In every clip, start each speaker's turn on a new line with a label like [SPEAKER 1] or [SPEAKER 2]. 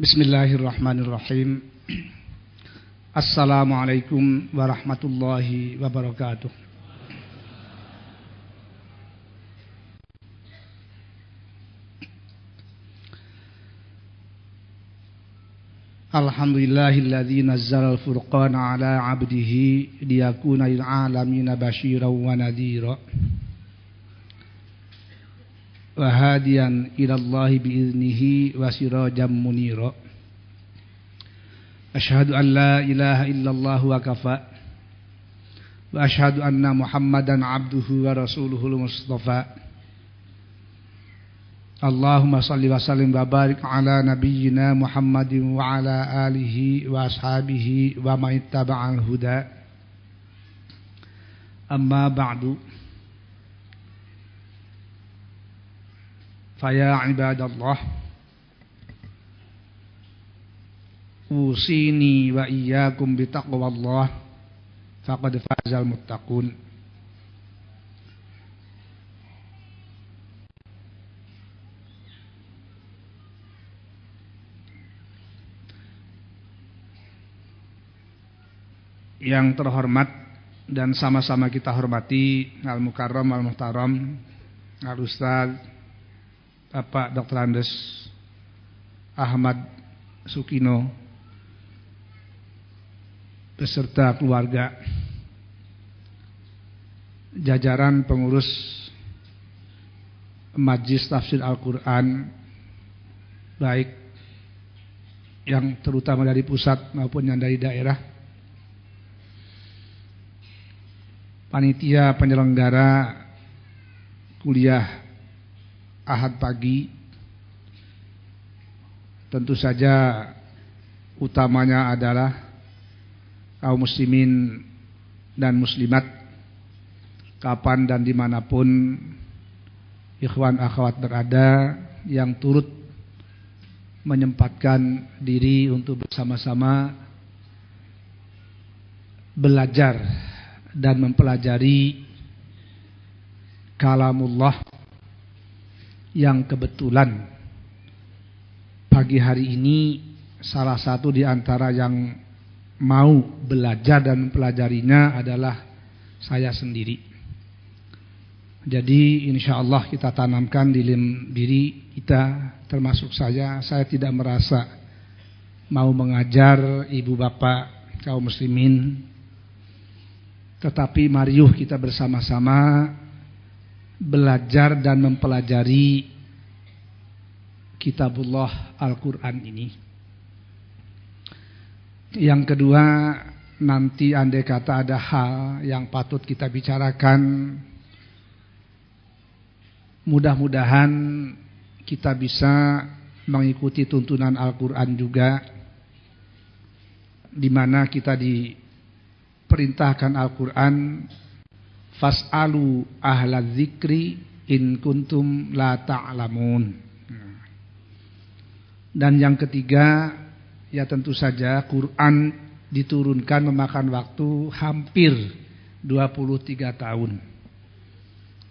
[SPEAKER 1] Bismillahirrahmanirrahim. Assalamualaikum warahmatullahi wabarakatuh. Alhamdulillahilladzi nazzala al-furqana ala 'abdihi liyakuna lil 'alamina basyiran wa nadhira. Wa hadiyan ilallahi biiznihi wa sirajan munira. Asyhadu an la ilaha illallah wa kafa. Wa asyhadu anna Muhammadan abduhu wa rasuluhul mustafa. Allahumma salli wa sallim wa barik ala nabiyyina Muhammadin wa ala alihi wa ashabihi wa man ittaba'al huda. Amma ba'du. Faya ibadallah, usini wa iyyakum bitaqwallah faqad fazal muttaqun. Yang terhormat dan sama-sama kita hormati Al-Mukarram Al-Muhtaram Al-Ustaz Bapak Dr. Andes Ahmad Sukino beserta keluarga, jajaran pengurus Majelis Tafsir Al-Quran, baik yang terutama dari pusat maupun yang dari daerah, panitia penyelenggara kuliah Ahad pagi, tentu saja utamanya adalah kaum muslimin dan muslimat kapan dan dimanapun ikhwan akhwat berada yang turut menyempatkan diri untuk bersama-sama belajar dan mempelajari kalamullah, yang kebetulan pagi hari ini salah satu di antara yang mau belajar dan mempelajarinya adalah saya sendiri. Jadi insya Allah kita tanamkan di dalam diri kita, termasuk saya tidak merasa mau mengajar ibu bapak kaum muslimin, tetapi mariuh kita bersama-sama belajar dan mempelajari kitabullah Al-Quran ini. Yang kedua, nanti andai kata ada hal yang patut kita bicarakan, mudah-mudahan kita bisa mengikuti tuntunan Al-Quran juga, di mana kita diperintahkan Al-Quran, fas'alu ahla dzikri in kuntum la ta'lamun. Dan yang ketiga, ya tentu saja Quran diturunkan memakan waktu hampir 23 tahun.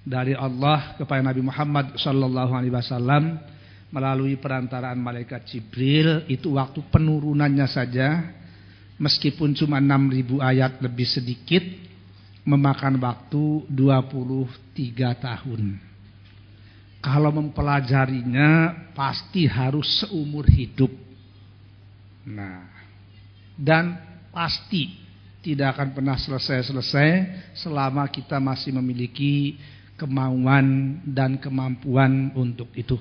[SPEAKER 1] Dari Allah kepada Nabi Muhammad sallallahu alaihi wasallam melalui perantaraan malaikat Jibril, itu waktu penurunannya saja meskipun cuma 6.000 ayat lebih sedikit, memakan waktu 23 tahun. Kalau mempelajarinya pasti harus seumur hidup. Nah, dan pasti tidak akan pernah selesai-selesai selama kita masih memiliki kemauan dan kemampuan untuk itu.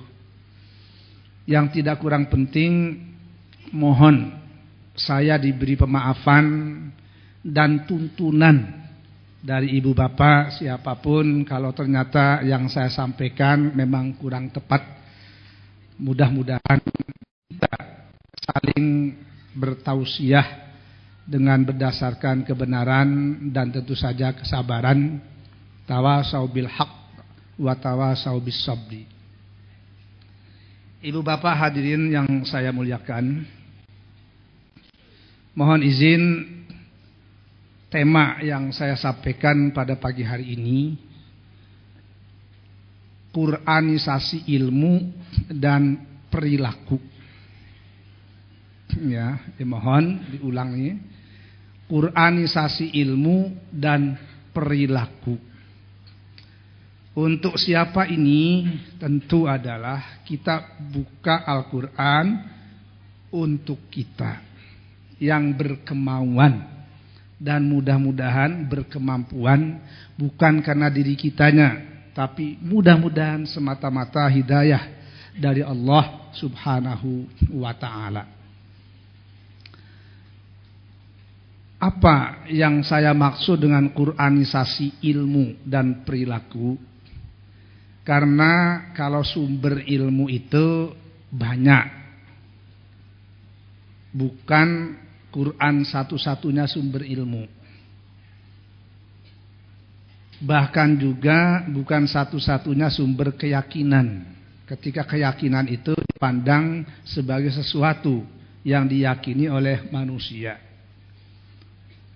[SPEAKER 1] Yang tidak kurang penting, mohon saya diberi pemaafan dan tuntunan dari ibu bapak siapapun kalau ternyata yang saya sampaikan memang kurang tepat. Mudah-mudahan kita saling bertausiah dengan berdasarkan kebenaran dan tentu saja kesabaran. Tawasau bil haq wa tawasau bis sabri. Ibu bapak hadirin yang saya muliakan, mohon izin tema yang saya sampaikan pada pagi hari ini, Quranisasi ilmu dan perilaku. ya, dimohon diulangi. Quranisasi ilmu dan perilaku. Untuk siapa ini? Tentu adalah kita buka Al-Quran untuk kita yang berkemauan dan mudah-mudahan berkemampuan, bukan karena diri kitanya, tapi mudah-mudahan semata-mata hidayah dari Allah Subhanahu wa ta'ala. Apa yang saya maksud dengan Quranisasi ilmu dan perilaku? Karena kalau sumber ilmu itu banyak, bukan Quran satu-satunya sumber ilmu. Bahkan juga bukan satu-satunya sumber keyakinan. Ketika keyakinan itu dipandang sebagai sesuatu yang diyakini oleh manusia.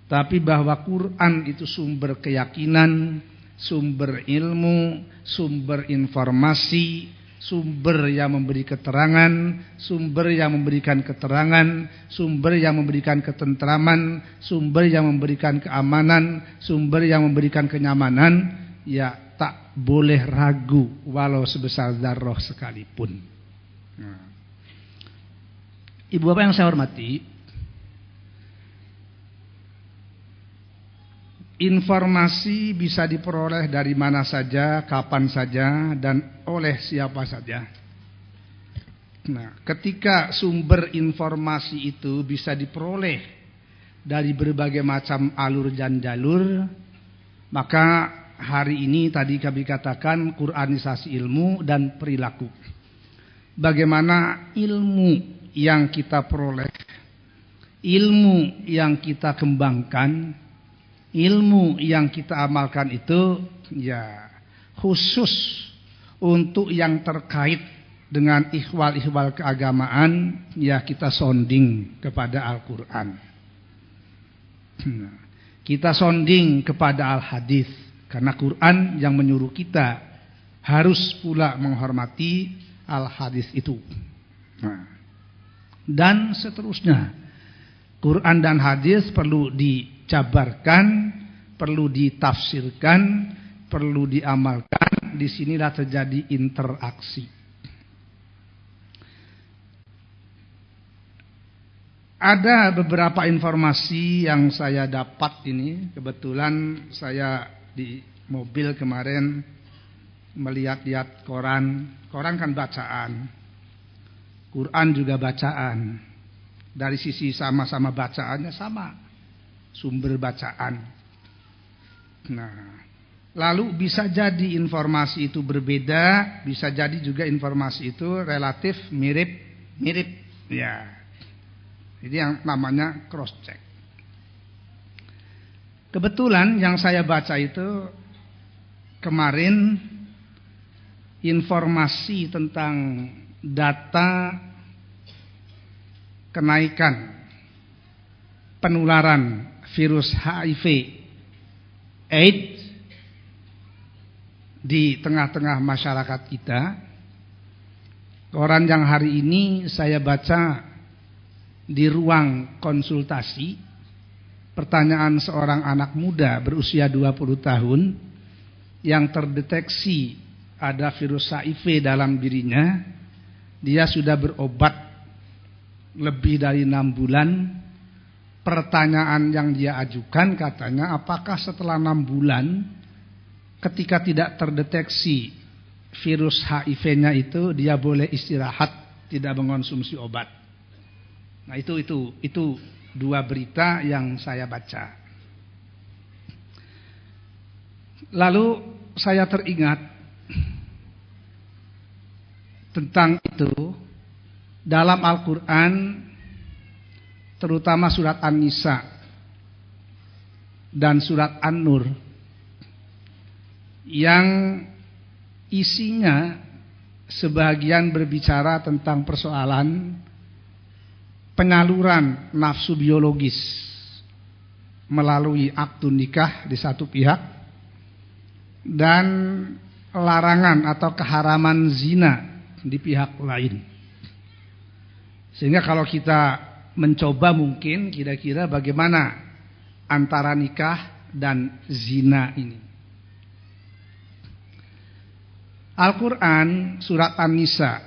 [SPEAKER 1] Tapi bahwa Quran itu sumber keyakinan, sumber ilmu, sumber informasi, sumber yang memberi keterangan, sumber yang memberikan keterangan, sumber yang memberikan ketentraman, sumber yang memberikan keamanan, sumber yang memberikan kenyamanan, ya tak boleh ragu walau sebesar dzarrah sekalipun. Nah. Ibu bapak yang saya hormati, informasi bisa diperoleh dari mana saja, kapan saja, dan oleh siapa saja. Nah, ketika sumber informasi itu bisa diperoleh dari berbagai macam alur dan jalur, maka hari ini tadi kami katakan Quranisasi ilmu dan perilaku. Bagaimana ilmu yang kita peroleh, ilmu yang kita kembangkan, ilmu yang kita amalkan itu ya khusus untuk yang terkait dengan ihwal-ihwal keagamaan, ya kita sounding kepada Al-Quran. Kita sounding kepada Al-Hadis, karena Quran yang menyuruh kita harus pula menghormati Al-Hadis itu. Dan seterusnya, Quran dan hadis perlu dijabarkan, perlu ditafsirkan, perlu diamalkan. Disinilah terjadi interaksi. Ada beberapa informasi yang saya dapat ini. Kebetulan saya di mobil kemarin melihat-lihat koran. Koran kan bacaan, Quran juga bacaan. Dari sisi sama-sama bacaannya sama, sumber bacaan. Nah, lalu bisa jadi informasi itu berbeda, bisa jadi juga informasi itu relatif mirip-mirip. Ya, ini yang namanya cross check. Kebetulan yang saya baca itu kemarin informasi tentang data kenaikan penularan virus HIV AIDS di tengah-tengah masyarakat kita. Koran yang hari ini saya baca di ruang konsultasi, pertanyaan seorang anak muda berusia 20 tahun yang terdeteksi ada virus HIV dalam dirinya. Dia sudah berobat lebih dari 6 bulan. Pertanyaan yang dia ajukan katanya, apakah setelah 6 bulan ketika tidak terdeteksi virus HIV-nya itu dia boleh istirahat, tidak mengonsumsi obat. Nah, itu dua berita yang saya baca. Lalu saya teringat tentang itu dalam Al-Quran, terutama surat An-Nisa dan surat An-Nur, yang isinya sebagian berbicara tentang persoalan penyaluran nafsu biologis melalui akdu nikah di satu pihak, dan larangan atau keharaman zina di pihak lain. Sehingga kalau kita mencoba mungkin kira-kira bagaimana antara nikah dan zina ini. Al-Quran surat An-Nisa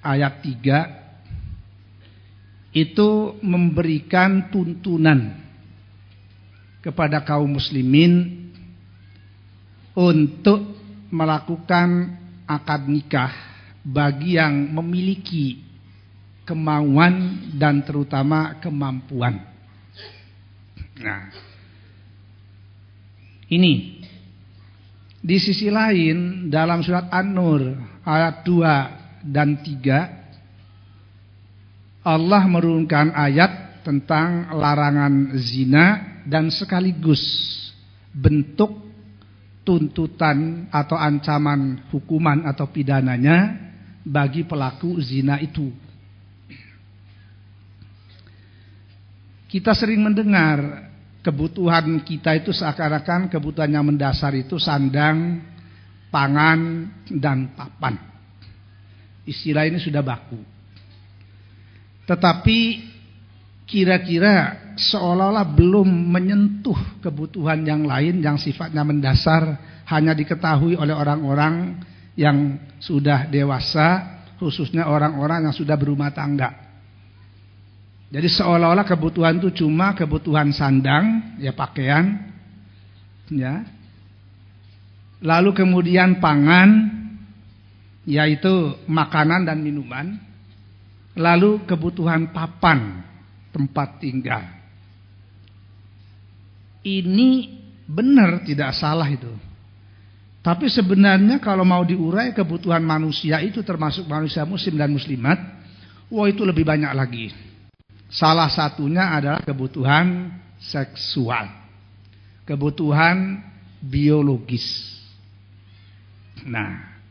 [SPEAKER 1] ayat 3 itu memberikan tuntunan kepada kaum muslimin untuk melakukan akad nikah bagi yang memiliki kemauan dan terutama kemampuan. Nah, ini di sisi lain dalam surat An-Nur ayat 2 dan 3 Allah menurunkan ayat tentang larangan zina dan sekaligus bentuk tuntutan atau ancaman hukuman atau pidananya bagi pelaku zina itu. Kita sering mendengar kebutuhan kita itu seakan-akan kebutuhan yang mendasar itu sandang, pangan, dan papan. Istilah ini sudah baku. Tetapi kira-kira seolah-olah belum menyentuh kebutuhan yang lain yang sifatnya mendasar, hanya diketahui oleh orang-orang yang sudah dewasa, khususnya orang-orang yang sudah berumah tangga. Jadi seolah-olah kebutuhan itu cuma kebutuhan sandang, ya pakaian, ya. Lalu kemudian pangan, yaitu makanan dan minuman. Lalu kebutuhan papan, tempat tinggal. Ini benar, tidak salah itu. Tapi sebenarnya kalau mau diurai kebutuhan manusia itu termasuk manusia muslim dan muslimat, wah itu lebih banyak lagi. Salah satunya adalah kebutuhan seksual, kebutuhan biologis. Nah,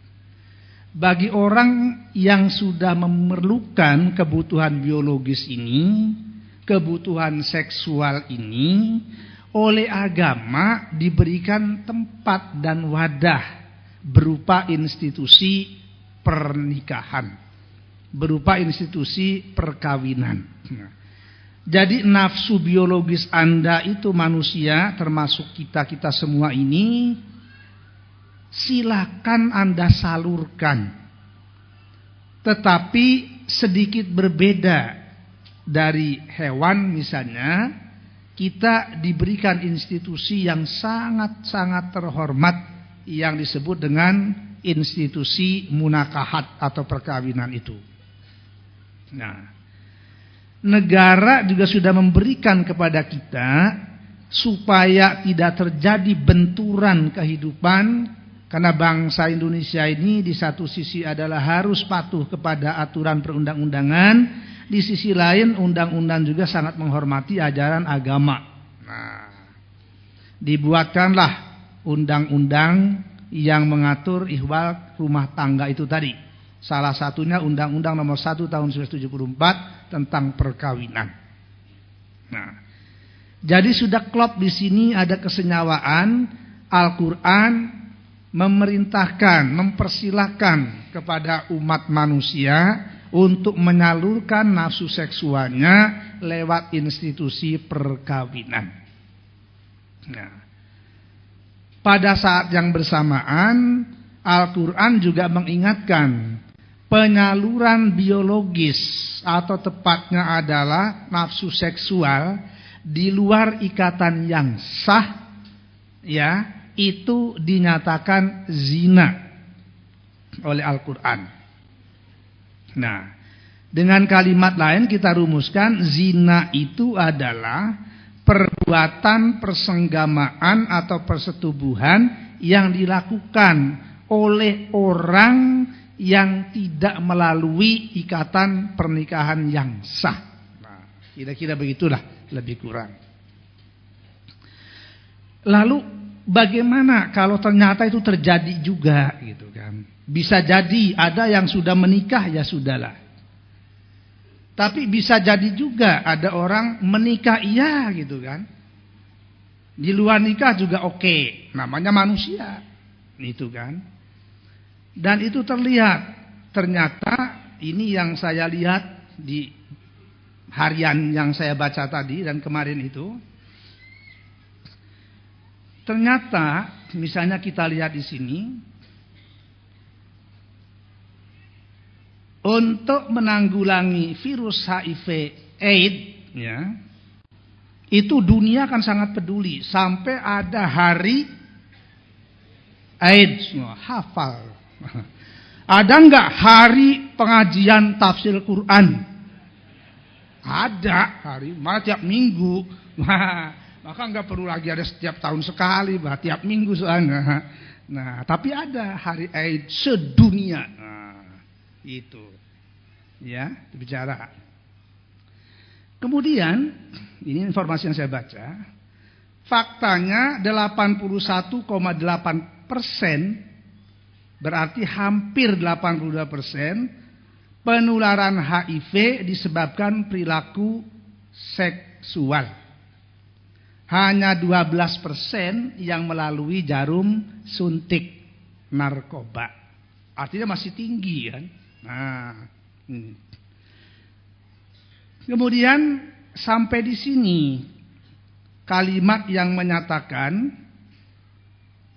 [SPEAKER 1] bagi orang yang sudah memerlukan kebutuhan biologis ini, kebutuhan seksual ini, oleh agama diberikan tempat dan wadah berupa institusi pernikahan, berupa institusi perkawinan. Nah, jadi nafsu biologis Anda itu manusia, termasuk kita semua ini, silakan Anda salurkan. Tetapi sedikit berbeda dari hewan misalnya, kita diberikan institusi yang sangat-sangat terhormat yang disebut dengan institusi munakahat atau perkawinan itu. Nah, negara juga sudah memberikan kepada kita supaya tidak terjadi benturan kehidupan, karena bangsa Indonesia ini di satu sisi adalah harus patuh kepada aturan perundang-undangan, di sisi lain undang-undang juga sangat menghormati ajaran agama. Nah, dibuatkanlah undang-undang yang mengatur ihwal rumah tangga itu tadi. Salah satunya Undang-Undang Nomor 1 Tahun 1974 tentang perkawinan. Nah, jadi sudah klop di sini ada kesenyawaan. Al-Quran memerintahkan, mempersilahkan kepada umat manusia untuk menyalurkan nafsu seksualnya lewat institusi perkawinan. Nah, pada saat yang bersamaan Al-Quran juga mengingatkan penyaluran biologis atau tepatnya adalah nafsu seksual di luar ikatan yang sah, ya, itu dinyatakan zina oleh Al-Quran. Nah, dengan kalimat lain kita rumuskan zina itu adalah perbuatan persenggamaan atau persetubuhan yang dilakukan oleh orang yang tidak melalui ikatan pernikahan yang sah. Nah, kira-kira begitulah lebih kurang. Lalu bagaimana kalau ternyata itu terjadi juga gitu kan? Bisa jadi ada yang sudah menikah, ya sudahlah. Tapi bisa jadi juga ada orang menikah iya gitu kan. Di luar nikah juga oke, namanya manusia. Itu kan. Dan itu terlihat, ternyata ini yang saya lihat di harian yang saya baca tadi dan kemarin itu, ternyata misalnya kita lihat di sini, untuk menanggulangi virus HIV AIDS, ya, itu dunia kan sangat peduli sampai ada hari AIDS, hafal. Ada nggak hari pengajian tafsir Quran? Ada hari, malah tiap minggu. Maka nggak perlu lagi ada setiap tahun sekali, tiap minggu soalnya. Nah, tapi ada hari AIDS sedunia. Nah, itu, ya, bicara. Kemudian, ini informasi yang saya baca, faktanya 81,8%. Berarti hampir 82% penularan HIV disebabkan perilaku seksual. Hanya 12% yang melalui jarum suntik narkoba. Artinya masih tinggi kan. Nah, kemudian sampai di sini kalimat yang menyatakan,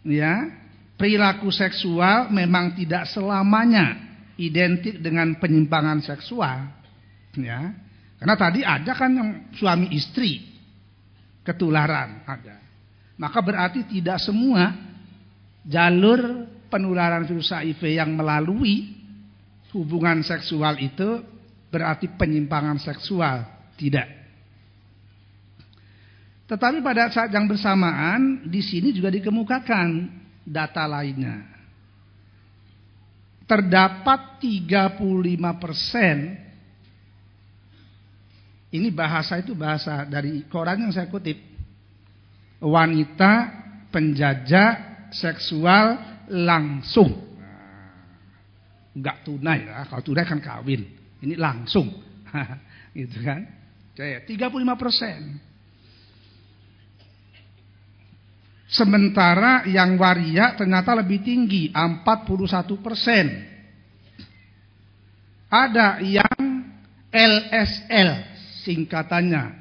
[SPEAKER 1] ya, perilaku seksual memang tidak selamanya identik dengan penyimpangan seksual, ya. Karena tadi ada kan yang suami istri ketularan ada. Maka berarti tidak semua jalur penularan virus HIV yang melalui hubungan seksual itu berarti penyimpangan seksual, tidak. Tetapi pada saat yang bersamaan di sini juga dikemukakan data lainnya. Terdapat 35%. Ini bahasa itu bahasa dari koran yang saya kutip. Wanita penjajah seksual langsung. Enggak tunai lah. Kalau tunai kan kawin. Ini langsung. Gitu kan. 35%. Sementara yang waria ternyata lebih tinggi, 41%. Ada yang LSL, singkatannya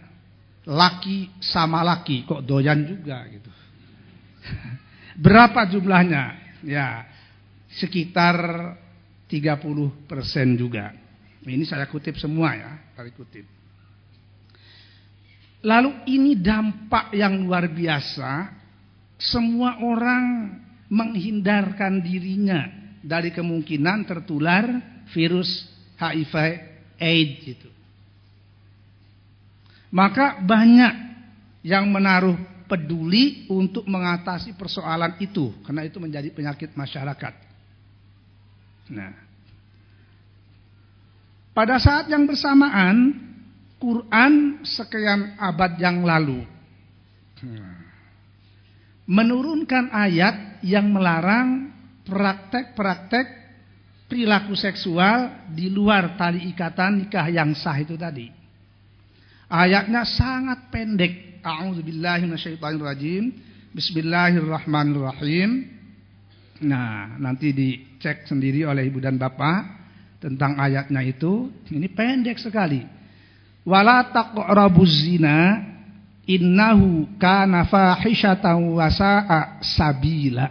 [SPEAKER 1] laki sama laki, kok doyan juga gitu. Berapa jumlahnya? Ya, sekitar 30% juga. Ini saya kutip semua ya, dari kutip. Lalu ini dampak yang luar biasa. Semua orang menghindarkan dirinya dari kemungkinan tertular virus HIV AIDS itu. Maka banyak yang menaruh peduli untuk mengatasi persoalan itu, karena itu menjadi penyakit masyarakat. Nah, pada saat yang bersamaan, Quran sekian abad yang lalu menurunkan ayat yang melarang praktek-praktek perilaku seksual di luar tali ikatan nikah yang sah itu tadi. Ayatnya sangat pendek. A'udzubillahi minasyaitonirrajim. Bismillahirrahmanirrahim. Nah, nanti dicek sendiri oleh ibu dan bapak tentang ayatnya itu. Ini pendek sekali. Wala taqrabuz zina innahu kana fahisyatan wa sa'a sabila.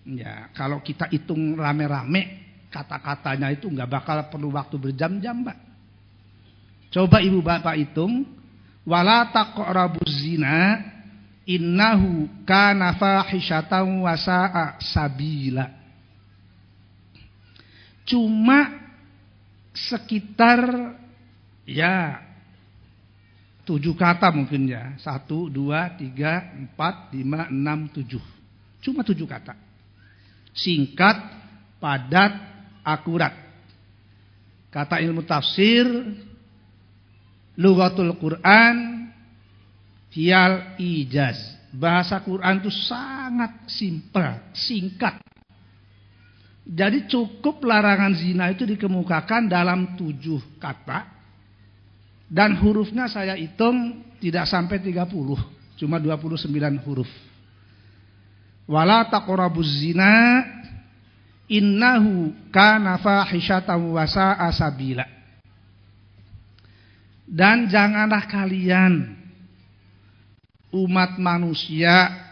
[SPEAKER 1] Ya, kalau kita hitung rame-rame kata-katanya itu nggak bakal perlu waktu berjam-jam, Mbak. Coba ibu bapak hitung, wala taqrabuz zina innahu kana fahisyatan wa sa'a sabila. Cuma sekitar ya 7 kata mungkin ya. 1, 2, 3, 4, 5, 6, 7. Cuma 7 kata. Singkat, padat, akurat. Kata ilmu tafsir, lughatul Quran, hiyal ijaz. Bahasa Quran itu sangat simpel, singkat. Jadi cukup larangan zina itu dikemukakan dalam 7 kata. Dan hurufnya saya hitung tidak sampai 30, cuma 29 huruf. Wala taqrabuz zina innahu kana fahisyatan wa sa'a sabila. Dan janganlah kalian umat manusia,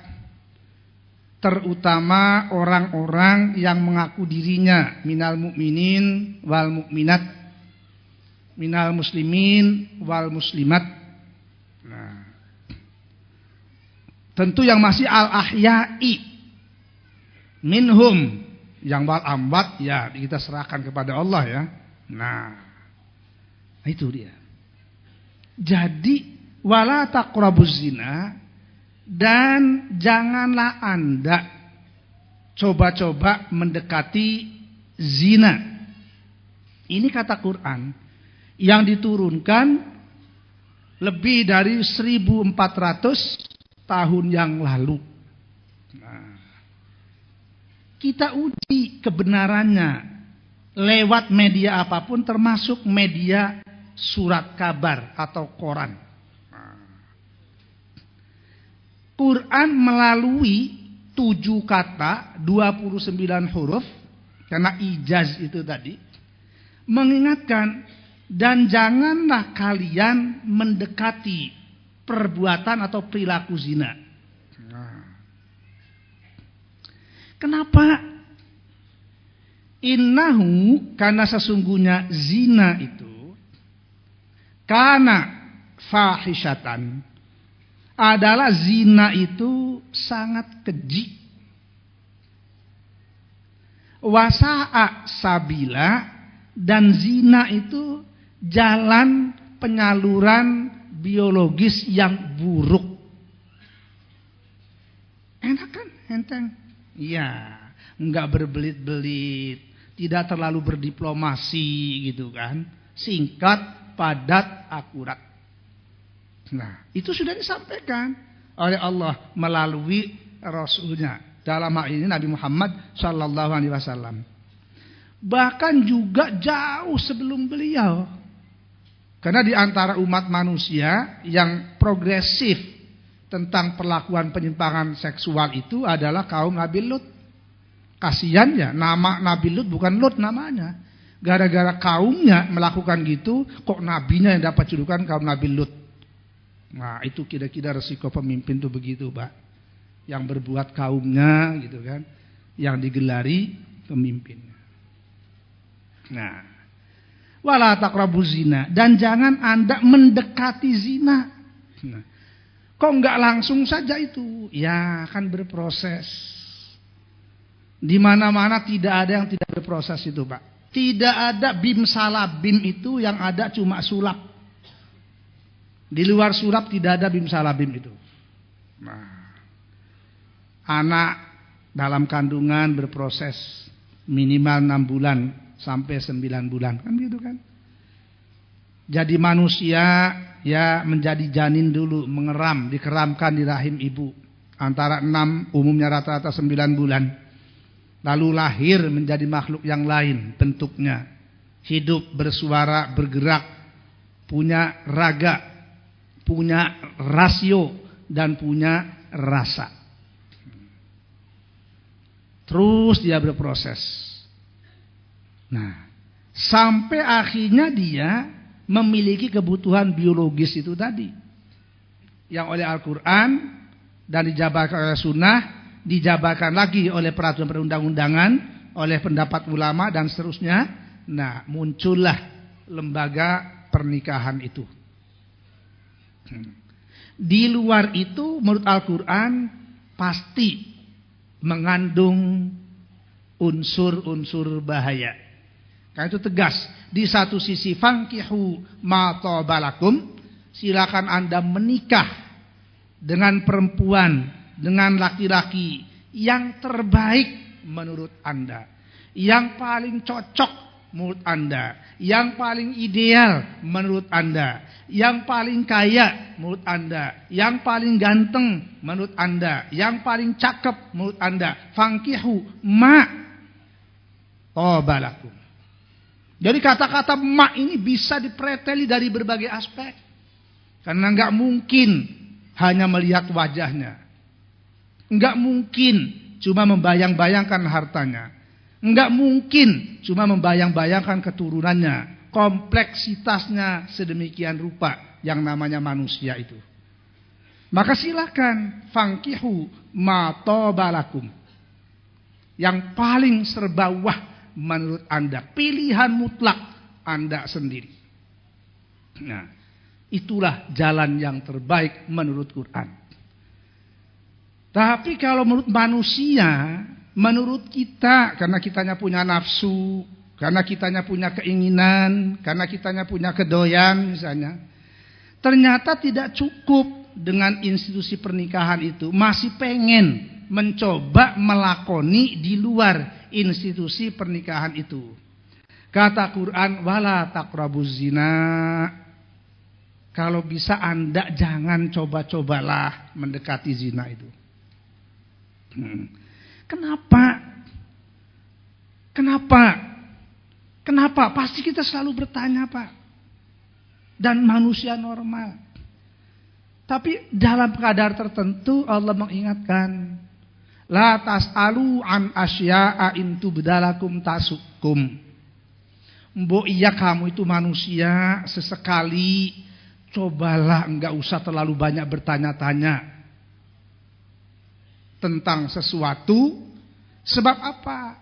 [SPEAKER 1] terutama orang-orang yang mengaku dirinya minal mu'minin wal mu'minat, minal muslimin wal muslimat. Nah, tentu yang masih al-ahya'i minhum, yang wal amwat ya kita serahkan kepada Allah ya. Nah, itu dia. Jadi wala taqrabuz zina, dan janganlah Anda coba-coba mendekati zina. Ini kata Quran yang diturunkan lebih dari 1400 tahun yang lalu. Nah, kita uji kebenarannya lewat media apapun, termasuk media surat kabar atau koran. Quran melalui 7 kata 29 huruf, karena ijaz itu tadi, mengingatkan, dan janganlah kalian mendekati perbuatan atau perilaku zina. Kenapa? Innahu, karena sesungguhnya zina itu kana fahisyatan, adalah zina itu sangat keji. Wasa'a sabila, dan zina itu jalan penyaluran biologis yang buruk. Enak kan? Enteng? Iya, enggak berbelit-belit, tidak terlalu berdiplomasi gitu kan. Singkat, padat, akurat. Nah, itu sudah disampaikan oleh Allah melalui Rasulnya, dalam hal ini Nabi Muhammad Sallallahu Alaihi Wasallam. Bahkan juga jauh sebelum beliau, karena di antara umat manusia yang progresif tentang perlakuan penyimpangan seksual itu adalah kaum Nabi Lut. Kasihan ya, nama Nabi Lut bukan Lut namanya. Gara-gara kaumnya melakukan gitu, kok nabinya yang dapat julukan kaum Nabi Lut. Nah, itu kira-kira resiko pemimpin tuh begitu, Pak. Yang berbuat kaumnya gitu kan, yang digelari pemimpinnya. Nah, wala taqrabuz zina, dan jangan Anda mendekati zina. Nah, kok enggak langsung saja itu? Ya, kan berproses. Di mana-mana tidak ada yang tidak berproses itu, Pak. Tidak ada bim salabim itu, yang ada cuma sulap. Di luar sulap tidak ada bim salabim itu. Nah, anak dalam kandungan berproses minimal 6 bulan sampai 9 bulan, kan gitu kan. Jadi manusia ya menjadi janin dulu, mengeram, dikeramkan di rahim ibu antara 6, umumnya rata-rata 9 bulan. Lalu lahir menjadi makhluk yang lain bentuknya, hidup, bersuara, bergerak, punya raga, punya rasio, dan punya rasa. Terus dia berproses. Nah, sampai akhirnya dia memiliki kebutuhan biologis itu tadi, yang oleh Al-Quran dan dijabarkan oleh Sunnah, dijabarkan lagi oleh peraturan perundang-undangan, oleh pendapat ulama dan seterusnya. Nah, muncullah lembaga pernikahan itu. Di luar itu menurut Al-Quran pasti mengandung unsur-unsur bahaya. Karena itu tegas. Di satu sisi fankihu ma tabalakum, silakan Anda menikah dengan perempuan, dengan laki-laki yang terbaik menurut Anda, yang paling cocok menurut Anda, yang paling ideal menurut Anda, yang paling kaya menurut Anda, yang paling ganteng menurut Anda, yang paling cakep menurut Anda. Fankihu ma tabalakum. Jadi kata-kata ma ini bisa dipreteli dari berbagai aspek. Karena enggak mungkin hanya melihat wajahnya. Enggak mungkin cuma membayang-bayangkan hartanya. Enggak mungkin cuma membayang-bayangkan keturunannya, kompleksitasnya sedemikian rupa yang namanya manusia itu. Maka silakan fangkihu ma tobalakum. Yang paling serbawah menurut Anda, pilihan mutlak Anda sendiri. Nah, itulah jalan yang terbaik menurut Quran. Tapi kalau menurut manusia, menurut kita, karena kitanya punya nafsu, karena kitanya punya keinginan, karena kitanya punya kedoyan misalnya, ternyata tidak cukup dengan institusi pernikahan itu, masih pengen mencoba melakoni di luar institusi pernikahan itu. Kata Quran, wala taqrabuz zina. Kalau bisa Anda jangan coba-cobalah mendekati zina itu. Kenapa? Kenapa? Kenapa? Pasti kita selalu bertanya, Pak. Dan manusia normal. Tapi dalam kadar tertentu Allah mengingatkan, la tas'alu an asya'a in tubdalakum tasukum. Mbok iya kamu itu manusia, sesekali cobalah enggak usah terlalu banyak bertanya-tanya tentang sesuatu. Sebab apa?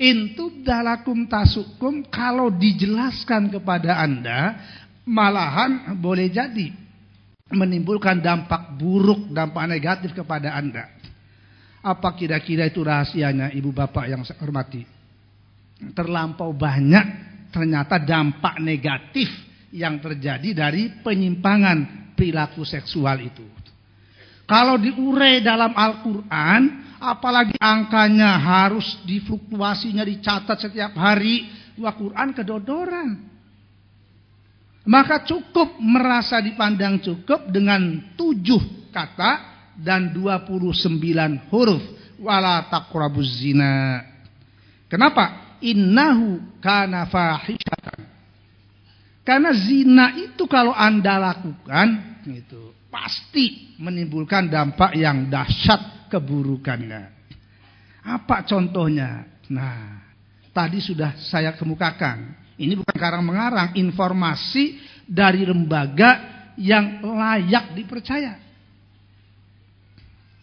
[SPEAKER 1] In tubdalakum tasukum, kalau dijelaskan kepada Anda malahan boleh jadi menimbulkan dampak buruk, dampak negatif kepada Anda. Apa kira-kira itu rahasianya, ibu bapak yang saya hormati? Terlampau banyak ternyata dampak negatif yang terjadi dari penyimpangan perilaku seksual itu. Kalau diurai dalam Al-Quran, apalagi angkanya harus difluktuasinya dicatat setiap hari, Al-Quran kedodoran. Maka cukup merasa dipandang cukup dengan 7 kata dan 29 huruf. Wala taqrabuz zina. Kenapa? Innahu kana fahishatan. Karena zina itu kalau Anda lakukan, itu pasti menimbulkan dampak yang dahsyat keburukannya. Apa contohnya? Nah, tadi sudah saya kemukakan. Ini bukan karang-mengarang, informasi dari lembaga yang layak dipercaya.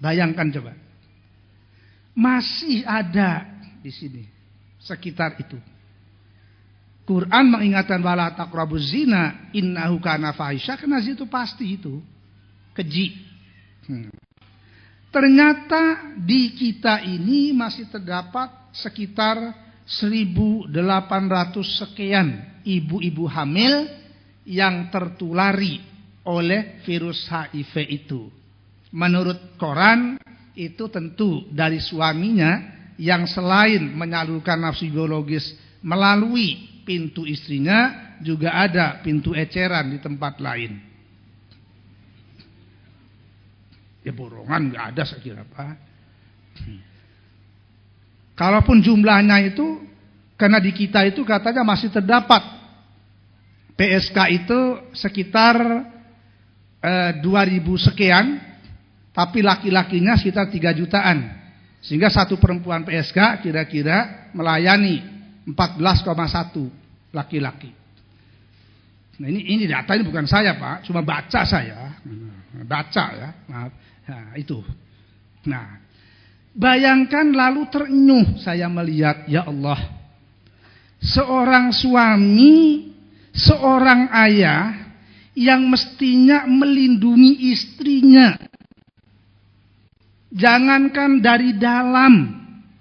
[SPEAKER 1] Bayangkan coba. Masih ada di sini sekitar itu. Quran mengingatkan wala taqrabuz zina innahu kana fahisha, karena itu pasti itu keji. Ternyata di kita ini masih terdapat sekitar 1.800 sekian ibu-ibu hamil yang tertulari oleh virus HIV itu. Menurut koran itu tentu dari suaminya yang selain menyalurkan nafsu biologis melalui pintu istrinya, juga ada pintu eceran di tempat lain. Ya borongan nggak ada saya kira, Pak. Kalaupun jumlahnya itu, karena di kita itu katanya masih terdapat PSK itu sekitar 2.000 sekian, tapi laki-lakinya sekitar 3 jutaan. Sehingga satu perempuan PSK kira-kira melayani 14,1 laki-laki. Nah ini data ini bukan saya, Pak, cuma baca saya. Baca ya, maaf. Nah, itu. Nah, bayangkan lalu terenyuh saya melihat, ya Allah, seorang suami, seorang ayah yang mestinya melindungi istrinya. Jangankan dari dalam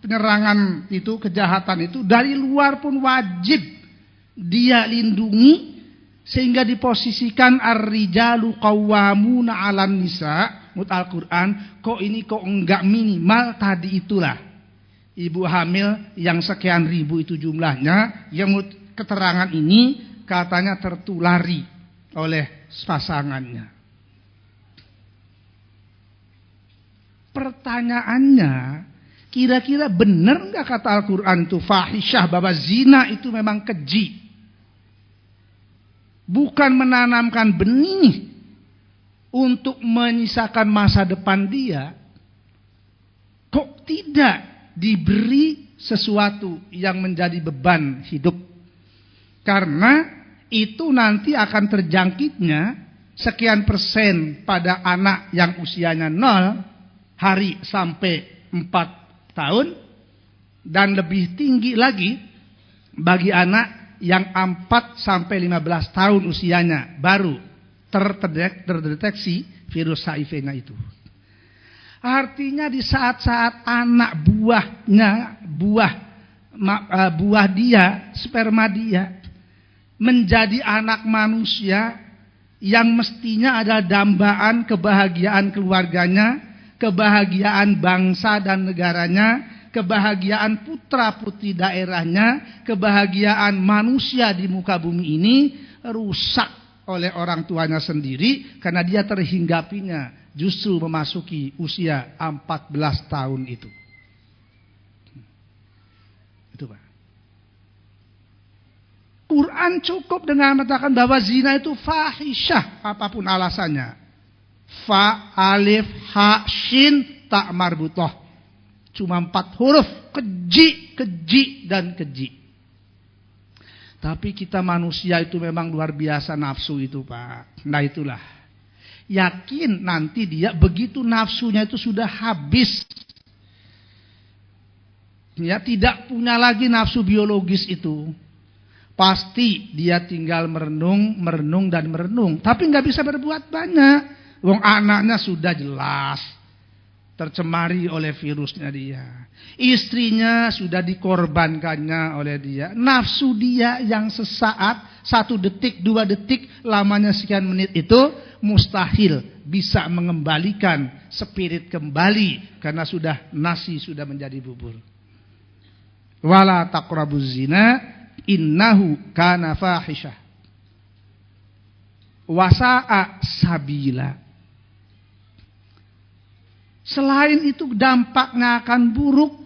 [SPEAKER 1] penyerangan itu, kejahatan itu, dari luar pun wajib dia lindungi, sehingga diposisikan ar-rijalu qawwamuna 'alan nisa. Menurut Al-Quran, kok ini kok enggak minimal tadi itulah. Ibu hamil yang sekian ribu itu jumlahnya, yang menurut keterangan ini katanya tertulari oleh pasangannya. Pertanyaannya, kira-kira benar enggak kata Al-Quran itu fahisyah, bahwa zina itu memang keji? Bukan menanamkan benih untuk menyisakan masa depan dia, kok tidak diberi sesuatu yang menjadi beban hidup? Karena itu nanti akan terjangkitnya sekian persen pada anak yang usianya 0 hari sampai 4 tahun, dan lebih tinggi lagi bagi anak yang 4 sampai 15 tahun usianya baru terdeteksi virus HIV-nya itu. Artinya di saat-saat anak buah dia, sperma dia menjadi anak manusia yang mestinya adalah dambaan kebahagiaan keluarganya, kebahagiaan bangsa dan negaranya, kebahagiaan putra-putri daerahnya, kebahagiaan manusia di muka bumi ini rusak oleh orang tuanya sendiri karena dia terhinggapinya justru memasuki usia 14 tahun itu. Itu Pak. Quran cukup dengan mengatakan bahwa zina itu fahisyah apapun alasannya. Fa, alif, ha, shin, tak marbutoh. Cuma 4 huruf. Keji, dan keji. Tapi kita manusia itu memang luar biasa nafsu itu Pak. Nah itulah. Yakin nanti dia begitu nafsunya itu sudah habis. Ya, tidak punya lagi nafsu biologis itu. Pasti dia tinggal merenung, tapi nggak bisa berbuat banyak. Wong anaknya sudah jelas tercemari oleh virusnya dia. Istrinya sudah dikorbankannya oleh dia. Nafsu dia yang sesaat, 1 detik, 2 detik, lamanya sekian menit itu mustahil bisa mengembalikan spirit kembali karena sudah nasi sudah menjadi bubur. Wala taqrabuz zina innahu kana fahisyah wasa'a sabila. Selain itu dampaknya akan buruk.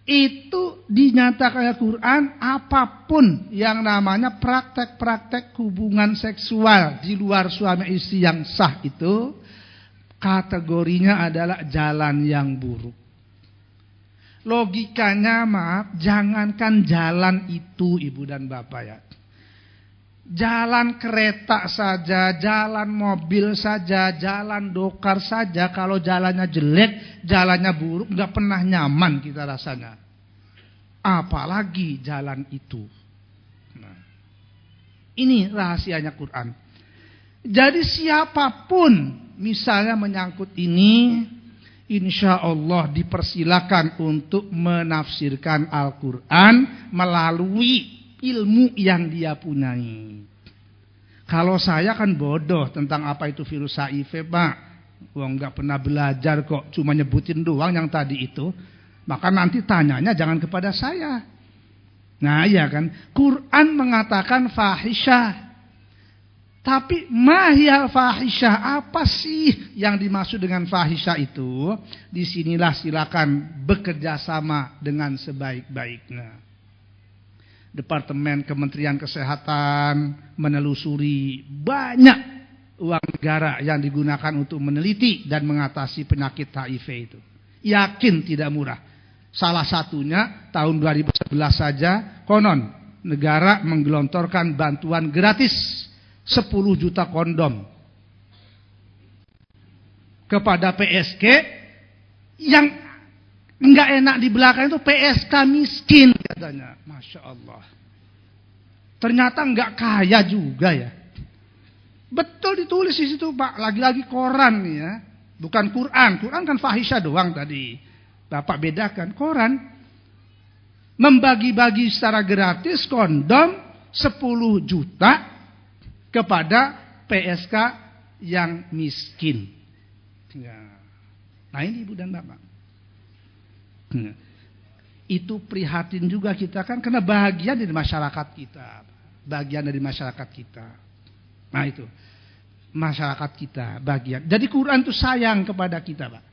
[SPEAKER 1] Itu dinyatakan Al-Quran, apapun yang namanya praktek-praktek hubungan seksual di luar suami istri yang sah itu kategorinya adalah jalan yang buruk. Logikanya maaf, jangankan jalan itu Ibu dan Bapak ya. Jalan kereta saja, jalan mobil saja, jalan dokar saja, kalau jalannya jelek, jalannya buruk, nggak pernah nyaman kita rasanya. Apalagi jalan itu. Nah, ini rahasianya Quran. Jadi siapapun misalnya menyangkut ini, insya Allah dipersilakan untuk menafsirkan Al-Quran melalui ilmu yang dia punyai. Kalau saya kan bodoh tentang apa itu virus HIV Pak. Wong nggak pernah belajar kok, cuma nyebutin doang yang tadi itu. Maka nanti tanyanya jangan kepada saya. Nah iya kan, Quran mengatakan fahisyah. Tapi mahiyal fahisyah, apa sih yang dimaksud dengan fahisyah itu? Disinilah silakan bekerja sama dengan sebaik-baiknya. Departemen Kementerian Kesehatan menelusuri banyak uang negara yang digunakan untuk meneliti dan mengatasi penyakit HIV itu. Yakin tidak murah. Salah satunya tahun 2011 saja konon negara menggelontorkan bantuan gratis 10 juta kondom kepada PSK yang enggak enak di belakang itu PSK miskin katanya. Masya Allah. Ternyata enggak kaya juga ya. Betul ditulis di situ Pak. Lagi-lagi koran nih ya. Bukan Quran. Quran kan fahisyah doang tadi. Bapak bedakan. Koran membagi-bagi secara gratis kondom 10 juta kepada PSK yang miskin. Ya. Nah ini Ibu dan Bapak. Itu prihatin juga kita kan, karena bagian dari masyarakat kita. Bagian dari masyarakat kita. Nah itu. Masyarakat kita bagian. Jadi Quran itu sayang kepada kita Pak.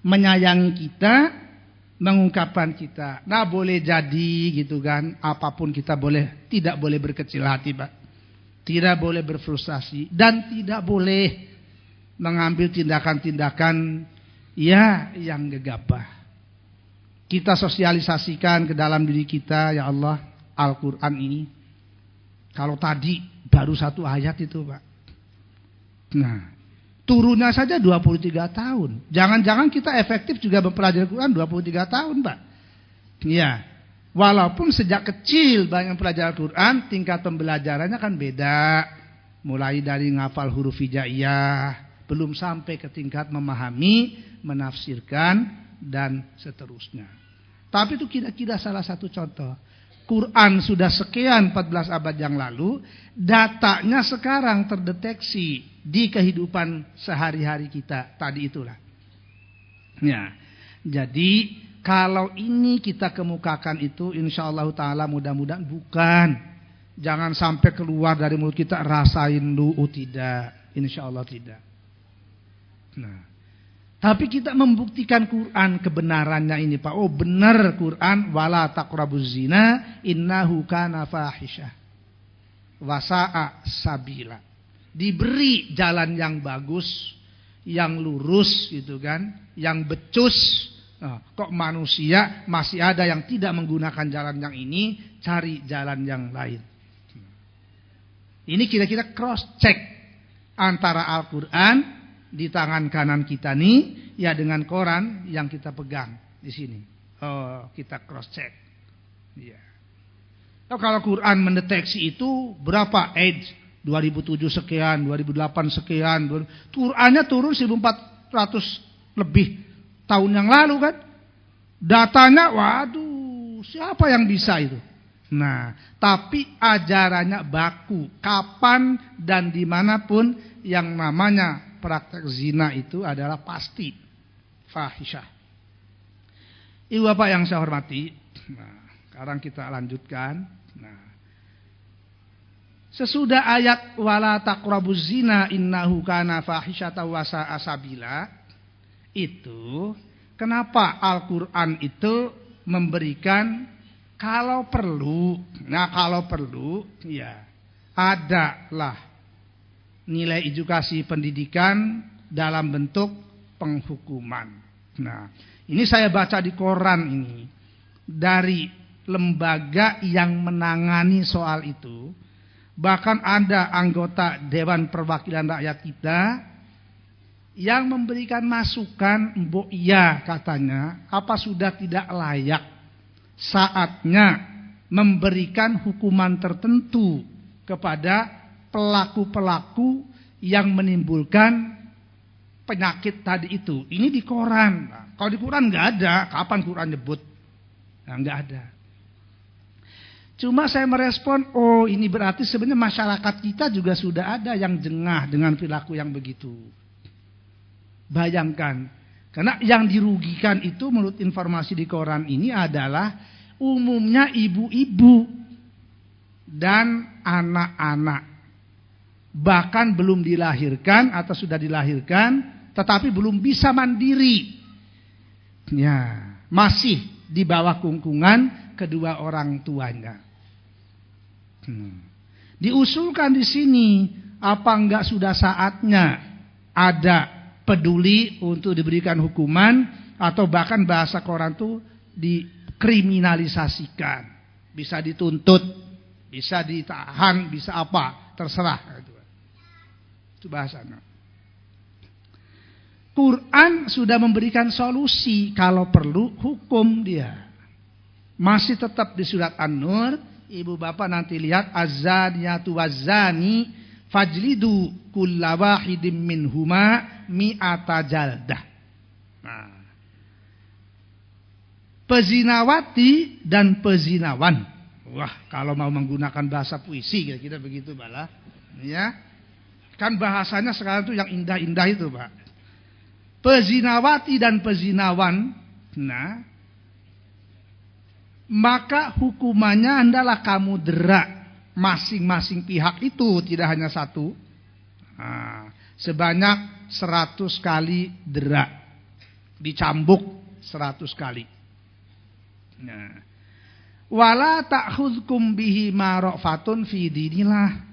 [SPEAKER 1] Menyayangi kita, mengungkapkan kita. Nah boleh jadi gitu kan, apapun kita boleh, tidak boleh berkecil hati Pak. Tidak boleh berfrustasi. Dan tidak boleh mengambil tindakan-tindakan ya yang gegabah. Kita sosialisasikan ke dalam diri kita ya Allah Al-Quran ini. Kalau tadi baru 1 ayat itu, Pak. Nah, turunnya saja 23 tahun. Jangan-jangan kita efektif juga mempelajari Quran 23 tahun, Pak. Iya. Walaupun sejak kecil banyak pelajaran Quran, tingkat pembelajarannya kan beda. Mulai dari ngafal huruf hijaiyah, belum sampai ke tingkat memahami, menafsirkan, dan seterusnya. Tapi itu kira-kira salah satu contoh. Quran sudah sekian 14 abad yang lalu, datanya sekarang terdeteksi di kehidupan sehari-hari kita. Tadi itulah. Ya, jadi kalau ini kita kemukakan itu, insyaallah ta'ala mudah-mudahan bukan. Jangan sampai keluar dari mulut kita rasain dulu, tidak. Insyaallah tidak. Nah, tapi kita membuktikan Quran kebenarannya ini, Pak. Oh, benar Quran, wala taqrabuz zina innahu kana fahisyah wa sa'a sabila. Diberi jalan yang bagus, yang lurus gitu kan, yang becus. Nah, kok manusia masih ada yang tidak menggunakan jalan yang ini, cari jalan yang lain. Ini kira-kira cross check antara Al-Qur'an di tangan kanan kita nih, ya dengan koran yang kita pegang di sini. Oh, kita cross check. Ya. Oh, kalau Quran mendeteksi itu berapa age? 2007 sekian, 2008 sekian. Qurannya turun 1400 lebih tahun yang lalu kan. Datanya, waduh, siapa yang bisa itu? Nah, tapi ajarannya baku. Kapan dan dimanapun yang namanya praktek zina itu adalah pasti fahisyah. Ibu bapak yang saya hormati, nah, sekarang kita lanjutkan. Nah, sesudah ayat wala taqrabuz zina innahu kana fahisyatan wa sa'a sabila, itu kenapa Al-Qur'an itu memberikan kalau perlu, nah kalau perlu ya adalah nilai edukasi pendidikan dalam bentuk penghukuman. Nah, ini saya baca di koran ini dari lembaga yang menangani soal itu. Bahkan ada anggota Dewan Perwakilan Rakyat kita yang memberikan masukan, mbok iya katanya, apa sudah tidak layak saatnya memberikan hukuman tertentu kepada pelaku-pelaku yang menimbulkan penyakit tadi itu. Ini di koran. Nah, kalau di Quran nggak ada. Kapan Quran nyebut? Nah, nggak ada. Cuma saya merespon, oh ini berarti sebenarnya masyarakat kita juga sudah ada yang jengah dengan perilaku yang begitu. Bayangkan. Karena yang dirugikan itu menurut informasi di koran ini adalah umumnya ibu-ibu dan anak-anak. Bahkan belum dilahirkan atau sudah dilahirkan tetapi belum bisa mandiri. Ya, masih di bawah kungkungan kedua orang tuanya. Diusulkan di sini, apa enggak sudah saatnya ada peduli untuk diberikan hukuman atau bahkan bahasa koran itu dikriminalisasikan. Bisa dituntut, bisa ditahan, bisa apa, terserah. Itu bahasanya. Quran sudah memberikan solusi, kalau perlu hukum dia. Masih tetap di surat An-Nur, ibu bapak nanti lihat az-zaniyatu waz-zani fajlidu kulla wahidin minhuma mi'ata jaldah. Nah, pezinawati dan pezinawan. Wah, kalau mau menggunakan bahasa puisi kira-kira begitu malah, ya. Kan bahasanya sekarang itu yang indah-indah itu, Pak. Pezinawati dan pezinawan, nah, maka hukumannya adalah kamu dera masing-masing pihak itu, tidak hanya satu. Nah, sebanyak 100 kali dera. Dicambuk 100 kali. Nah, wala ta'khudhukum bihi ma ra'fatun fi dinillah.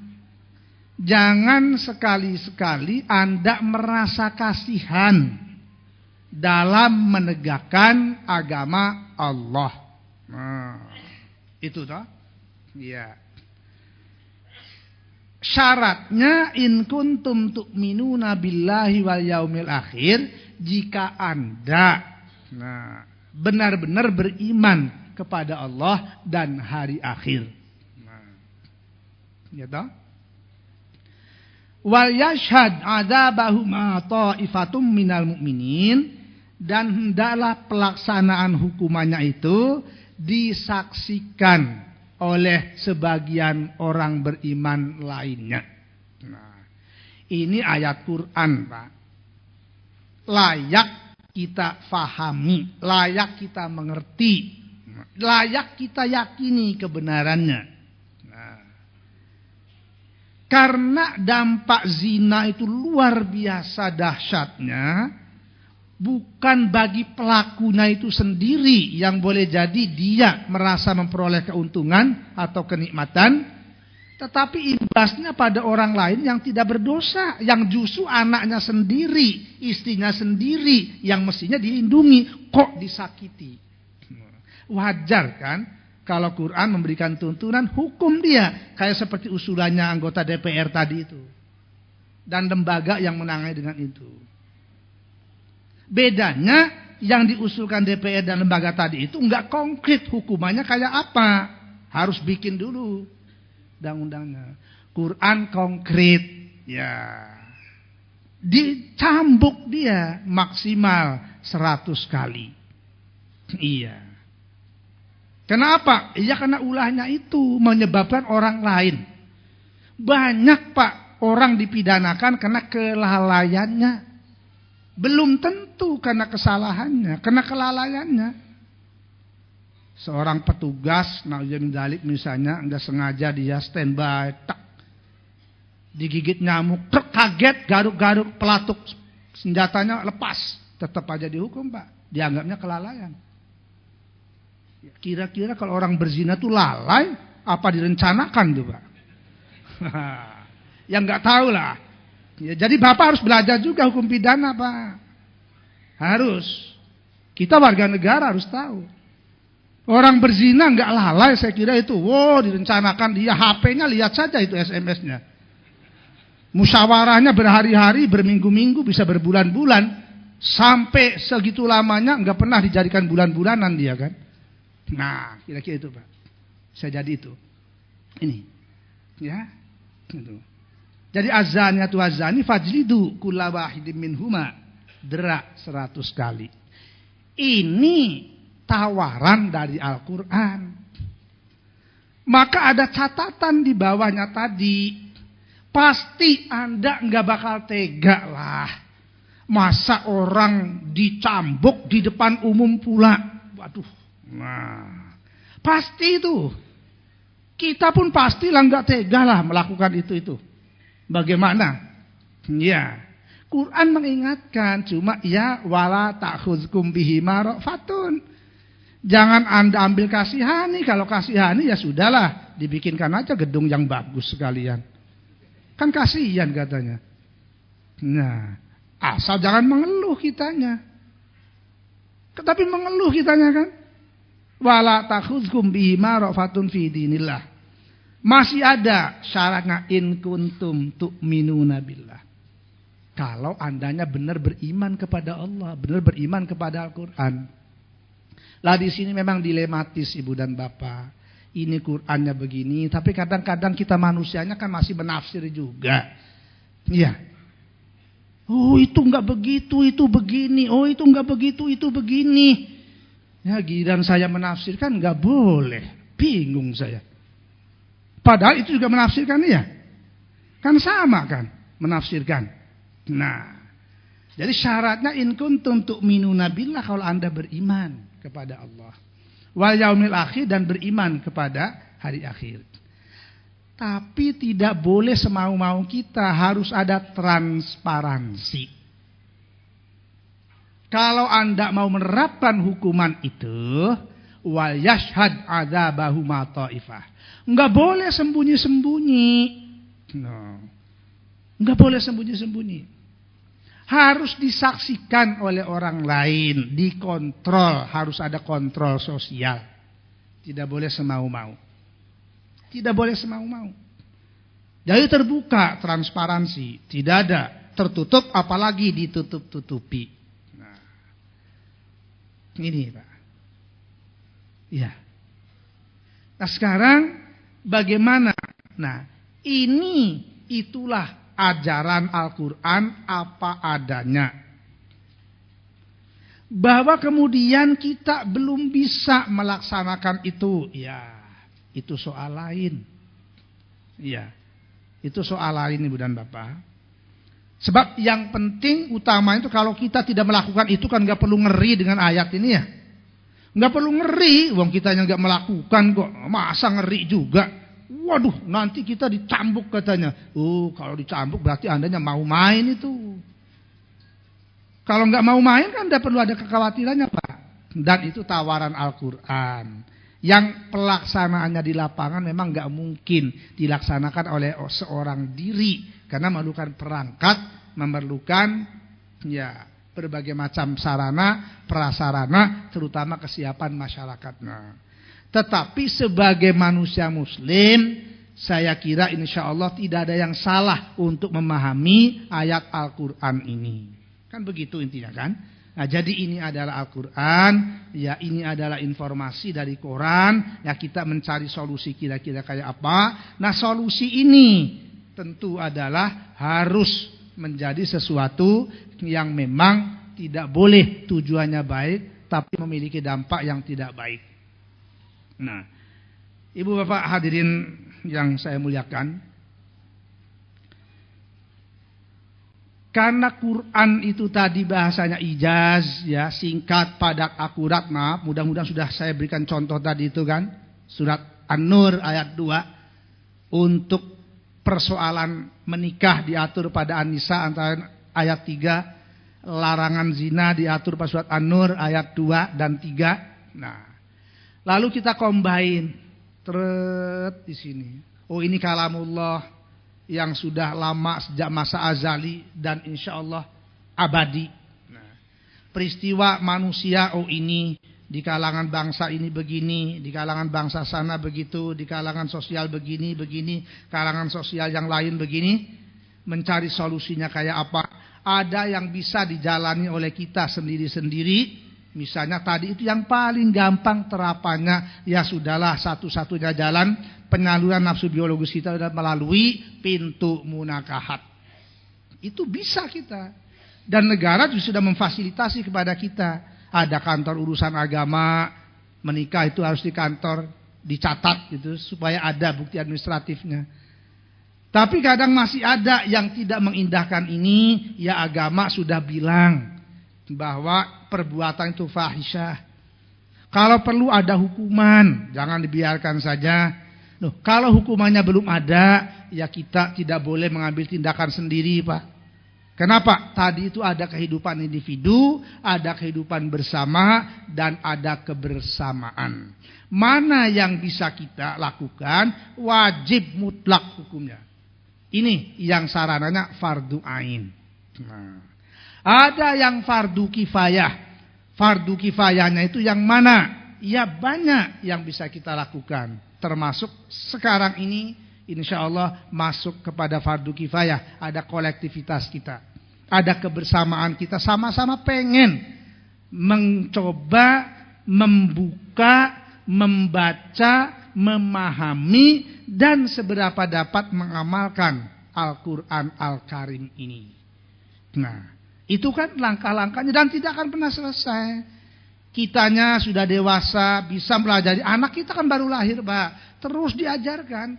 [SPEAKER 1] Jangan sekali-sekali Anda merasa kasihan dalam menegakkan agama Allah. Nah, itu toh? Iya. Syaratnya in kuntum tu'minuna billahi wal yaumil akhir, jika Anda benar-benar beriman kepada Allah dan hari akhir. Ya toh? Wal yashhad adzabahuma ta'ifatum minal mu'minin, dan hendaklah pelaksanaan hukumannya itu disaksikan oleh sebagian orang beriman lainnya. Nah, ini ayat Quran, Pak. Layak kita fahami, layak kita mengerti, layak kita yakini kebenarannya. Nah, karena dampak zina itu luar biasa dahsyatnya. Bukan bagi pelakunya itu sendiri yang boleh jadi dia merasa memperoleh keuntungan atau kenikmatan, tetapi imbasnya pada orang lain yang tidak berdosa, yang justru anaknya sendiri, istrinya sendiri yang mestinya dilindungi, kok disakiti. Wajar kan kalau Quran memberikan tuntunan hukum dia, kayak seperti usulannya anggota DPR tadi itu dan lembaga yang menangani dengan itu. Bedanya yang diusulkan DPR dan lembaga tadi itu enggak konkret hukumannya kayak apa. Harus bikin dulu undang-undangnya. Quran konkret, ya. Dicambuk dia maksimal 100 kali. Iya. Kenapa? Iya, karena ulahnya itu menyebabkan orang lain. Banyak, Pak, orang dipidanakan karena kelalaiannya. Belum tentu karena kesalahannya, karena kelalaiannya. Seorang petugas, na'udzubillah misalnya, enggak sengaja dia standby, tak, digigit nyamuk, kaget, garuk-garuk, pelatuk, senjatanya lepas, tetap aja dihukum, Pak. Dianggapnya kelalaian. Kira-kira kalau orang berzina tuh lalai, apa direncanakan tuh, Pak? Ya nggak tahu lah. Ya, jadi Bapak harus belajar juga hukum pidana, Pak. Harus. Kita warga negara harus tahu. Orang berzina nggak lalai, saya kira itu. Wow, direncanakan dia, HP-nya lihat saja itu SMS-nya. Musyawarahnya berhari-hari, berminggu-minggu, bisa berbulan-bulan. Sampai segitu lamanya nggak pernah dijadikan bulan-bulanan dia kan. Nah, kira-kira itu, Pak. Saya jadi itu. Ini. Ya. Itu. Jadi azaniyatu azani fajlidu kulla wahidin minhuma, derak 100 kali. Ini tawaran dari Al-Quran. Maka ada catatan di bawahnya tadi. Pasti Anda nggak bakal tega lah. Masa orang dicambuk di depan umum pula. Waduh. Nah, pasti itu. Kita pun pastilah nggak tega lah melakukan itu. Bagaimana? Ya, Quran mengingatkan, cuma ya wala ta'khudzukum bihima ra'fatun. Jangan Anda ambil kasihani, kalau kasihani ya sudahlah, dibikinkan aja gedung yang bagus sekalian. Kan kasihan katanya. Nah, asal jangan mengeluh kitanya. Tapi mengeluh kitanya kan. Wala ta'khudzukum bihima ra'fatun fi dinillah. Masih ada syaratnya in kuntum tu'minuna billah. Kalau andanya benar beriman kepada Allah, benar beriman kepada Al-Quran. Lah di sini memang dilematis Ibu dan Bapak. Ini Qurannya begini, tapi kadang-kadang kita manusianya kan masih menafsir juga. Iya. Oh itu enggak begitu, itu begini. Oh itu enggak begitu, itu begini. Ya giliran saya menafsirkan enggak boleh. Bingung saya. Padahal itu juga menafsirkan ya. Kan sama kan menafsirkan. Nah, jadi syaratnya in kuntum tu'minuna billah, kalau Anda beriman kepada Allah. Wal yaumil akhir, dan beriman kepada hari akhir. Tapi tidak boleh semau-mau kita, harus ada transparansi. Kalau Anda mau menerapkan hukuman itu, wal yashhad adzabahu ma ta'ifah. Enggak boleh sembunyi-sembunyi. No. Enggak boleh sembunyi-sembunyi. Harus disaksikan oleh orang lain, dikontrol, harus ada kontrol sosial. Tidak boleh semau-mau. Tidak boleh semau-mau. Jadi terbuka, transparansi, tidak ada tertutup apalagi ditutup-tutupi. Nah, ini Pak. Ya. Nah sekarang bagaimana? Nah itulah ajaran Al-Quran apa adanya. Bahwa kemudian kita belum bisa melaksanakan itu, ya itu soal lain. Ya, itu soal lain Ibu dan Bapak. Sebab yang penting utama itu kalau kita tidak melakukan itu kan nggak perlu ngeri dengan ayat ini ya. Nggak perlu ngeri, wong kita yang nggak melakukan kok, masa ngeri juga. Waduh, nanti kita dicambuk katanya. Oh, kalau dicambuk berarti andanya mau main itu. Kalau nggak mau main kan tidak perlu ada kekhawatirannya Pak. Dan itu tawaran Al-Quran. Yang pelaksanaannya di lapangan memang nggak mungkin dilaksanakan oleh seorang diri. Karena memerlukan perangkat, memerlukan ya berbagai macam sarana, prasarana, terutama kesiapan masyarakatnya. Tetapi sebagai manusia muslim, saya kira insya Allah tidak ada yang salah untuk memahami ayat Al-Quran ini. Kan begitu intinya kan. Nah jadi ini adalah Al-Quran, ya ini adalah informasi dari Quran, ya kita mencari solusi kira-kira kayak apa. Nah solusi ini tentu adalah harus menjadi sesuatu yang memang tidak boleh tujuannya baik, tapi memiliki dampak yang tidak baik. Nah, Ibu Bapak hadirin yang saya muliakan, karena Quran itu tadi bahasanya ijaz, ya singkat, padat, akurat. Maaf, mudah-mudahan sudah saya berikan contoh tadi itu kan, surat An-Nur ayat 2 untuk persoalan menikah diatur pada An-Nisa antara ayat 3, larangan zina diatur pada surat An-Nur ayat 2 dan 3. Nah, lalu kita combine di sini. Oh ini kalamullah yang sudah lama sejak masa azali dan insya Allah abadi. Nah, peristiwa manusia, oh ini di kalangan bangsa ini begini, di kalangan bangsa sana begitu, di kalangan sosial begini, kalangan sosial yang lain begini. Mencari solusinya kayak apa? Ada yang bisa dijalani oleh kita sendiri-sendiri. Misalnya tadi itu yang paling gampang terapannya, ya sudahlah satu-satunya jalan penyaluran nafsu biologis kita adalah melalui pintu munakahat. Itu bisa kita. Dan negara juga sudah memfasilitasi kepada kita. Ada kantor urusan agama, menikah itu harus di kantor, dicatat gitu supaya ada bukti administratifnya. Tapi kadang masih ada yang tidak mengindahkan ini, ya agama sudah bilang bahwa perbuatan itu fahisyah. Kalau perlu ada hukuman, jangan dibiarkan saja. Loh, kalau hukumannya belum ada, ya kita tidak boleh mengambil tindakan sendiri, Pak. Kenapa? Tadi itu ada kehidupan individu, ada kehidupan bersama, dan ada kebersamaan. Mana yang bisa kita lakukan, wajib mutlak hukumnya. Ini yang sarananya fardu ain. Nah, ada yang fardu kifayah. Fardu kifayahnya itu yang mana? Ya banyak yang bisa kita lakukan. Termasuk sekarang ini insya Allah masuk kepada fardu kifayah. Ada kolektivitas kita. Ada kebersamaan kita. Sama-sama pengen mencoba, membuka, membaca, memahami, dan seberapa dapat mengamalkan Al-Quran Al-Karim ini. Nah, itu kan langkah-langkahnya dan tidak akan pernah selesai. Kitanya sudah dewasa, bisa mempelajari. Anak kita kan baru lahir, Pak. Terus diajarkan.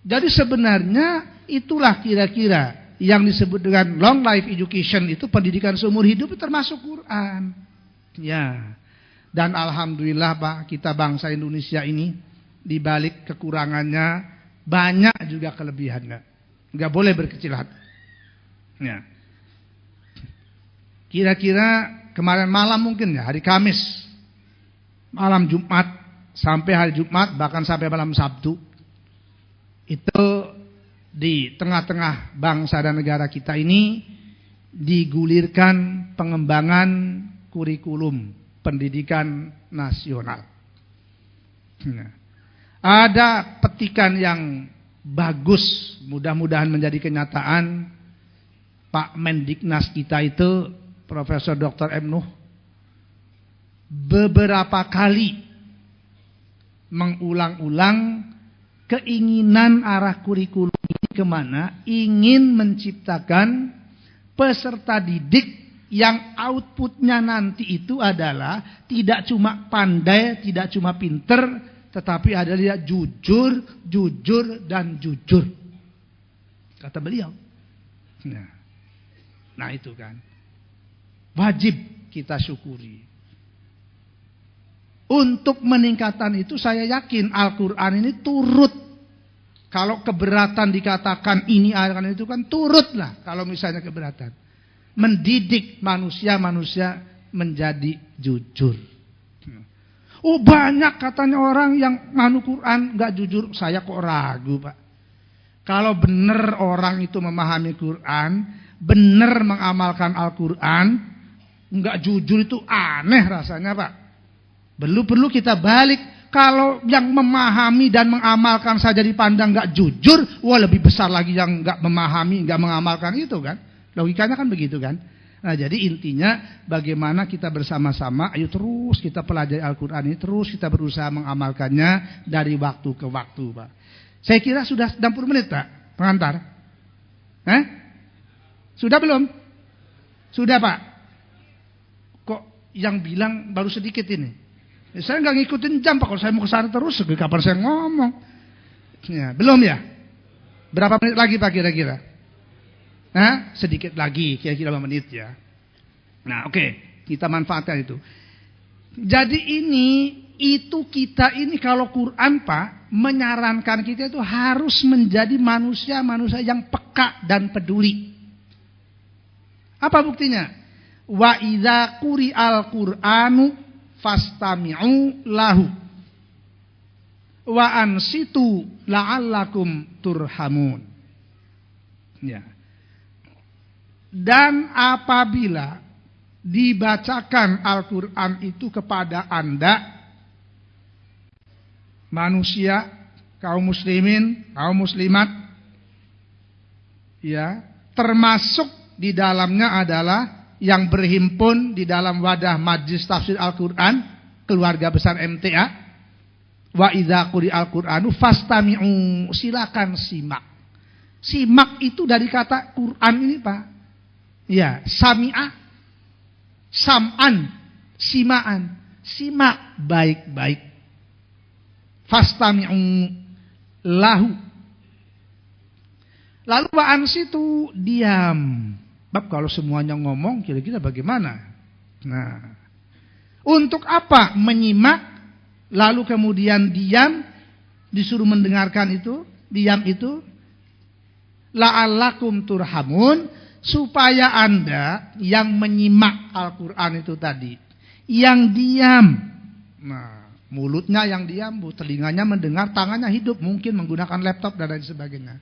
[SPEAKER 1] Jadi sebenarnya itulah kira-kira yang disebut dengan long life education, itu pendidikan seumur hidup, itu termasuk Quran. Ya. Dan alhamdulillah Pak, kita bangsa Indonesia ini di balik kekurangannya banyak juga kelebihannya. Enggak boleh berkecil hati. Ya. Kira-kira kemarin malam mungkin ya, hari Kamis, malam Jumat, sampai hari Jumat, bahkan sampai malam Sabtu, itu di tengah-tengah bangsa dan negara kita ini digulirkan pengembangan kurikulum pendidikan nasional. Nah, ada petikan yang bagus, mudah-mudahan menjadi kenyataan. Pak Mendiknas kita itu Profesor Dr. M. Nuh beberapa kali mengulang-ulang keinginan arah kurikulum ini kemana, ingin menciptakan peserta didik yang outputnya nanti itu adalah tidak cuma pandai, tidak cuma pinter, tetapi adalah jujur, jujur, dan jujur. Kata beliau. Nah itu kan. Wajib kita syukuri. Untuk meningkatkan itu saya yakin Al-Quran ini turut. Kalau keberatan dikatakan ini akan itu kan turutlah. Kalau misalnya keberatan. Mendidik manusia-manusia menjadi jujur. Oh banyak katanya orang yang nganu Quran gak jujur. Saya kok ragu Pak. Kalau benar orang itu memahami Quran, benar mengamalkan Al-Quran, gak jujur itu aneh rasanya Pak. Perlu kita balik. Kalau yang memahami dan mengamalkan saja dipandang gak jujur, wah lebih besar lagi yang gak memahami, gak mengamalkan itu kan. Logikanya kan begitu kan. Nah jadi intinya bagaimana kita bersama-sama, ayo terus kita pelajari Al-Quran ini, terus kita berusaha mengamalkannya dari waktu ke waktu Pak. Saya kira sudah 60 menit Pak, pengantar. Sudah belum? Sudah Pak. Kok yang bilang baru sedikit ini? Saya nggak ngikutin jam Pak, kalau saya mau kesana terus, kapan saya ngomong? Ya, belum ya? Berapa menit lagi Pak kira-kira? Sedikit lagi, kira-kira 5 menit ya. Nah oke, kita manfaatkan itu. Jadi kita ini kalau Quran Pak, menyarankan kita itu harus menjadi manusia-manusia yang peka dan peduli. Apa buktinya? Wa idza quri'al Qur'anu fastami'u lahu wa ansitu la'allakum turhamun. Ya. Dan apabila dibacakan Al-Quran itu kepada Anda, manusia, kaum muslimin, kaum muslimat, ya, termasuk di dalamnya adalah yang berhimpun di dalam wadah Majlis Tafsir Al-Quran, keluarga besar MTA. Wa idza quri'al Qur'anu fastami'u, silakan simak. Simak itu dari kata Quran ini Pak. Ya, sami'ah, sam'an, sima'an. Simak baik-baik. Fastami'u lahu. Lalu wa ansitu, diam. Bab kalau semuanya ngomong kira-kira bagaimana? Nah, untuk apa menyimak lalu kemudian diam, disuruh mendengarkan itu, diam itu? La'allakum turhamun, supaya Anda yang menyimak Al-Quran itu tadi, yang diam. Nah, mulutnya yang diam, telinganya mendengar, tangannya hidup, mungkin menggunakan laptop dan lain sebagainya.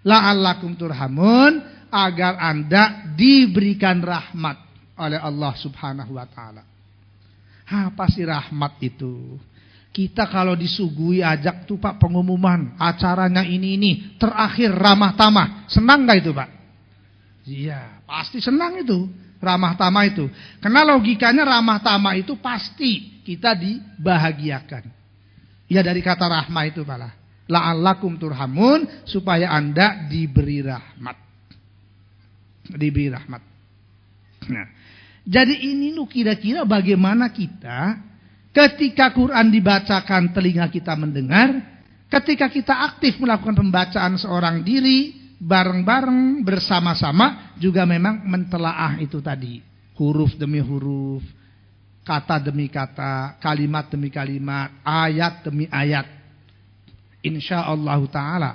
[SPEAKER 1] La'allakum turhamun, agar Anda diberikan rahmat oleh Allah Subhanahu wa taala. Apa sih rahmat itu? Kita kalau disuguhi ajak tuh Pak pengumuman, acaranya ini, terakhir ramah tamah. Senang gak itu Pak? Iya, pasti senang itu, ramah tamah itu. Karena logikanya ramah tamah itu pasti kita dibahagiakan. Ya dari kata rahmah itu Pak. La'allakum turhamun, supaya Anda diberi rahmat. Diberi rahmat. Nah, jadi ini kira-kira bagaimana kita ketika Quran dibacakan telinga kita mendengar, ketika kita aktif melakukan pembacaan seorang diri, bareng-bareng bersama-sama juga memang mentelaah itu tadi, huruf demi huruf, kata demi kata, kalimat demi kalimat, ayat demi ayat. Insyaallah ta'ala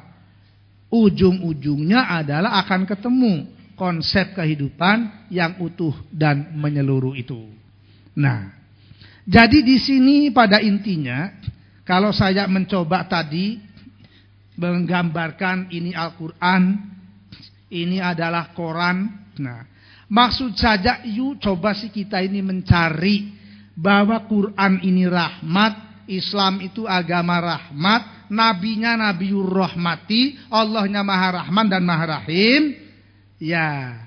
[SPEAKER 1] ujung-ujungnya adalah akan ketemu konsep kehidupan yang utuh dan menyeluruh itu. Nah, jadi di sini pada intinya, kalau saya mencoba tadi menggambarkan ini Al-Quran, ini adalah Quran. Nah, maksud saja, yuk coba sih kita ini mencari bahwa Quran ini rahmat, Islam itu agama rahmat, nabinya Nabiur Rahmati, Allahnya Maha Rahman dan Maha Rahim, ya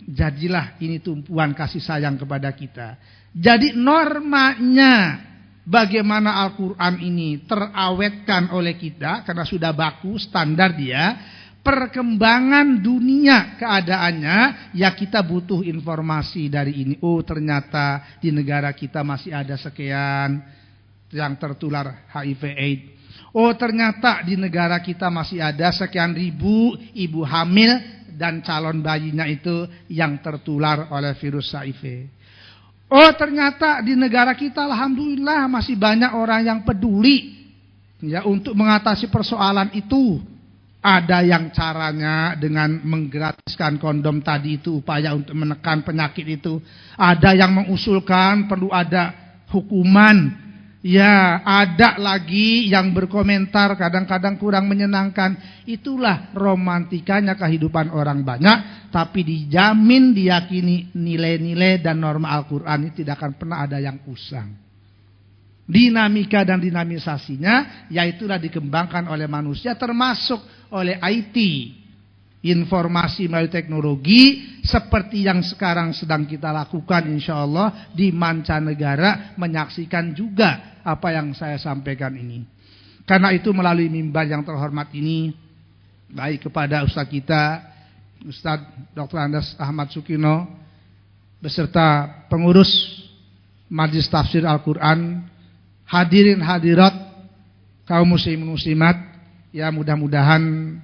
[SPEAKER 1] jadilah ini tumpuan kasih sayang kepada kita. Jadi normanya bagaimana Al-Quran ini terawetkan oleh kita, karena sudah baku standar dia. Perkembangan dunia keadaannya, ya kita butuh informasi dari ini. Oh ternyata di negara kita masih ada sekian yang tertular HIV/AIDS. Oh ternyata di negara kita masih ada sekian ribu ibu hamil dan calon bayinya itu yang tertular oleh virus HIV. Oh ternyata di negara kita alhamdulillah masih banyak orang yang peduli ya untuk mengatasi persoalan itu. Ada yang caranya dengan menggratiskan kondom tadi itu, upaya untuk menekan penyakit itu. Ada yang mengusulkan perlu ada hukuman. Ya, ada lagi yang berkomentar kadang-kadang kurang menyenangkan. Itulah romantikanya kehidupan orang banyak. Tapi dijamin diyakini nilai-nilai dan norma Al-Quran ini tidak akan pernah ada yang usang. Dinamika dan dinamisasinya yaitulah dikembangkan oleh manusia, termasuk oleh IT, informasi melalui teknologi seperti yang sekarang sedang kita lakukan insyaallah di mancanegara, menyaksikan juga apa yang saya sampaikan ini. Karena itu melalui mimbar yang terhormat ini, baik kepada Ustaz kita Ustaz Dr. Andes Ahmad Sukino beserta pengurus Majelis Tafsir Al-Quran, hadirin hadirat kaum muslimin muslimat, ya mudah-mudahan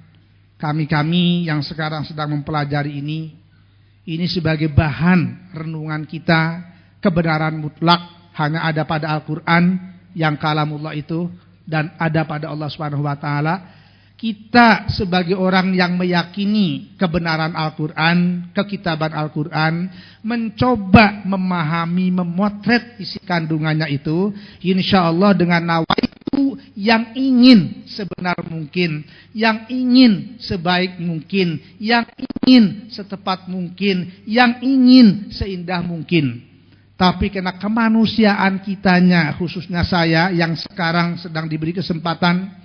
[SPEAKER 1] kami-kami yang sekarang sedang mempelajari ini sebagai bahan renungan kita. Kebenaran mutlak hanya ada pada Al-Quran yang kalamullah itu, dan ada pada Allah Subhanahu wa taala. Kita sebagai orang yang meyakini kebenaran Al-Quran, kekitaban Al-Quran, mencoba memahami, memotret isi kandungannya itu, insya Allah dengan nawaitu yang ingin sebenar mungkin, yang ingin sebaik mungkin, yang ingin setepat mungkin, yang ingin seindah mungkin. Tapi karena kemanusiaan kitanya, khususnya saya yang sekarang sedang diberi kesempatan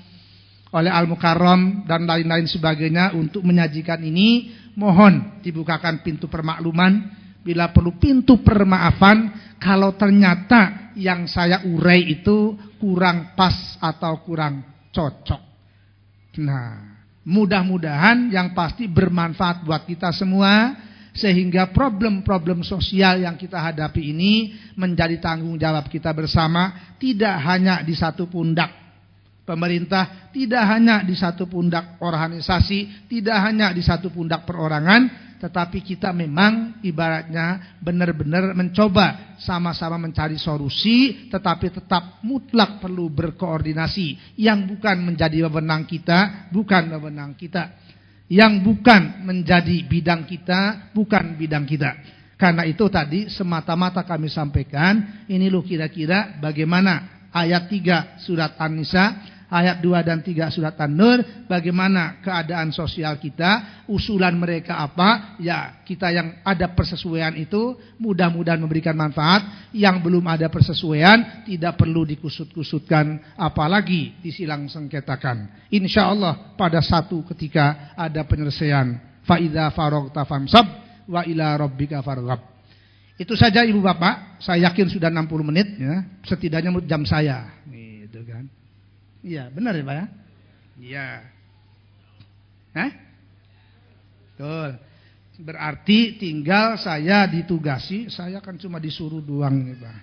[SPEAKER 1] oleh Al-Mukarram dan lain-lain sebagainya untuk menyajikan ini, mohon dibukakan pintu permakluman, bila perlu pintu permaafan kalau ternyata yang saya urai itu kurang pas atau kurang cocok. Nah, mudah-mudahan yang pasti bermanfaat buat kita semua, sehingga problem-problem sosial yang kita hadapi ini menjadi tanggung jawab kita bersama, tidak hanya di satu pundak pemerintah, tidak hanya di satu pundak organisasi, tidak hanya di satu pundak perorangan, tetapi kita memang ibaratnya benar-benar mencoba sama-sama mencari solusi, tetapi tetap mutlak perlu berkoordinasi. Yang bukan menjadi wewenang kita, bukan wewenang kita. Yang bukan menjadi bidang kita, bukan bidang kita. Karena itu tadi semata-mata kami sampaikan, ini loh kira-kira bagaimana ayat 3 surat An-Nisa, ayat 2 dan 3 surat An-Nur, bagaimana keadaan sosial kita, usulan mereka apa, ya kita yang ada persesuaian itu mudah-mudahan memberikan manfaat, yang belum ada persesuaian tidak perlu dikusut-kusutkan, apalagi disilang sengketakan. Insyaallah pada satu ketika ada penyelesaian. Fa idza faragta famsab wa ila rabbika farghab. Itu saja Ibu Bapak, saya yakin sudah 60 menit ya, setidaknya menurut jam saya. Gitu kan. Iya, benar ya Pak ya? Iya. Hah? Betul. Berarti tinggal saya ditugasi, saya kan cuma disuruh doang nih Pak.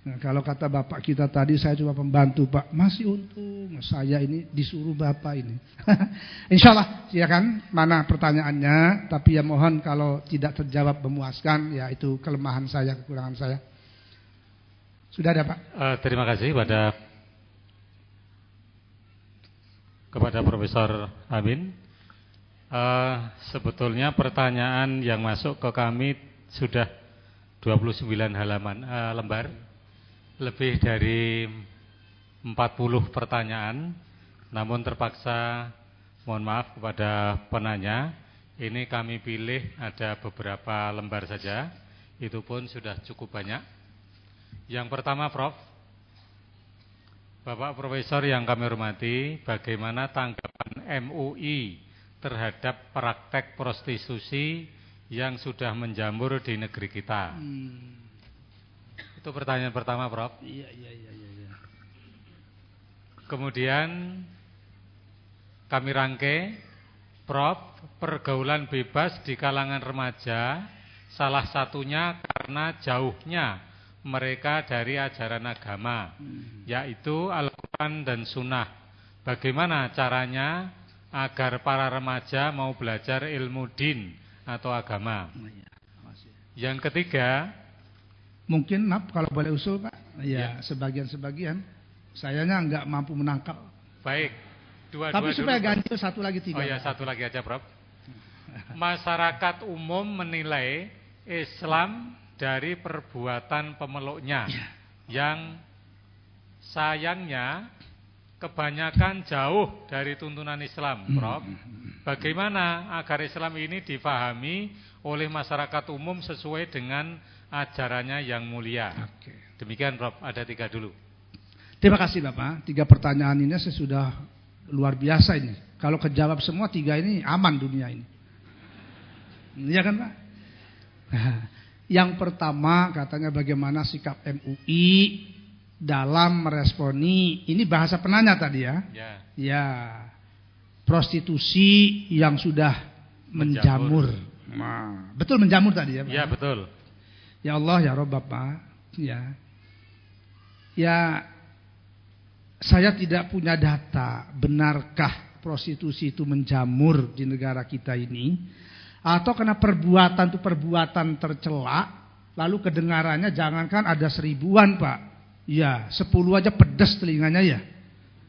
[SPEAKER 1] Nah, kalau kata Bapak kita tadi saya cuma pembantu Pak, masih untung saya ini disuruh Bapak ini. Insyaallah, silakan mana pertanyaannya, tapi ya mohon kalau tidak terjawab memuaskan, ya itu kelemahan saya, kekurangan saya. Sudah ada Pak?
[SPEAKER 2] Terima kasih kepada Profesor Amin. Sebetulnya pertanyaan yang masuk ke kami sudah 29 halaman lembar, lebih dari 40 pertanyaan. Namun terpaksa mohon maaf kepada penanya, ini kami pilih ada beberapa lembar saja, itu pun sudah cukup banyak. Yang pertama Prof, Bapak Profesor yang kami hormati, bagaimana tanggapan MUI terhadap praktek prostitusi yang sudah menjamur di negeri kita? Itu pertanyaan pertama, Prof.
[SPEAKER 1] Iya.
[SPEAKER 2] Kemudian kami rangkai, Prof, pergaulan bebas di kalangan remaja salah satunya karena jauhnya mereka dari ajaran agama, yaitu Al-Quran dan Sunnah. Bagaimana caranya agar para remaja mau belajar ilmu din atau agama? Yang ketiga,
[SPEAKER 1] mungkin maaf kalau boleh usul Pak. Ya. Sebagian-sebagian sayanya nggak mampu menangkap.
[SPEAKER 2] Baik,
[SPEAKER 1] tapi supaya ganjil satu lagi 3.
[SPEAKER 2] Oh ya, satu lagi aja, Prof. Masyarakat umum menilai Islam dari perbuatan pemeluknya, yang sayangnya kebanyakan jauh dari tuntunan Islam, Prof. Bagaimana agar Islam ini difahami oleh masyarakat umum sesuai dengan ajarannya yang mulia? Demikian, Prof. Ada 3 dulu.
[SPEAKER 1] Terima kasih Bapak. 3 pertanyaan ini sudah luar biasa ini. Kalau kejawab semua 3 ini aman dunia ini. Iya kan Pak? Yang pertama katanya bagaimana sikap MUI dalam meresponi, ini bahasa penanya tadi ya. Ya. Prostitusi yang sudah menjamur. Nah, betul menjamur tadi ya Pak?
[SPEAKER 2] Ya, betul.
[SPEAKER 1] Ya Allah ya Rabb Bapak. Ya. Ya, saya tidak punya data benarkah prostitusi itu menjamur di negara kita ini, atau karena perbuatan itu perbuatan tercela, lalu kedengarannya jangankan ada 1000-an Pak, ya 10 aja pedas telinganya ya,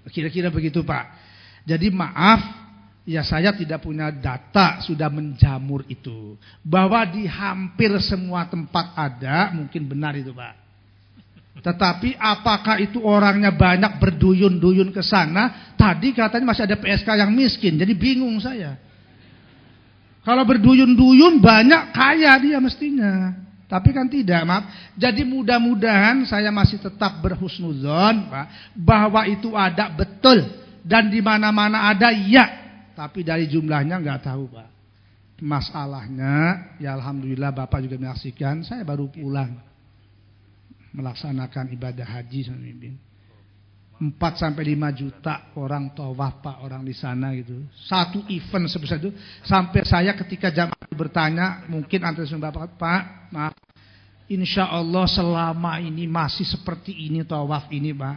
[SPEAKER 1] kira-kira begitu Pak. Jadi maaf, ya saya tidak punya data sudah menjamur itu. Bahwa di hampir semua tempat ada, mungkin benar itu Pak. Tetapi apakah itu orangnya banyak berduyun-duyun ke sana? Tadi katanya masih ada PSK yang miskin, jadi bingung saya. Kalau berduyun-duyun banyak kaya dia mestinya. Tapi kan tidak, maaf. Jadi mudah-mudahan saya masih tetap berhusnuzon Pak, bahwa itu ada betul. Dan di mana-mana ada ya. Tapi dari jumlahnya nggak tahu Pak. Masalahnya ya alhamdulillah Bapak juga menyaksikan, saya baru pulang melaksanakan ibadah haji sama Mimin. 4-5 juta orang tawaf Pak, orang di sana gitu. Satu event sebesar itu. Sampai saya ketika jamaah bertanya, mungkin antara Bapak, Pak, maaf, insya Allah selama ini masih seperti ini tawaf ini Pak.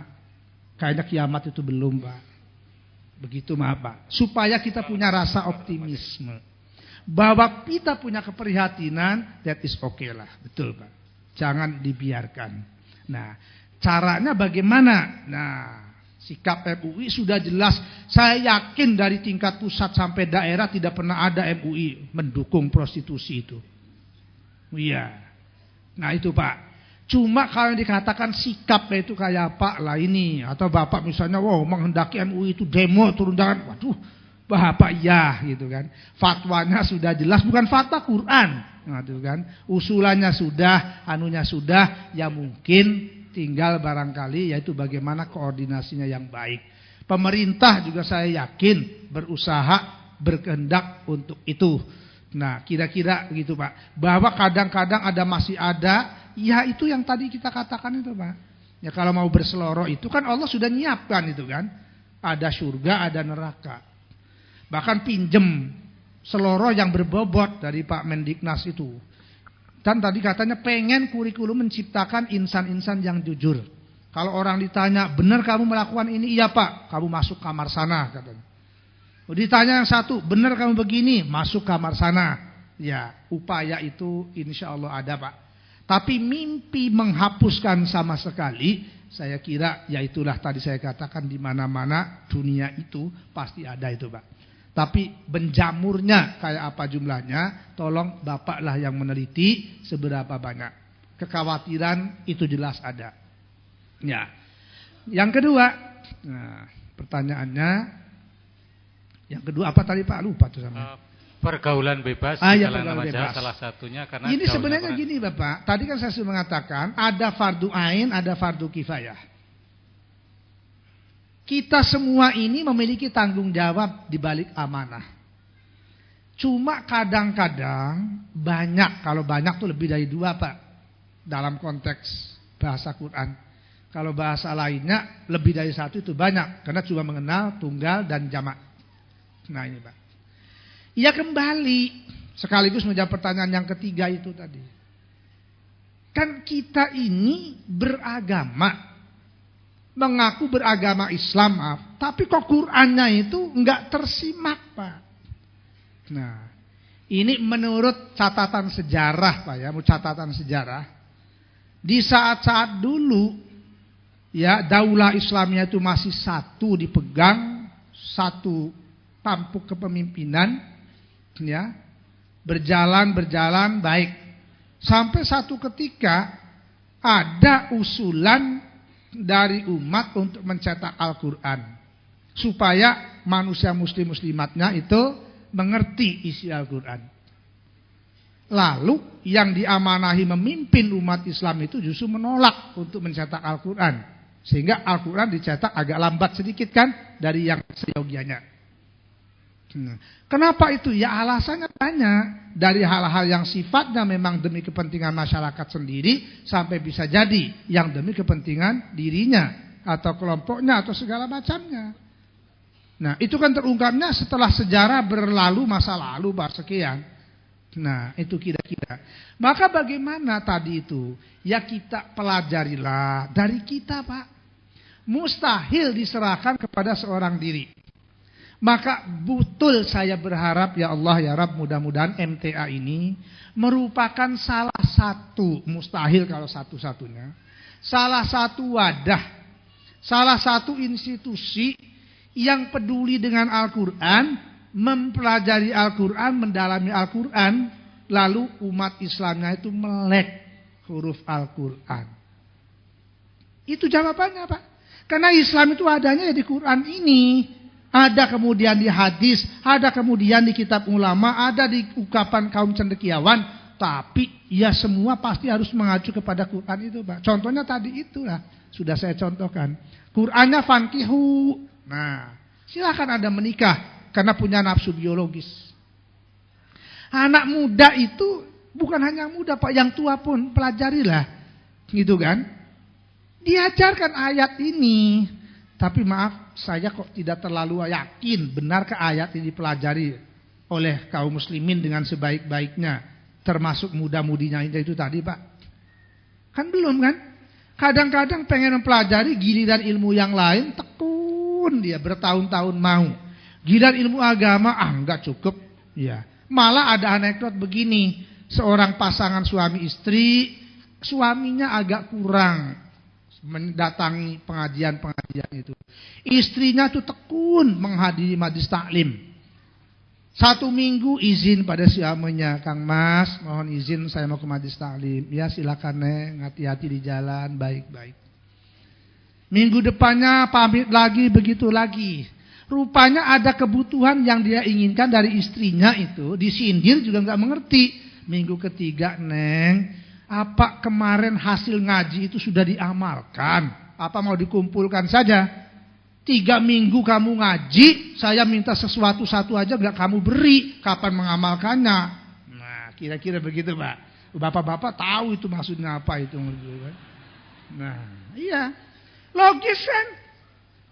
[SPEAKER 1] Kayaknya kiamat itu belum Pak. Begitu maaf Pak. Supaya kita punya rasa optimisme. Bahwa kita punya keprihatinan, that is okay lah. Betul Pak. Jangan dibiarkan. Nah, caranya bagaimana? Nah, sikap MUI sudah jelas. Saya yakin dari tingkat pusat sampai daerah tidak pernah ada MUI mendukung prostitusi itu. Iya. Nah itu Pak. Cuma kalau dikatakan sikapnya itu kayak Pak lah ini, atau Bapak misalnya, wow menghendaki MUI itu demo turun tangan. Waduh, Bapak ya gitu kan. Fatwanya sudah jelas, bukan fatwa Quran. Nah, itu kan. Usulannya sudah, anunya sudah, ya mungkin tinggal barangkali yaitu bagaimana koordinasinya yang baik. Pemerintah juga saya yakin berusaha, berkehendak untuk itu. Nah kira-kira begitu Pak. Bahwa kadang-kadang masih ada, ya itu yang tadi kita katakan itu Pak. Ya kalau mau berseloroh itu kan Allah sudah nyiapkan itu kan. Ada surga, ada neraka. Bahkan pinjem seloroh yang berbobot dari Pak Mendiknas itu. Dan tadi katanya pengen kurikulum menciptakan insan-insan yang jujur. Kalau orang ditanya, benar kamu melakukan ini? Iya Pak, kamu masuk kamar sana katanya. Ditanya yang satu, benar kamu begini? Masuk kamar sana. Ya, upaya itu insya Allah ada Pak. Tapi mimpi menghapuskan sama sekali, saya kira ya itulah tadi saya katakan di mana-mana dunia itu pasti ada itu Pak. Tapi benjamurnya kayak apa jumlahnya, tolong Bapaklah yang meneliti seberapa banyak. Kekhawatiran itu jelas ada. Ya. Yang kedua, nah, pertanyaannya, yang kedua apa tadi Pak? Lupa tuh sama.
[SPEAKER 2] Pergaulan bebas
[SPEAKER 1] ya,
[SPEAKER 2] pergaulan
[SPEAKER 1] pergaulan bebas.
[SPEAKER 2] Salah satunya karena
[SPEAKER 1] ini sebenarnya gini Bapak. Tadi kan saya sudah mengatakan ada fardu ain, ada fardu kifayah. Kita semua ini memiliki tanggung jawab di balik amanah. Cuma kadang-kadang banyak, kalau banyak tuh lebih dari 2 Pak, dalam konteks bahasa Quran. Kalau bahasa lainnya lebih dari 1 itu banyak, karena cuma mengenal tunggal dan jamak. Nah ini Pak. Ia kembali sekaligus menjawab pertanyaan yang ketiga itu tadi. Kan kita ini beragama, mengaku beragama Islam, tapi kok Qur'annya itu enggak tersimak Pak. Nah, ini menurut catatan sejarah Pak ya, catatan sejarah. Di saat-saat dulu ya, daulah Islamnya itu masih satu dipegang, satu tampuk kepemimpinan ya. Berjalan baik. Sampai satu ketika ada usulan dari umat untuk mencetak Al-Quran supaya manusia muslimatnya itu mengerti isi Al-Quran. Lalu yang diamanahi memimpin umat Islam itu justru menolak untuk mencetak Al-Quran, sehingga Al-Quran dicetak agak lambat sedikit kan dari yang seyogianya. Kenapa itu? Ya alasannya banyak. Dari hal-hal yang sifatnya memang demi kepentingan masyarakat sendiri, sampai bisa jadi yang demi kepentingan dirinya atau kelompoknya atau segala macamnya. Nah itu kan terungkapnya setelah sejarah berlalu, masa lalu sekian. Nah itu kira-kira. Maka bagaimana tadi itu? Ya kita pelajarilah dari kita Pak. Mustahil diserahkan kepada seorang diri. Maka betul saya berharap ya Allah ya Rabb, mudah-mudahan MTA ini merupakan salah satu, mustahil kalau satu-satunya, salah satu wadah, salah satu institusi yang peduli dengan Al-Quran, mempelajari Al-Quran, mendalami Al-Quran, lalu umat Islamnya itu melek huruf Al-Quran. Itu jawabannya Pak. Karena Islam itu adanya di Quran ini. Ada kemudian di hadis, ada kemudian di kitab ulama, ada di ungkapan kaum cendekiawan. Tapi ya semua pasti harus mengacu kepada Quran itu Pak. Contohnya tadi itulah, sudah saya contohkan. Qurannya fankihu. Nah, silakan Anda menikah karena punya nafsu biologis. Anak muda itu bukan hanya muda Pak, yang tua pun pelajarilah. Gitu kan? Diajarkan ayat ini. Tapi maaf, saya kok tidak terlalu yakin benarkah ayat ini dipelajari oleh kaum muslimin dengan sebaik-baiknya, termasuk muda-mudinya itu tadi Pak. Kan belum kan? Kadang-kadang pengen mempelajari giliran ilmu yang lain, tekun dia bertahun-tahun mau. Giliran ilmu agama, enggak cukup. Ya. Malah ada anekdot begini, seorang pasangan suami istri, suaminya agak kurang mendatangi pengajian-pengajian itu. Istrinya tuh tekun menghadiri majlis taklim. 1 minggu izin pada suaminya, Kang Mas, mohon izin saya mau ke majlis taklim. Ya silakan Neng, hati-hati di jalan, baik-baik. Minggu depannya pamit lagi, begitu lagi. Rupanya ada kebutuhan yang dia inginkan dari istrinya itu, disindir juga nggak mengerti. Minggu ketiga, Neng, apa kemarin hasil ngaji itu sudah diamalkan? Apa mau dikumpulkan saja? 3 minggu kamu ngaji, saya minta sesuatu satu aja gak kamu beri. Kapan mengamalkannya? Nah, kira-kira begitu Pak. Bapak-bapak tahu itu maksudnya apa itu. Nah, iya. Logis kan?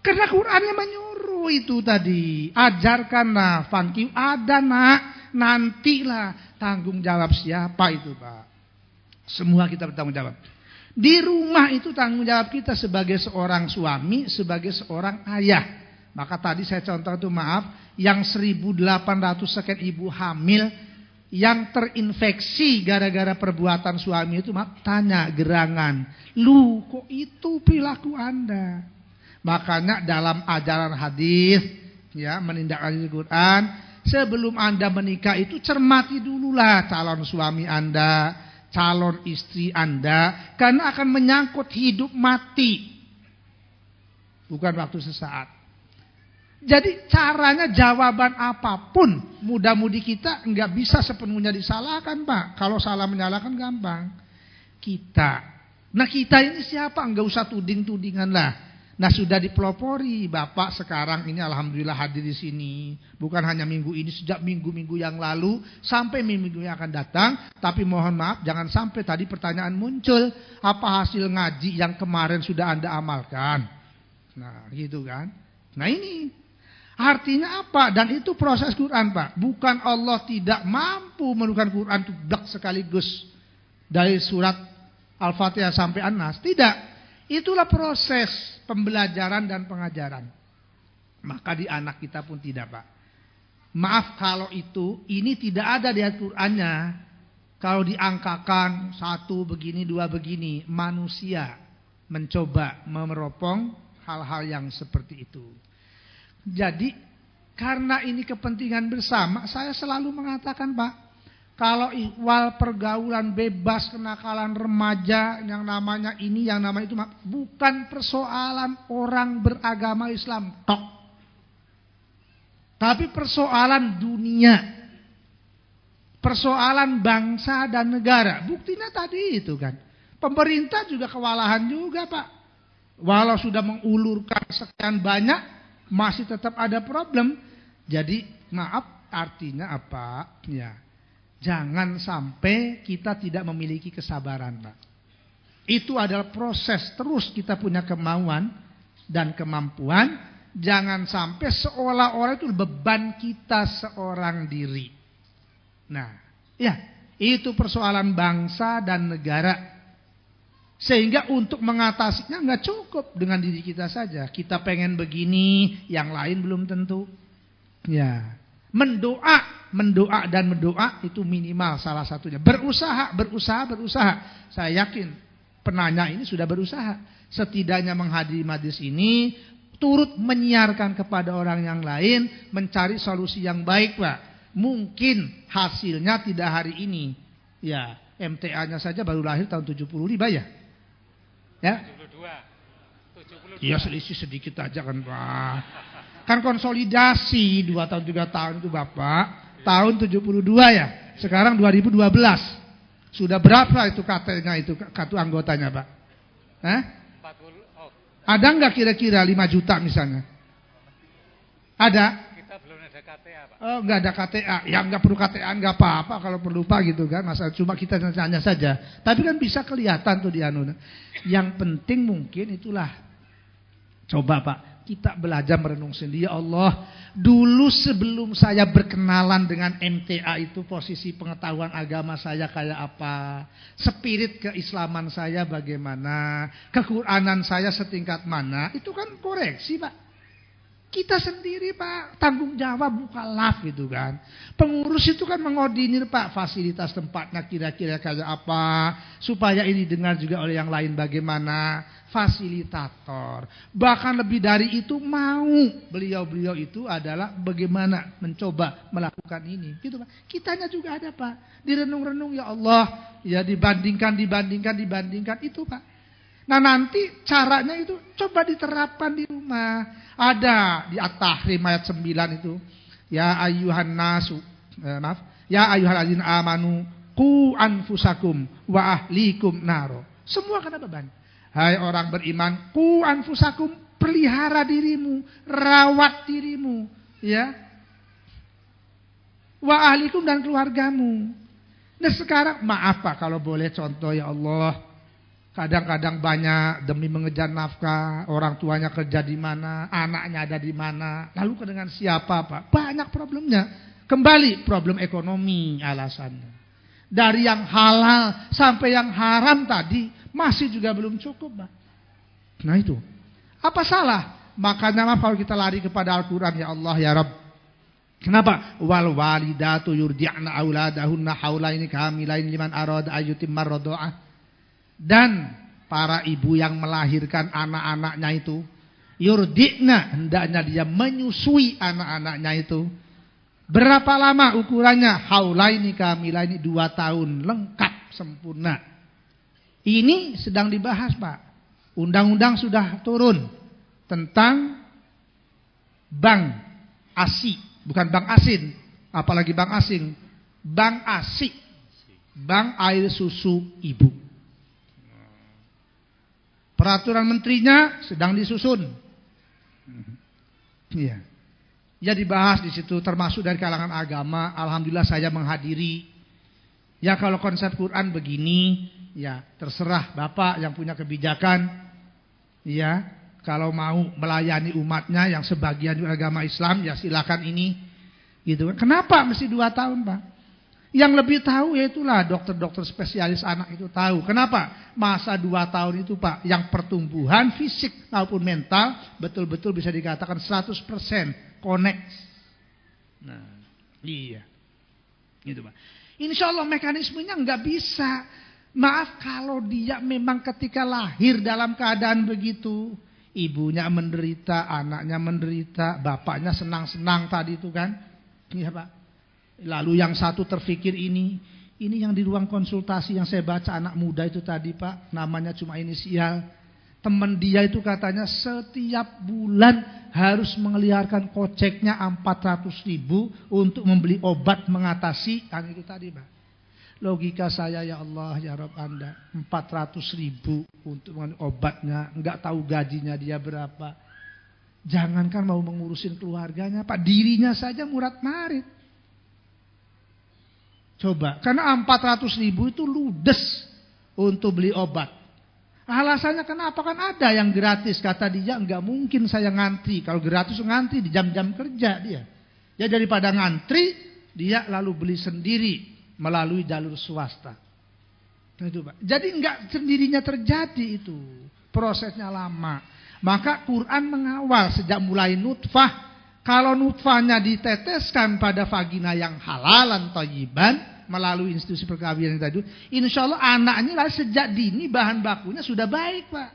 [SPEAKER 1] Karena Qur'annya menyuruh itu tadi. Ajarkanlah, fankiu ada nak. Nantilah tanggung jawab siapa itu Pak. Semua kita bertanggung jawab. Di rumah itu tanggung jawab kita sebagai seorang suami, sebagai seorang ayah. Maka tadi saya contoh itu maaf, yang 1.800 sekian ibu hamil yang terinfeksi gara-gara perbuatan suami itu, maaf, tanya gerangan, lu kok itu perilaku Anda? Makanya dalam ajaran hadis, ya menindaklanjuti Quran, sebelum Anda menikah itu cermati dululah calon suami Anda, calon istri Anda, karena akan menyangkut hidup mati, bukan waktu sesaat. Jadi caranya jawaban apapun, muda-mudi kita nggak bisa sepenuhnya disalahkan Pak. Kalau salah menyalahkan gampang. Kita, nah kita ini siapa? Nggak usah tuding-tudingan lah. Nah, sudah dipelopori. Bapak sekarang ini alhamdulillah hadir di sini. Bukan hanya minggu ini, sejak minggu-minggu yang lalu sampai minggu-minggu yang akan datang. Tapi mohon maaf, jangan sampai tadi pertanyaan muncul. Apa hasil ngaji yang kemarin sudah Anda amalkan? Nah, gitu kan. Nah, ini artinya apa? Dan itu proses Quran, Pak. Bukan Allah tidak mampu menurunkan Quran itu sekaligus dari surat Al-Fatihah sampai An-Nas. Tidak. Itulah proses pembelajaran dan pengajaran. Maka di anak kita pun tidak, Pak. Maaf kalau ini tidak ada di Al-Qur'annya. Kalau diangkakan 1 begini, 2 begini, manusia mencoba memeropong hal-hal yang seperti itu. Jadi karena ini kepentingan bersama, saya selalu mengatakan, Pak, kalau ihwal pergaulan bebas, kenakalan remaja, yang namanya ini, yang namanya itu, bukan persoalan orang beragama Islam tok. Tapi persoalan dunia. Persoalan bangsa dan negara. Buktinya tadi itu kan. Pemerintah juga kewalahan juga, Pak. Walau sudah mengulurkan sekian banyak, masih tetap ada problem. Jadi maaf, artinya apa? Ya. Jangan sampai kita tidak memiliki kesabaran, Pak. Itu adalah proses, terus kita punya kemauan dan kemampuan. Jangan sampai seolah-olah itu beban kita seorang diri. Nah, ya, itu persoalan bangsa dan negara. Sehingga untuk mengatasinya nggak cukup dengan diri kita saja. Kita pengen begini, yang lain belum tentu. Ya. Mendoa itu minimal salah satunya. Berusaha. Saya yakin penanya ini sudah berusaha. Setidaknya menghadiri majelis ini, turut menyiarkan kepada orang yang lain, mencari solusi yang baik, Pak. Mungkin hasilnya tidak hari ini. Ya, MTA-nya saja baru lahir tahun 75 ya. Ya. 72. Iya, selisih sedikit aja kan, Pak. Kan konsolidasi 2 tahun 3 tahun itu Bapak. Tahun 72 ya. Sekarang 2012. Sudah berapa itu KT-nya itu, kartu anggotanya, Pak?
[SPEAKER 2] 40. Oh.
[SPEAKER 1] Ada enggak kira-kira 5 juta misalnya? Ada?
[SPEAKER 2] Kita belum ada KTA, Pak.
[SPEAKER 1] Oh, enggak ada KTA. Ya enggak perlu KTA, enggak apa-apa kalau perlu, Pak, gitu kan. Masa cuma kita tanya saja. Tapi kan bisa kelihatan tuh di anu. Yang penting mungkin itulah. Coba, Pak, kita belajar merenung sendiri. Ya Allah, dulu sebelum saya berkenalan dengan MTA itu, posisi pengetahuan agama saya kayak apa, spirit keislaman saya bagaimana, kequranan saya setingkat mana, itu kan koreksi, Pak. Kita sendiri, Pak, tanggung jawab mukallaf gitu kan. Pengurus itu kan mengordinir, Pak, fasilitas tempatnya kira-kira kayak apa, supaya ini dengar juga oleh yang lain bagaimana. Fasilitator. Bahkan lebih dari itu, mau beliau-beliau itu adalah bagaimana mencoba melakukan ini. Gitu, Pak. Kitanya juga ada, Pak. Direnung-renung, ya Allah, ya dibandingkan itu, Pak. Nah, nanti caranya itu coba diterapkan di rumah. Ada di At-Tahrim ayat 9 itu. Ya ayyuhan nasu, ya ayyuhalladzina amanu qu anfusakum wa ahlikum naro. Semua kena beban. Hai orang beriman, qu anfusakum, pelihara dirimu, rawat dirimu, ya. Wa ahlikum, dan keluargamu. Nah, sekarang maaf, Pak, kalau boleh contoh, ya Allah. Kadang-kadang banyak demi mengejar nafkah, orang tuanya kerja di mana, anaknya ada di mana, lalu dengan siapa, Pak? Banyak problemnya. Kembali problem ekonomi alasannya. Dari yang halal sampai yang haram tadi masih juga belum cukup, Pak. Nah itu. Apa salah? Makanya maaf kalau kita lari kepada Al-Quran, ya Allah, ya Rabb. Kenapa? Wal walidatu yurdi'na auladahunna haulaini kamilain liman arada ayyutimmar radha'ah. Dan para ibu yang melahirkan anak-anaknya itu, yurdi'na, hendaknya dia menyusui anak-anaknya itu. Berapa lama ukurannya? Haulaini kamilaini, 2 tahun lengkap sempurna. Ini sedang dibahas, Pak. Undang-undang sudah turun tentang bank ASI, bukan bank asin, apalagi bank asing. Bank ASI, bank air susu ibu. Peraturan menterinya sedang disusun. Iya. Ya dibahas di situ termasuk dari kalangan agama. Alhamdulillah saya menghadiri. Ya kalau konsep Quran begini, ya terserah Bapak yang punya kebijakan. Ya, kalau mau melayani umatnya yang sebagian agama Islam, ya silakan ini. Gitu. Kenapa mesti 2 tahun, Pak? Yang lebih tahu ya itulah dokter-dokter spesialis anak itu tahu. Kenapa? Masa 2 tahun itu Pak, yang pertumbuhan fisik maupun mental betul-betul bisa dikatakan 100% connect. Nah, iya. Gitu Pak. Insya Allah mekanismenya nggak bisa. Maaf kalau dia memang ketika lahir dalam keadaan begitu. Ibunya menderita, anaknya menderita, bapaknya senang-senang tadi itu kan. Iya Pak. Lalu yang satu terfikir ini yang di ruang konsultasi yang saya baca anak muda itu tadi Pak, namanya cuma inisial. Teman dia itu katanya setiap bulan harus mengeluarkan koceknya 400.000 untuk membeli obat mengatasi kan itu tadi Pak. Logika saya ya Allah ya Rabb Anda, 400.000 untuk obatnya, enggak tahu gajinya dia berapa. Jangankan mau mengurusin keluarganya Pak, dirinya saja murat-marit. Coba, karena 400.000 itu ludes untuk beli obat. Alasannya kenapa? Kan ada yang gratis. Kata dia, enggak mungkin saya ngantri. Kalau gratis ngantri di jam-jam kerja dia. Ya daripada ngantri, dia lalu beli sendiri melalui jalur swasta. Itu Pak. Jadi enggak sendirinya terjadi itu. Prosesnya lama. Maka Quran mengawal sejak mulai nutfah. Kalau nutfahnya diteteskan pada vagina yang halalan thayyiban melalui institusi perkawinan tadi, insya Allah anaknya lah sejak dini bahan bakunya sudah baik Pak.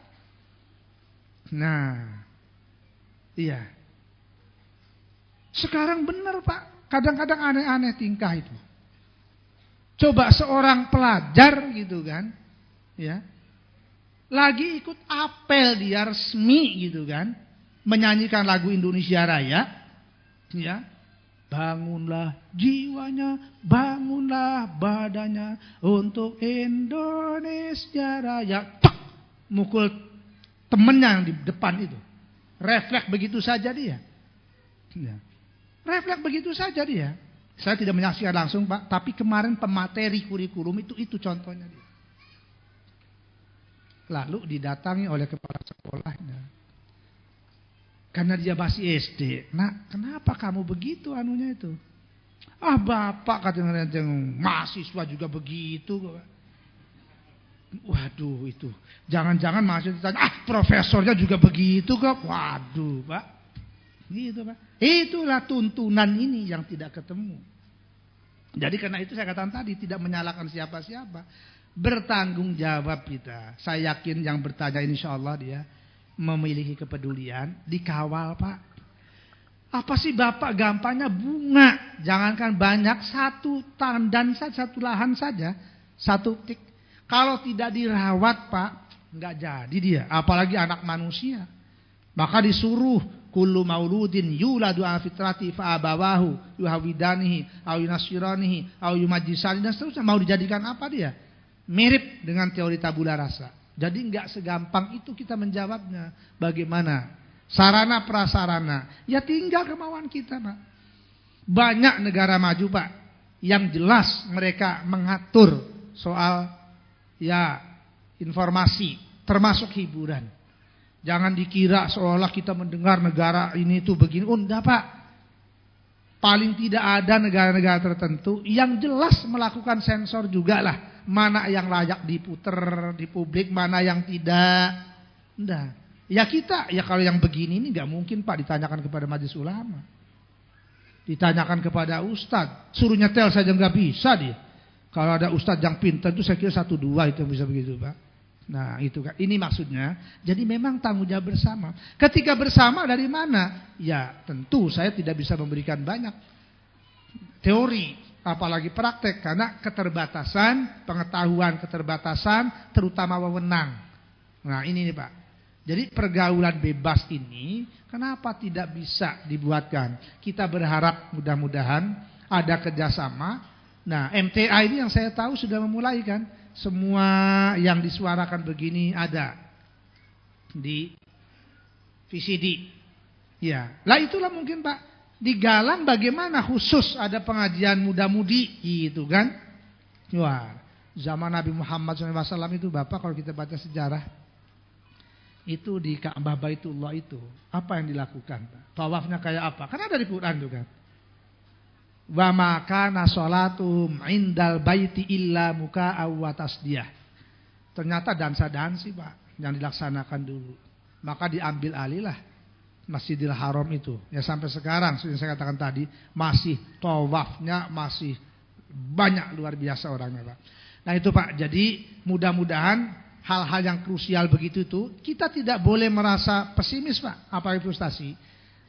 [SPEAKER 1] Nah, iya. Sekarang benar Pak, kadang-kadang aneh-aneh tingkah itu. Coba seorang pelajar gitu kan, ya, lagi ikut apel dia resmi gitu kan. Menyanyikan lagu Indonesia Raya, ya, bangunlah jiwanya, bangunlah badannya untuk Indonesia Raya. Tak, mukul temennya yang di depan itu, refleks begitu saja dia, ya. Refleks begitu saja dia. Saya tidak menyaksikan langsung Pak, tapi kemarin pemateri kurikulum itu contohnya dia. Lalu didatangi oleh kepala sekolahnya. Karena dia masih SD. Nak, kenapa kamu begitu anunya itu? Ah bapak katanya mahasiswa juga begitu. Waduh itu. Jangan-jangan mahasiswa ditanya, profesornya juga begitu kok. Waduh Pak. Gitu Pak. Itulah tuntunan ini yang tidak ketemu. Jadi karena itu saya katakan tadi, tidak menyalahkan siapa-siapa. Bertanggung jawab kita. Saya yakin yang bertanya insya Allah dia memiliki kepedulian, dikawal Pak. Apa sih Bapak gampangnya bunga, jangankan banyak, satu tandan saja, satu lahan saja, satu tik. Kalau tidak dirawat Pak, nggak jadi dia. Apalagi anak manusia. Maka disuruh kullu mauludin yuladu ala fitrati fa abawahu yuhawidanihi au yunasiranihi au yumajjisani dan seterusnya. Mau dijadikan apa dia? Mirip dengan teori tabula rasa. Jadi enggak segampang itu kita menjawabnya. Bagaimana? Sarana prasarana. Ya tinggal kemauan kita Pak. Banyak negara maju Pak, yang jelas mereka mengatur soal ya informasi, termasuk hiburan. Jangan dikira seolah kita mendengar negara ini tuh begini. Oh enggak Pak. Paling tidak ada negara-negara tertentu yang jelas melakukan sensor juga lah. Mana yang layak diputer di publik, mana yang tidak. Enggak. Ya kita, ya kalau yang begini ini enggak mungkin Pak ditanyakan kepada majelis ulama. Ditanyakan kepada ustadz. Suruh nyetel saja enggak bisa dia. Kalau ada ustadz yang pintar itu saya kira 1-2 itu yang bisa begitu Pak. Nah itu kan. Ini maksudnya. Jadi memang tanggung jawab bersama. Ketika bersama dari mana? Ya tentu saya tidak bisa memberikan banyak teori. Apalagi praktek, karena keterbatasan, pengetahuan keterbatasan, terutama wewenang. Nah ini nih Pak. Jadi pergaulan bebas ini, kenapa tidak bisa dibuatkan? Kita berharap mudah-mudahan ada kerjasama. Nah MTA ini yang saya tahu sudah memulai kan. Semua yang disuarakan begini ada. di VCD. Ya, lah itulah mungkin Pak, digalang bagaimana khusus ada pengajian muda-mudi gitu kan. Wah, zaman Nabi Muhammad SAW itu Bapak, kalau kita baca sejarah, itu di Ka'bah Baitullah itu, apa yang dilakukan Pak? Tawafnya kayak apa? Kan ada di Quran juga. Wa ma kana sholatuhum indal baiti illa muka'aw wa tasdiyah. Ternyata dansa-dansi Pak yang dilaksanakan dulu. Maka diambil alihlah Masjidil Haram itu. Ya sampai sekarang seperti saya katakan tadi, masih tawafnya masih banyak, luar biasa orangnya Pak. Nah itu Pak, jadi mudah-mudahan hal-hal yang krusial begitu itu kita tidak boleh merasa pesimis Pak, apalagi frustasi.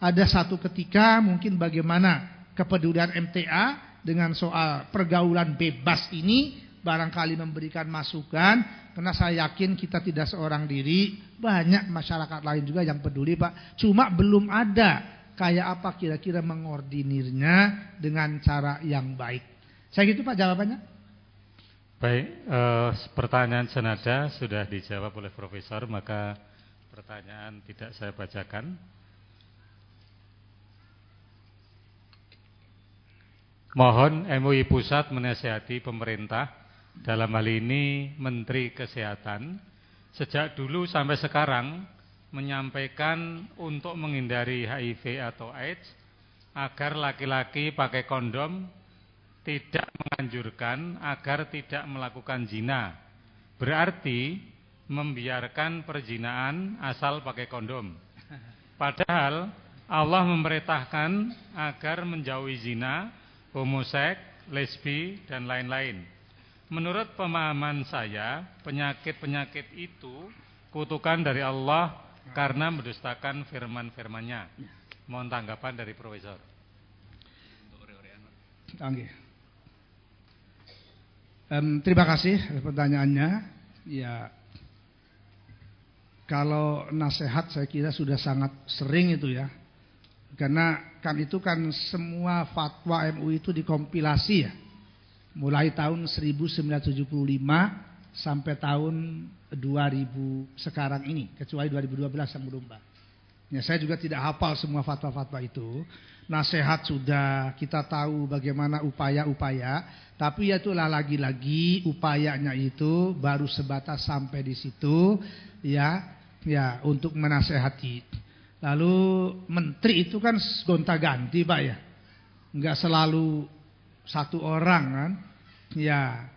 [SPEAKER 1] Ada satu ketika mungkin bagaimana kepedulian MTA dengan soal pergaulan bebas ini barangkali memberikan masukan, karena saya yakin kita tidak seorang diri, banyak masyarakat lain juga yang peduli Pak. Cuma belum ada kayak apa kira-kira mengordinirnya dengan cara yang baik. Saya gitu Pak jawabannya.
[SPEAKER 2] Baik, pertanyaan senada sudah dijawab oleh Profesor, maka pertanyaan tidak saya bacakan. Mohon MUI Pusat menasihati pemerintah, dalam hal ini Menteri Kesehatan, sejak dulu sampai sekarang menyampaikan untuk menghindari HIV atau AIDS agar laki-laki pakai kondom, tidak menganjurkan agar tidak melakukan zina. Berarti membiarkan perzinaan asal pakai kondom. Padahal Allah memerintahkan agar menjauhi zina, homoseks, lesbi, dan lain-lain. Menurut pemahaman saya, penyakit-penyakit itu kutukan dari Allah karena mendustakan firman-firman-Nya. Mohon tanggapan dari Profesor.
[SPEAKER 1] Terima kasih pertanyaannya. Ya, kalau nasihat saya kira sudah sangat sering itu ya. Karena kan itu kan semua fatwa MUI itu dikompilasi ya. Mulai tahun 1975 sampai tahun 2000 sekarang ini, kecuali 2012 yang belum Pak. Ya, saya juga tidak hafal semua fatwa-fatwa itu. Nasihat sudah, kita tahu bagaimana upaya-upaya, tapi ya itulah lagi-lagi upayanya itu baru sebatas sampai di situ ya, untuk menasehati. Lalu menteri itu kan gonta-ganti Pak ya. Enggak selalu satu orang kan. Ya,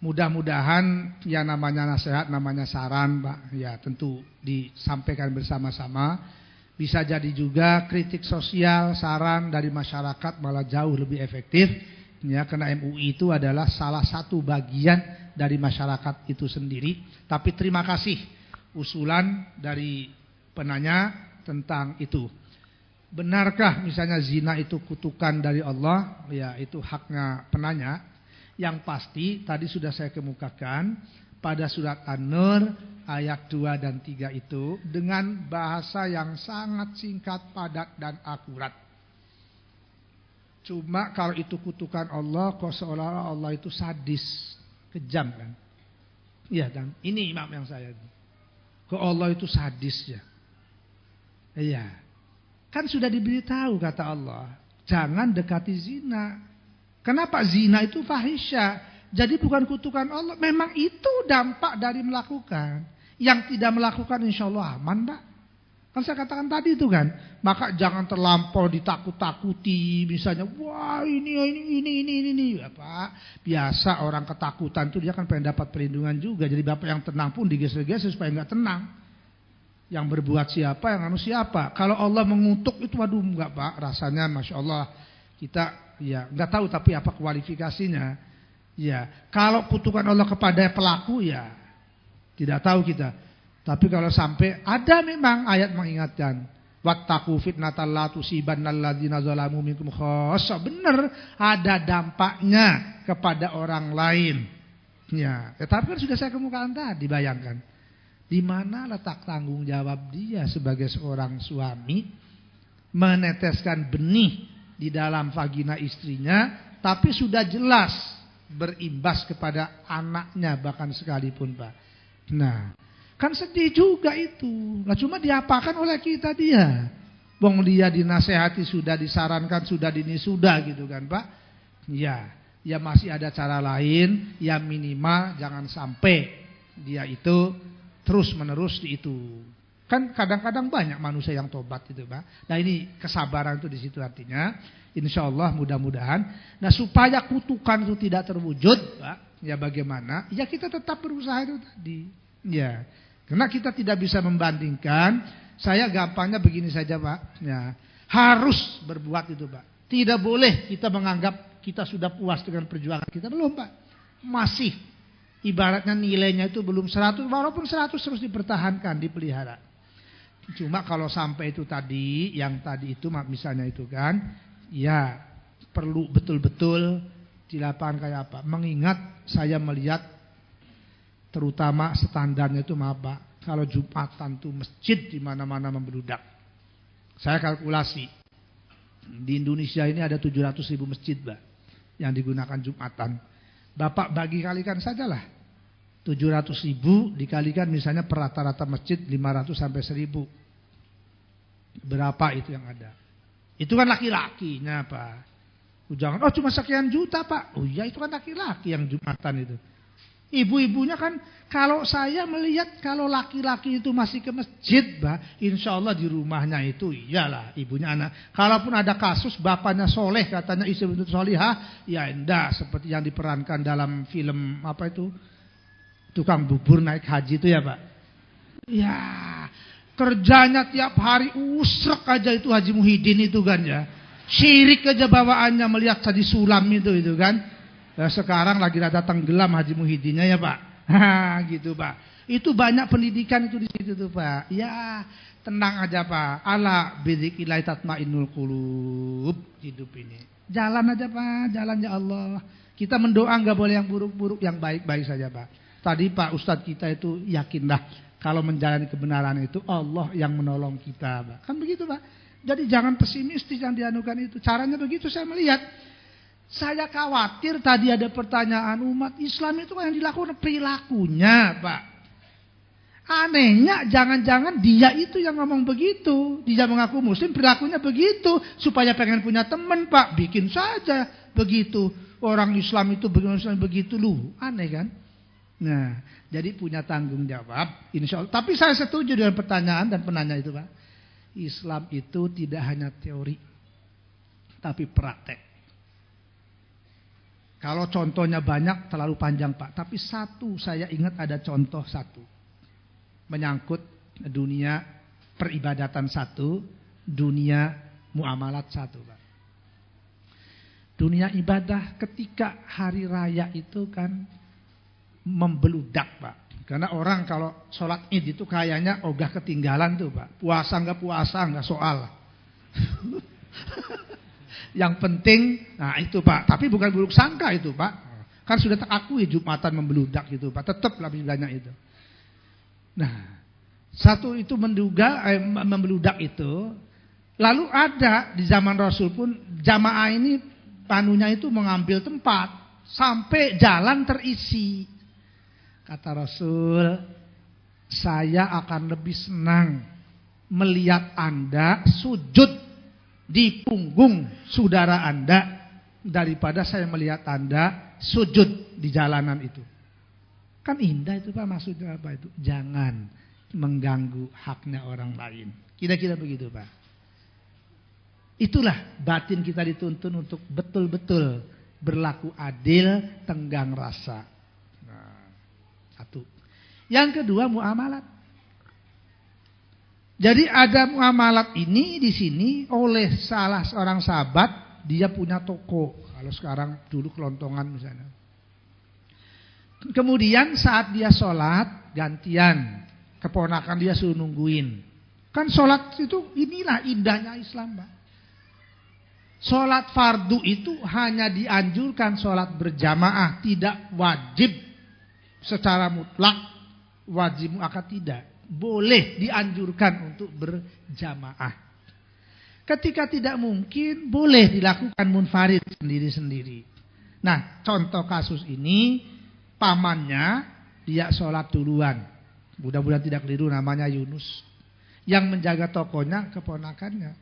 [SPEAKER 1] mudah-mudahan ya namanya nasihat, namanya saran Pak. Ya, tentu disampaikan bersama-sama. Bisa jadi juga kritik sosial, saran dari masyarakat malah jauh lebih efektif. Ya, karena MUI itu adalah salah satu bagian dari masyarakat itu sendiri. Tapi terima kasih usulan dari penanya tentang itu. Benarkah misalnya zina itu kutukan dari Allah? Ya, itu haknya penanya. Yang pasti tadi sudah saya kemukakan pada surat An-Nur ayat 2 dan 3 itu dengan bahasa yang sangat singkat, padat dan akurat. Cuma kalau itu kutukan Allah, kok seolah-olah Allah itu sadis, kejam kan? Iya kan? Ini imam yang saya. Kok Allah itu sadis ya? Iya. Kan sudah diberitahu kata Allah, jangan dekati zina. Kenapa? Zina itu fahisya. Jadi bukan kutukan Allah. Memang itu dampak dari melakukan. Yang tidak melakukan insya Allah aman Pak. Kan saya katakan tadi itu kan. Maka jangan terlampau ditakut-takuti. Misalnya, wah ini. Ya, Pak, biasa orang ketakutan itu dia kan pengen dapat perlindungan juga. Jadi Bapak yang tenang pun digeser-geser supaya nggak tenang. Yang berbuat siapa, yang anu siapa. Kalau Allah mengutuk itu, waduh enggak Pak, rasanya Masya Allah. Kita ya enggak tahu tapi apa kualifikasinya. Ya, kalau kutukan Allah kepada pelaku ya tidak tahu kita. Tapi kalau sampai ada memang ayat mengingatkan, wattaqu fitnatal la tusibannal ladzina zalamu minkum khassa. Benar, ada dampaknya kepada orang lain. Ya, tapi kan sudah saya kemukakan tadi, bayangkan. Di mana letak tanggung jawab dia sebagai seorang suami meneteskan benih di dalam vagina istrinya, tapi sudah jelas berimbas kepada anaknya bahkan sekalipun Pak. Nah, Kan sedih juga itu. Nah cuma diapakan oleh kita dia. Wong dia dinasehati sudah, disarankan sudah, sudah gitu kan Pak. Ya masih ada cara lain. Ya minimal jangan sampai dia itu terus menerus di itu. Kan kadang-kadang banyak manusia yang tobat itu Pak. Nah ini kesabaran itu di situ artinya. Insya Allah mudah-mudahan. Nah supaya kutukan itu tidak terwujud Pak. Ya bagaimana? Ya kita tetap berusaha itu tadi. Ya. Karena kita tidak bisa membandingkan. Saya gampangnya begini saja Pak. Ya, harus berbuat itu Pak. Tidak boleh kita menganggap kita sudah puas dengan perjuangan kita. Belum Pak. Masih. Ibaratnya nilainya itu belum 100. Walaupun 100 terus dipertahankan, dipelihara. Cuma kalau sampai itu tadi. Yang tadi itu misalnya itu kan. Ya perlu betul-betul di lapangan kayak apa. Mengingat saya melihat. Terutama standarnya itu Pak, kalau Jumatan tuh masjid di mana-mana membludak. Saya kalkulasi di Indonesia ini ada 700.000 masjid Pak yang digunakan Jumatan. Bapak bagi kalikan sajalah 700.000 dikalikan misalnya per rata-rata masjid 500 sampai 1.000. Berapa itu yang ada? Itu kan laki-lakinya Pak. Jangan cuma sekian juta Pak. Oh iya itu kan laki-laki yang Jumatan itu. Ibu-ibunya kan kalau saya melihat kalau laki-laki itu masih ke masjid, Pak, insya Allah di rumahnya itu iyalah ibunya anak. Kalaupun ada kasus bapaknya soleh katanya istri untuk solihah, ya enggak seperti yang diperankan dalam film apa itu tukang bubur naik haji itu ya Pak. Ya kerjanya tiap hari usrek aja itu Haji Muhyiddin itu kan ya. Syirik aja bawaannya melihat tadi sulam itu kan. Nah, sekarang lagi rada tenggelam Haji Muhyiddinnya ya Pak. Gitu Pak. Itu banyak pendidikan itu di situ tuh Pak. Ya tenang aja Pak. Ala bidzikrillah tatmainnul qulub. Hidup ini. Jalan aja Pak. Jalan ya Allah. Kita mendoa nggak boleh yang buruk-buruk, yang baik-baik saja Pak. Tadi Pak Ustadz kita itu yakinlah kalau menjalani kebenaran itu Allah yang menolong kita Pak. Kan begitu Pak. Jadi jangan pesimistis yang dianukan itu. Caranya begitu saya melihat. Saya khawatir tadi ada pertanyaan umat Islam itu yang dilakukan perilakunya Pak. Anehnya jangan-jangan dia itu yang ngomong begitu. Dia mengaku muslim perilakunya begitu. Supaya pengen punya teman Pak. Bikin saja begitu. Orang Islam itu begitu loh. Aneh kan. Nah jadi punya tanggung jawab. Insya Allah. Tapi saya setuju dengan pertanyaan dan penanya itu Pak. Islam itu tidak hanya teori. Tapi praktek. Kalau contohnya banyak terlalu panjang Pak. Tapi satu saya ingat ada contoh satu. Menyangkut dunia peribadatan satu. Dunia muamalat satu Pak. Dunia ibadah ketika hari raya itu kan membeludak Pak. Karena orang kalau sholat id itu kayaknya ogah ketinggalan tuh Pak. Puasa nggak soal. Yang penting, nah itu Pak. Tapi bukan buruk sangka itu Pak. Kan sudah terakui Jumatan membeludak itu Pak. Tetap lebih banyak itu. Nah, satu itu membeludak itu. Lalu ada di zaman Rasul pun jamaah ini panunya itu mengambil tempat sampai jalan terisi. Kata Rasul, saya akan lebih senang melihat Anda sujud di punggung saudara Anda daripada saya melihat Anda sujud di jalanan itu. Kan indah itu Pak, maksudnya apa itu? Jangan mengganggu haknya orang lain. Kira-kira begitu Pak. Itulah batin kita dituntun untuk betul-betul berlaku adil, tenggang rasa. Nah, satu. Yang kedua muamalat. Jadi ada muamalat ini di sini oleh salah seorang sahabat, dia punya toko. Kalau sekarang dulu kelontongan misalnya. Kemudian saat dia sholat gantian, keponakan dia suruh nungguin. Kan sholat itu inilah indahnya Islam Pak. Sholat fardu itu hanya dianjurkan sholat berjamaah, tidak wajib secara mutlak, wajib muakkad tidak. Boleh dianjurkan untuk berjamaah. Ketika tidak mungkin, boleh dilakukan munfarid sendiri-sendiri. Nah, contoh kasus ini, pamannya dia sholat duluan. Mudah-mudahan tidak keliru, namanya Yunus. Yang menjaga tokonya keponakannya.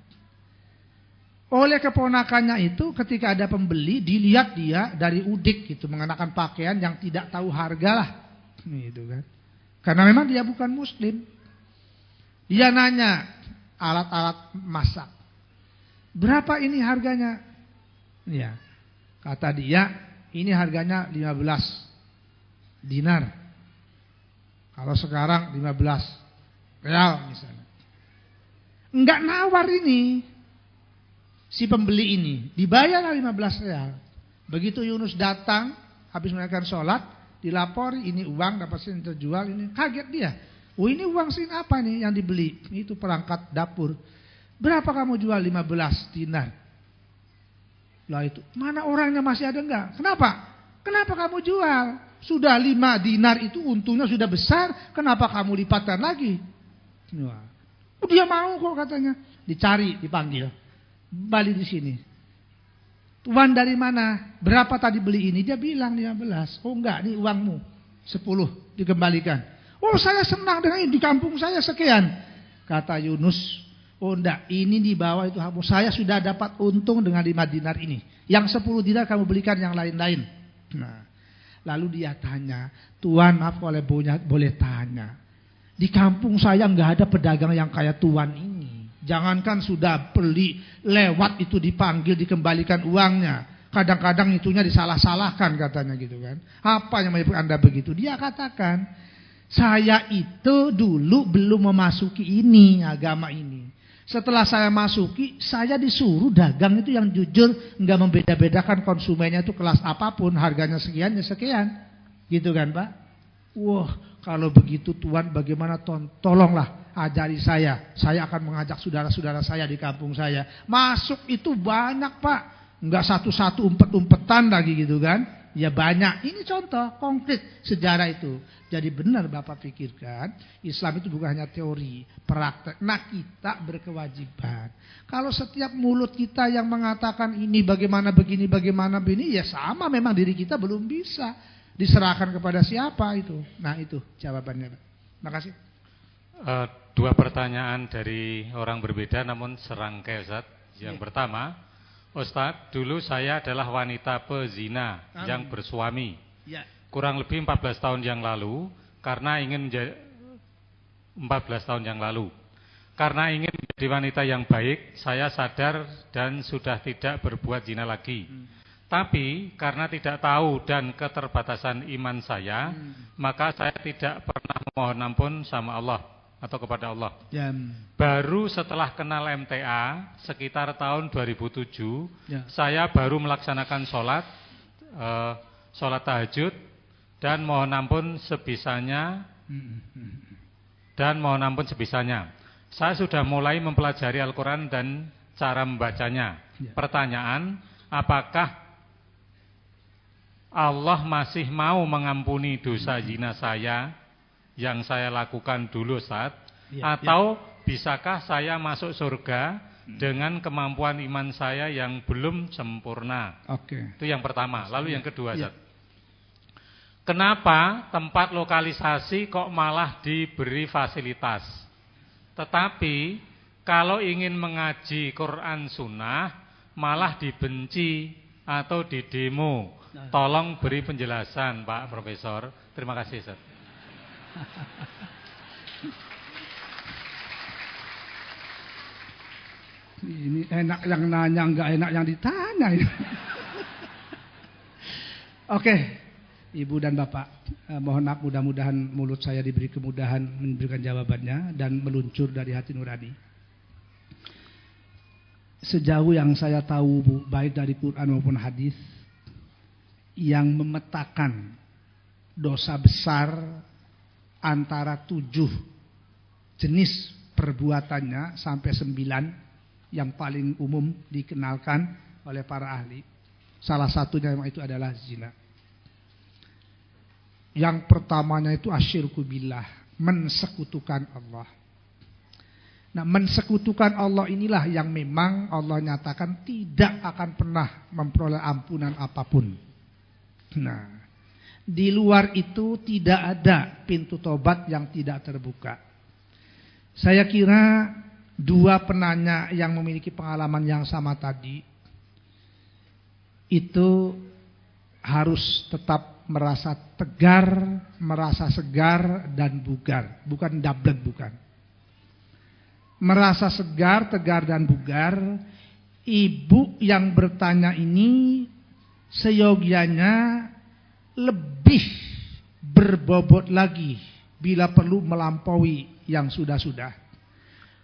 [SPEAKER 1] Oleh keponakannya itu ketika ada pembeli, dilihat dia dari udik gitu, mengenakan pakaian yang tidak tahu harga lah. Gitu kan. Karena memang dia bukan muslim. Dia nanya alat-alat masak. Berapa ini harganya? Ya. Kata dia, ini harganya 15 dinar. Kalau sekarang 15 real misalnya. Enggak nawar ini. Si pembeli ini dibayar 15 real. Begitu Yunus datang, habis menunaikan sholat, dilapori ini uang dapat sin terjual, ini kaget dia. Oh, ini uang sin apa nih yang dibeli? Itu perangkat dapur. Berapa kamu jual? 15 dinar. Lah itu, mana orangnya masih ada enggak? Kenapa? Kenapa kamu jual? Sudah 5 dinar itu untungnya sudah besar, kenapa kamu lipatkan lagi? Wah. Oh, dia mau kok katanya. Dicari, dipanggil. Balik di sini. Tuan dari mana? Berapa tadi beli ini? Dia bilang 15. Oh enggak, ini uangmu. 10 dikembalikan. Oh, saya senang dengan ini, di kampung saya sekian. Kata Yunus, oh enggak, ini di bawah itu kamu. Saya sudah dapat untung dengan 5 dinar ini. Yang 10 dinar kamu belikan yang lain-lain. Nah, lalu dia tanya, Tuan maaf kalau boleh tanya. Di kampung saya enggak ada pedagang yang kayak Tuan ini. Jangankan sudah beli, lewat itu dipanggil, dikembalikan uangnya. Kadang-kadang itunya disalah-salahkan katanya gitu kan. Apa yang menyebabkan Anda begitu? Dia katakan, saya itu dulu belum memasuki ini, agama ini. Setelah saya masuki, saya disuruh dagang itu yang jujur, enggak membeda-bedakan konsumennya itu kelas apapun, harganya sekian ya sekian. Gitu kan, Pak? Wah, kalau begitu Tuan bagaimana tolonglah ajari saya. Saya akan mengajak saudara-saudara saya di kampung saya. Masuk itu banyak, Pak. Enggak satu-satu umpet-umpetan lagi gitu kan. Ya banyak. Ini contoh konkret sejarah itu. Jadi benar Bapak pikirkan, Islam itu bukan hanya teori, praktek. Nah, kita berkewajiban. Kalau setiap mulut kita yang mengatakan ini bagaimana begini, ya sama memang diri kita belum bisa. Diserahkan kepada siapa itu? Nah, itu jawabannya, Pak. Makasih.
[SPEAKER 2] 2 pertanyaan dari orang berbeda namun serangkai, Ustaz. Yang pertama, Ustaz, dulu saya adalah wanita pezina yang bersuami. Ya. Kurang lebih 14 tahun yang lalu, karena ingin menjadi 14 tahun yang lalu. Karena ingin menjadi wanita yang baik, saya sadar dan sudah tidak berbuat zina lagi. Tapi karena tidak tahu dan keterbatasan iman saya, maka saya tidak pernah memohon ampun sama Allah atau kepada Allah. Ya. Baru setelah kenal MTA sekitar tahun 2007, ya, saya baru melaksanakan sholat tahajud dan mohon ampun sebisanya. Saya sudah mulai mempelajari Al-Quran dan cara membacanya. Ya. Pertanyaan, apakah Allah masih mau mengampuni dosa zina saya yang saya lakukan dulu, Ustaz? Ya, atau bisakah saya masuk surga dengan kemampuan iman saya yang belum sempurna? Oke. Itu yang pertama. Lalu yang kedua, Ustaz. Kenapa tempat lokalisasi kok malah diberi fasilitas? Tetapi kalau ingin mengaji Quran Sunnah malah dibenci atau didemo. Tolong beri penjelasan, Pak Profesor. Terima kasih, Ustaz.
[SPEAKER 1] Ini enak yang nanya, enggak enak yang ditanya. Oke, Ibu dan Bapak, mohon maaf, mudah-mudahan mulut saya diberi kemudahan memberikan jawabannya dan meluncur dari hati nurani. Sejauh yang saya tahu, Bu, baik dari Quran maupun hadis, yang memetakan dosa besar antara 7 jenis perbuatannya sampai 9 yang paling umum dikenalkan oleh para ahli. Salah satunya itu adalah zina. Yang pertamanya itu asyirku billah, mensekutukan Allah. Nah, mensekutukan Allah inilah yang memang Allah nyatakan tidak akan pernah memperoleh ampunan apapun. Nah, Di luar itu tidak ada pintu tobat yang tidak terbuka. Saya kira dua penanya yang memiliki pengalaman yang sama tadi itu harus tetap merasa tegar, merasa segar dan bugar, bukan dablek, bukan. Merasa segar, tegar dan bugar. Ibu yang bertanya ini seyogianya lebih berbobot lagi bila perlu melampaui yang sudah-sudah.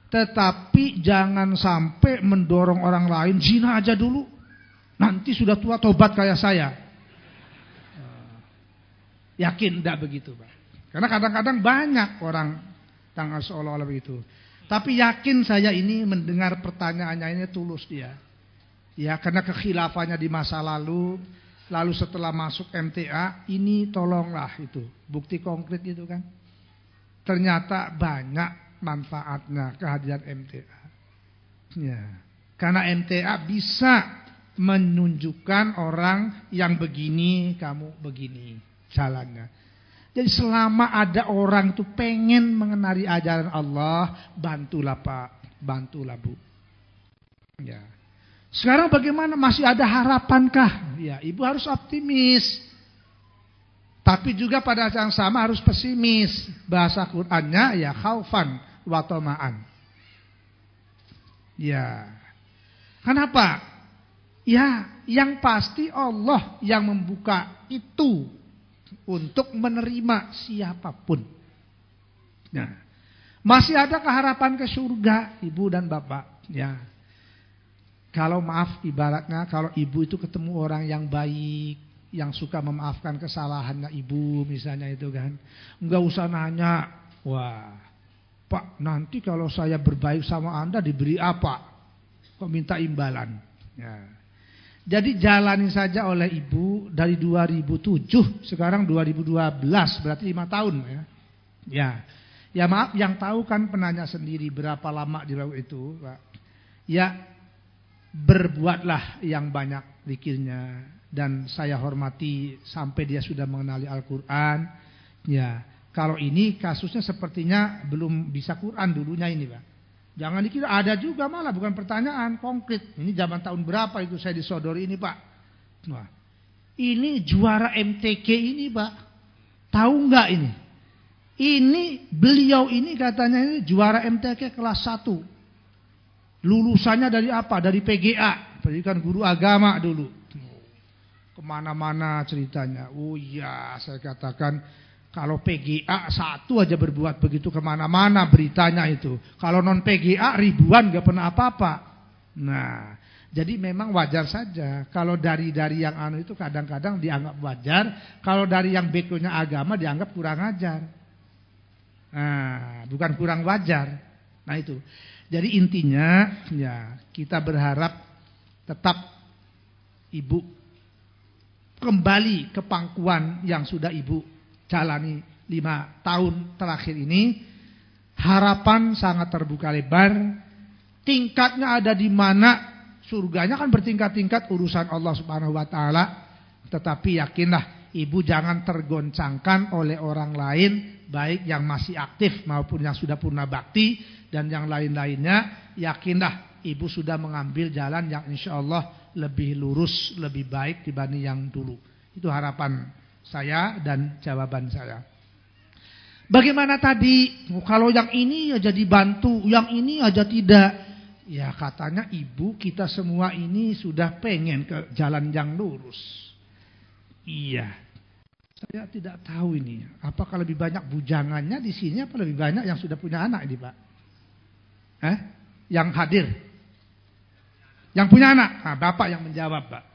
[SPEAKER 1] Tetapi jangan sampai mendorong orang lain, zina aja dulu, nanti sudah tua tobat kayak saya. Yakin tidak begitu, Pak? Karena kadang-kadang banyak orang tanggal seolah-olah begitu. Tapi yakin saya ini mendengar pertanyaannya ini tulus dia. Ya, karena kekhilafannya di masa lalu setelah masuk MTA, ini tolonglah itu, bukti konkret itu kan. Ternyata banyak manfaatnya kehadiran MTA. Ya, karena MTA bisa menunjukkan orang yang begini, kamu begini jalannya. Jadi selama ada orang itu pengen mengenali ajaran Allah, bantulah Pak, bantulah Bu. Ya. Sekarang bagaimana? Masih ada harapankah? Ya, ibu harus optimis. Tapi juga pada saat yang sama harus pesimis. Bahasa Qur'annya ya khaufan wa tama'an. Ya. Kenapa? Ya, yang pasti Allah yang membuka itu untuk menerima siapapun. Nah, masih ada harapan ke surga, Ibu dan Bapak. Ya. Kalau maaf ibaratnya kalau ibu itu ketemu orang yang baik, yang suka memaafkan kesalahannya ibu misalnya itu kan. Enggak usah nanya, wah Pak nanti kalau saya berbaik sama Anda diberi apa? Kok minta imbalan? Ya. Jadi jalani saja oleh ibu dari 2007 sekarang 2012 berarti 5 tahun ya. Ya. Ya maaf yang tahu kan penanya sendiri berapa lama di laut itu, Pak. Ya berbuatlah yang banyak zikirnya dan saya hormati sampai dia sudah mengenali Al-Qur'an. Ya, kalau ini kasusnya sepertinya belum bisa Quran dulunya ini, Pak. Jangan dikira ada juga malah bukan pertanyaan konkret. Ini zaman tahun berapa itu saya disodori ini, Pak. Wah. Ini juara MTQ ini, Pak. Tahu enggak ini? Ini beliau ini katanya ini juara MTQ kelas 1. Lulusannya dari apa? Dari PGA, pendidikan guru agama dulu. Kemana-mana ceritanya. Oh iya, saya katakan kalau PGA 1 aja berbuat begitu kemana-mana beritanya itu. Kalau non PGA ribuan gak pernah apa-apa. Nah, jadi memang wajar saja. Kalau dari yang anu itu kadang-kadang dianggap wajar. Kalau dari yang begonya agama dianggap kurang ajar. Nah, bukan kurang wajar. Nah itu. Jadi intinya ya kita berharap tetap ibu kembali ke pangkuan yang sudah ibu jalani 5 tahun terakhir ini. Harapan sangat terbuka lebar. Tingkatnya ada di mana? Surganya kan bertingkat-tingkat urusan Allah Subhanahu wa taala. Tetapi yakinlah ibu jangan tergoncangkan oleh orang lain, baik yang masih aktif maupun yang sudah purna bakti. Dan yang lain-lainnya, yakinlah ibu sudah mengambil jalan yang insya Allah lebih lurus, lebih baik dibanding yang dulu. Itu harapan saya dan jawaban saya. Bagaimana tadi? Kalau yang ini aja dibantu, yang ini aja tidak. Ya katanya ibu kita semua ini sudah pengen ke jalan yang lurus. Iya. Saya tidak tahu ini. Apakah lebih banyak bujangannya di sini, apa lebih banyak yang sudah punya anak ini, Pak? Yang hadir, yang punya anak. Nah, Bapak yang menjawab, Pak.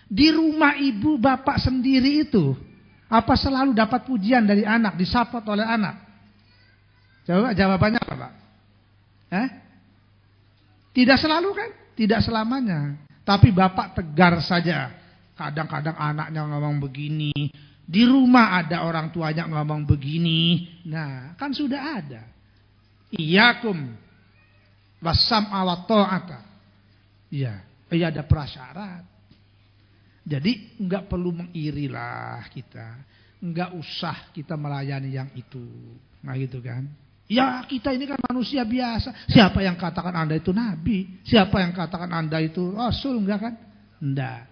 [SPEAKER 1] Di rumah ibu Bapak sendiri itu, apa selalu dapat pujian dari anak, disupport oleh anak? Coba jawabannya apa, Pak? Tidak selalu kan? Tidak selamanya. Tapi Bapak tegar saja. Kadang-kadang anaknya ngomong begini, di rumah ada orang tuanya ngomong begini. Nah, kan sudah ada. Iyakum wasam awat ta'ata. Iya, ada prasyarat. Jadi enggak perlu mengirilah kita. Enggak usah kita melayani yang itu. Nah gitu kan. Ya kita ini kan manusia biasa. Siapa yang katakan Anda itu nabi? Siapa yang katakan Anda itu rasul? Enggak kan? Enggak.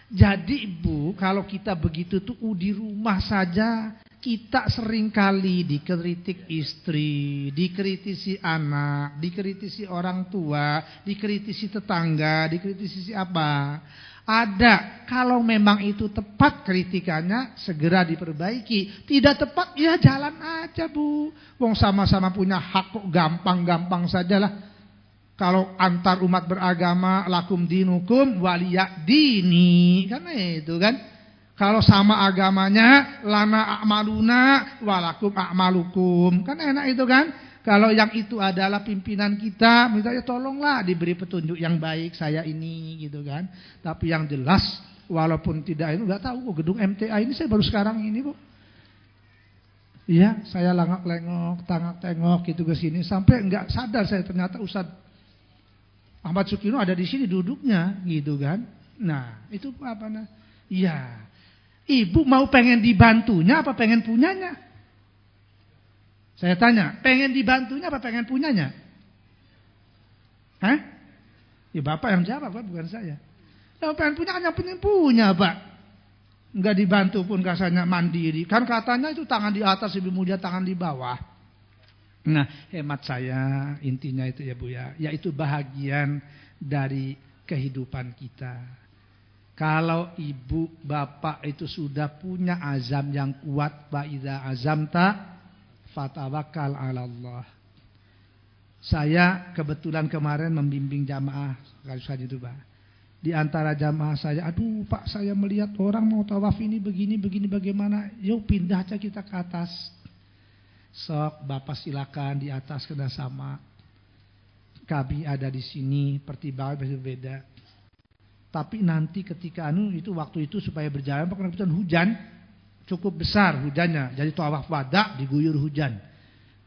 [SPEAKER 1] Jadi Ibu, kalau kita begitu tuh di rumah saja kita seringkali dikritik istri, dikritisi anak, dikritisi orang tua, dikritisi tetangga, dikritisi apa. Ada, kalau memang itu tepat kritikannya segera diperbaiki. Tidak tepat ya jalan aja Bu. Wong sama-sama punya hak kok, gampang-gampang sajalah. Kalau antar umat beragama lakum dinukum waliya dini. Kan itu kan. Kalau sama agamanya lana a'maluna walakum a'malukum. Kan enak itu kan. Kalau yang itu adalah pimpinan kita, minta tolonglah diberi petunjuk yang baik saya ini gitu kan. Tapi yang jelas walaupun tidak itu enggak tahu gedung MTA ini saya baru sekarang ini Bu. Iya, saya langak-lengok, tangak-tengok gitu ke sini sampai enggak sadar saya ternyata Ustaz Ahmad Sukino ada di sini duduknya gitu kan. Nah, itu apa nah? Iya. Ibu mau pengen dibantunya apa pengen punyanya? Saya tanya, pengen dibantunya apa pengen punyanya? Hah? Ya Bapak yang jawab Pak, bukan saya. Kalau pengen punya kan yang penting punya Pak. Enggak dibantu pun kasarnya mandiri. Kan katanya itu tangan di atas lebih mulia tangan di bawah. Nah, hemat saya intinya itu ya Bu ya. Yaitu bahagian dari kehidupan kita. Kalau ibu bapak itu sudah punya azam yang kuat, wa idza azamta fatawakkal 'ala Allah. Saya kebetulan kemarin membimbing jamaah kalau saja itu Pak. Di antara jamaah saya, aduh Pak saya melihat orang mau tawaf ini begini bagaimana? Yuk pindah aja kita ke atas. Sok Bapak silakan di atas kena sama. Kami ada di sini, pertimbangan berbeda. Tapi nanti ketika itu waktu itu supaya berjalan kebetulan hujan cukup besar hujannya. Jadi tawaf wada diguyur hujan.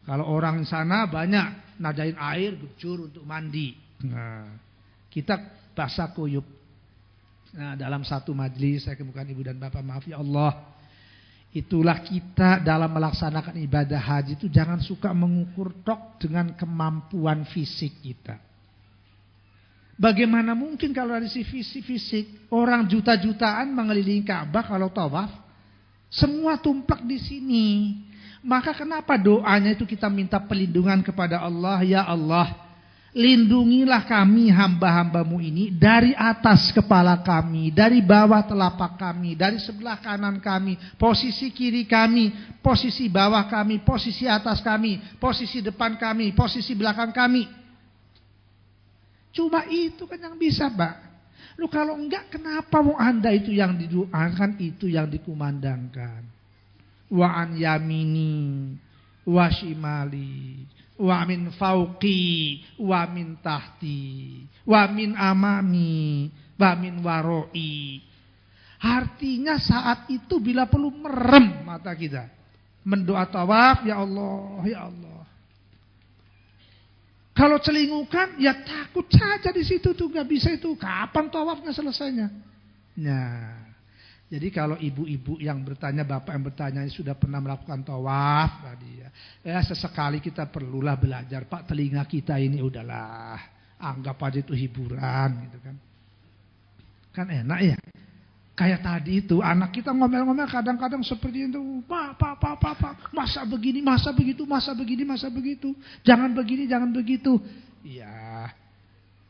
[SPEAKER 1] Kalau orang sana banyak nadain air gecur untuk mandi. Nah, kita basah kuyup. Nah, dalam satu majelis saya kemukakan ibu dan bapak, maaf ya Allah. Itulah kita dalam melaksanakan ibadah haji itu jangan suka mengukur tok dengan kemampuan fisik kita. Bagaimana mungkin kalau dari sisi fisik orang juta-jutaan mengelilingi Ka'bah kalau tawaf semua tumplak di sini. Maka kenapa doanya itu kita minta perlindungan kepada Allah, ya Allah, lindungilah kami hamba-hambamu ini dari atas kepala kami, dari bawah telapak kami, dari sebelah kanan kami, posisi kiri kami, posisi bawah kami, posisi atas kami, posisi depan kami, posisi belakang kami. Cuma itu kan yang bisa Pak. Lu kalau enggak kenapa mau Anda itu yang didoakan, itu yang dikumandangkan. Wa an yamini wa shimali wa min fauqi wa min tahti wa min amami wa min waroi. Artinya saat itu bila perlu merem mata kita, mendoa tawaf, ya Allah, ya Allah. Kalau celingukan ya takut saja di situ tuh, nggak bisa itu. Kapan tawafnya selesainya? Nah, jadi kalau ibu-ibu yang bertanya, bapak yang bertanya sudah pernah melakukan tawaf tadi ya sesekali kita perlulah belajar Pak. Telinga kita ini udahlah anggap aja itu hiburan gitu kan. Kan enak ya. Kayak tadi itu anak kita ngomel-ngomel kadang-kadang seperti itu, Pak, masa begini, masa begitu, masa begini, masa begitu, jangan begini, jangan begitu. Iya,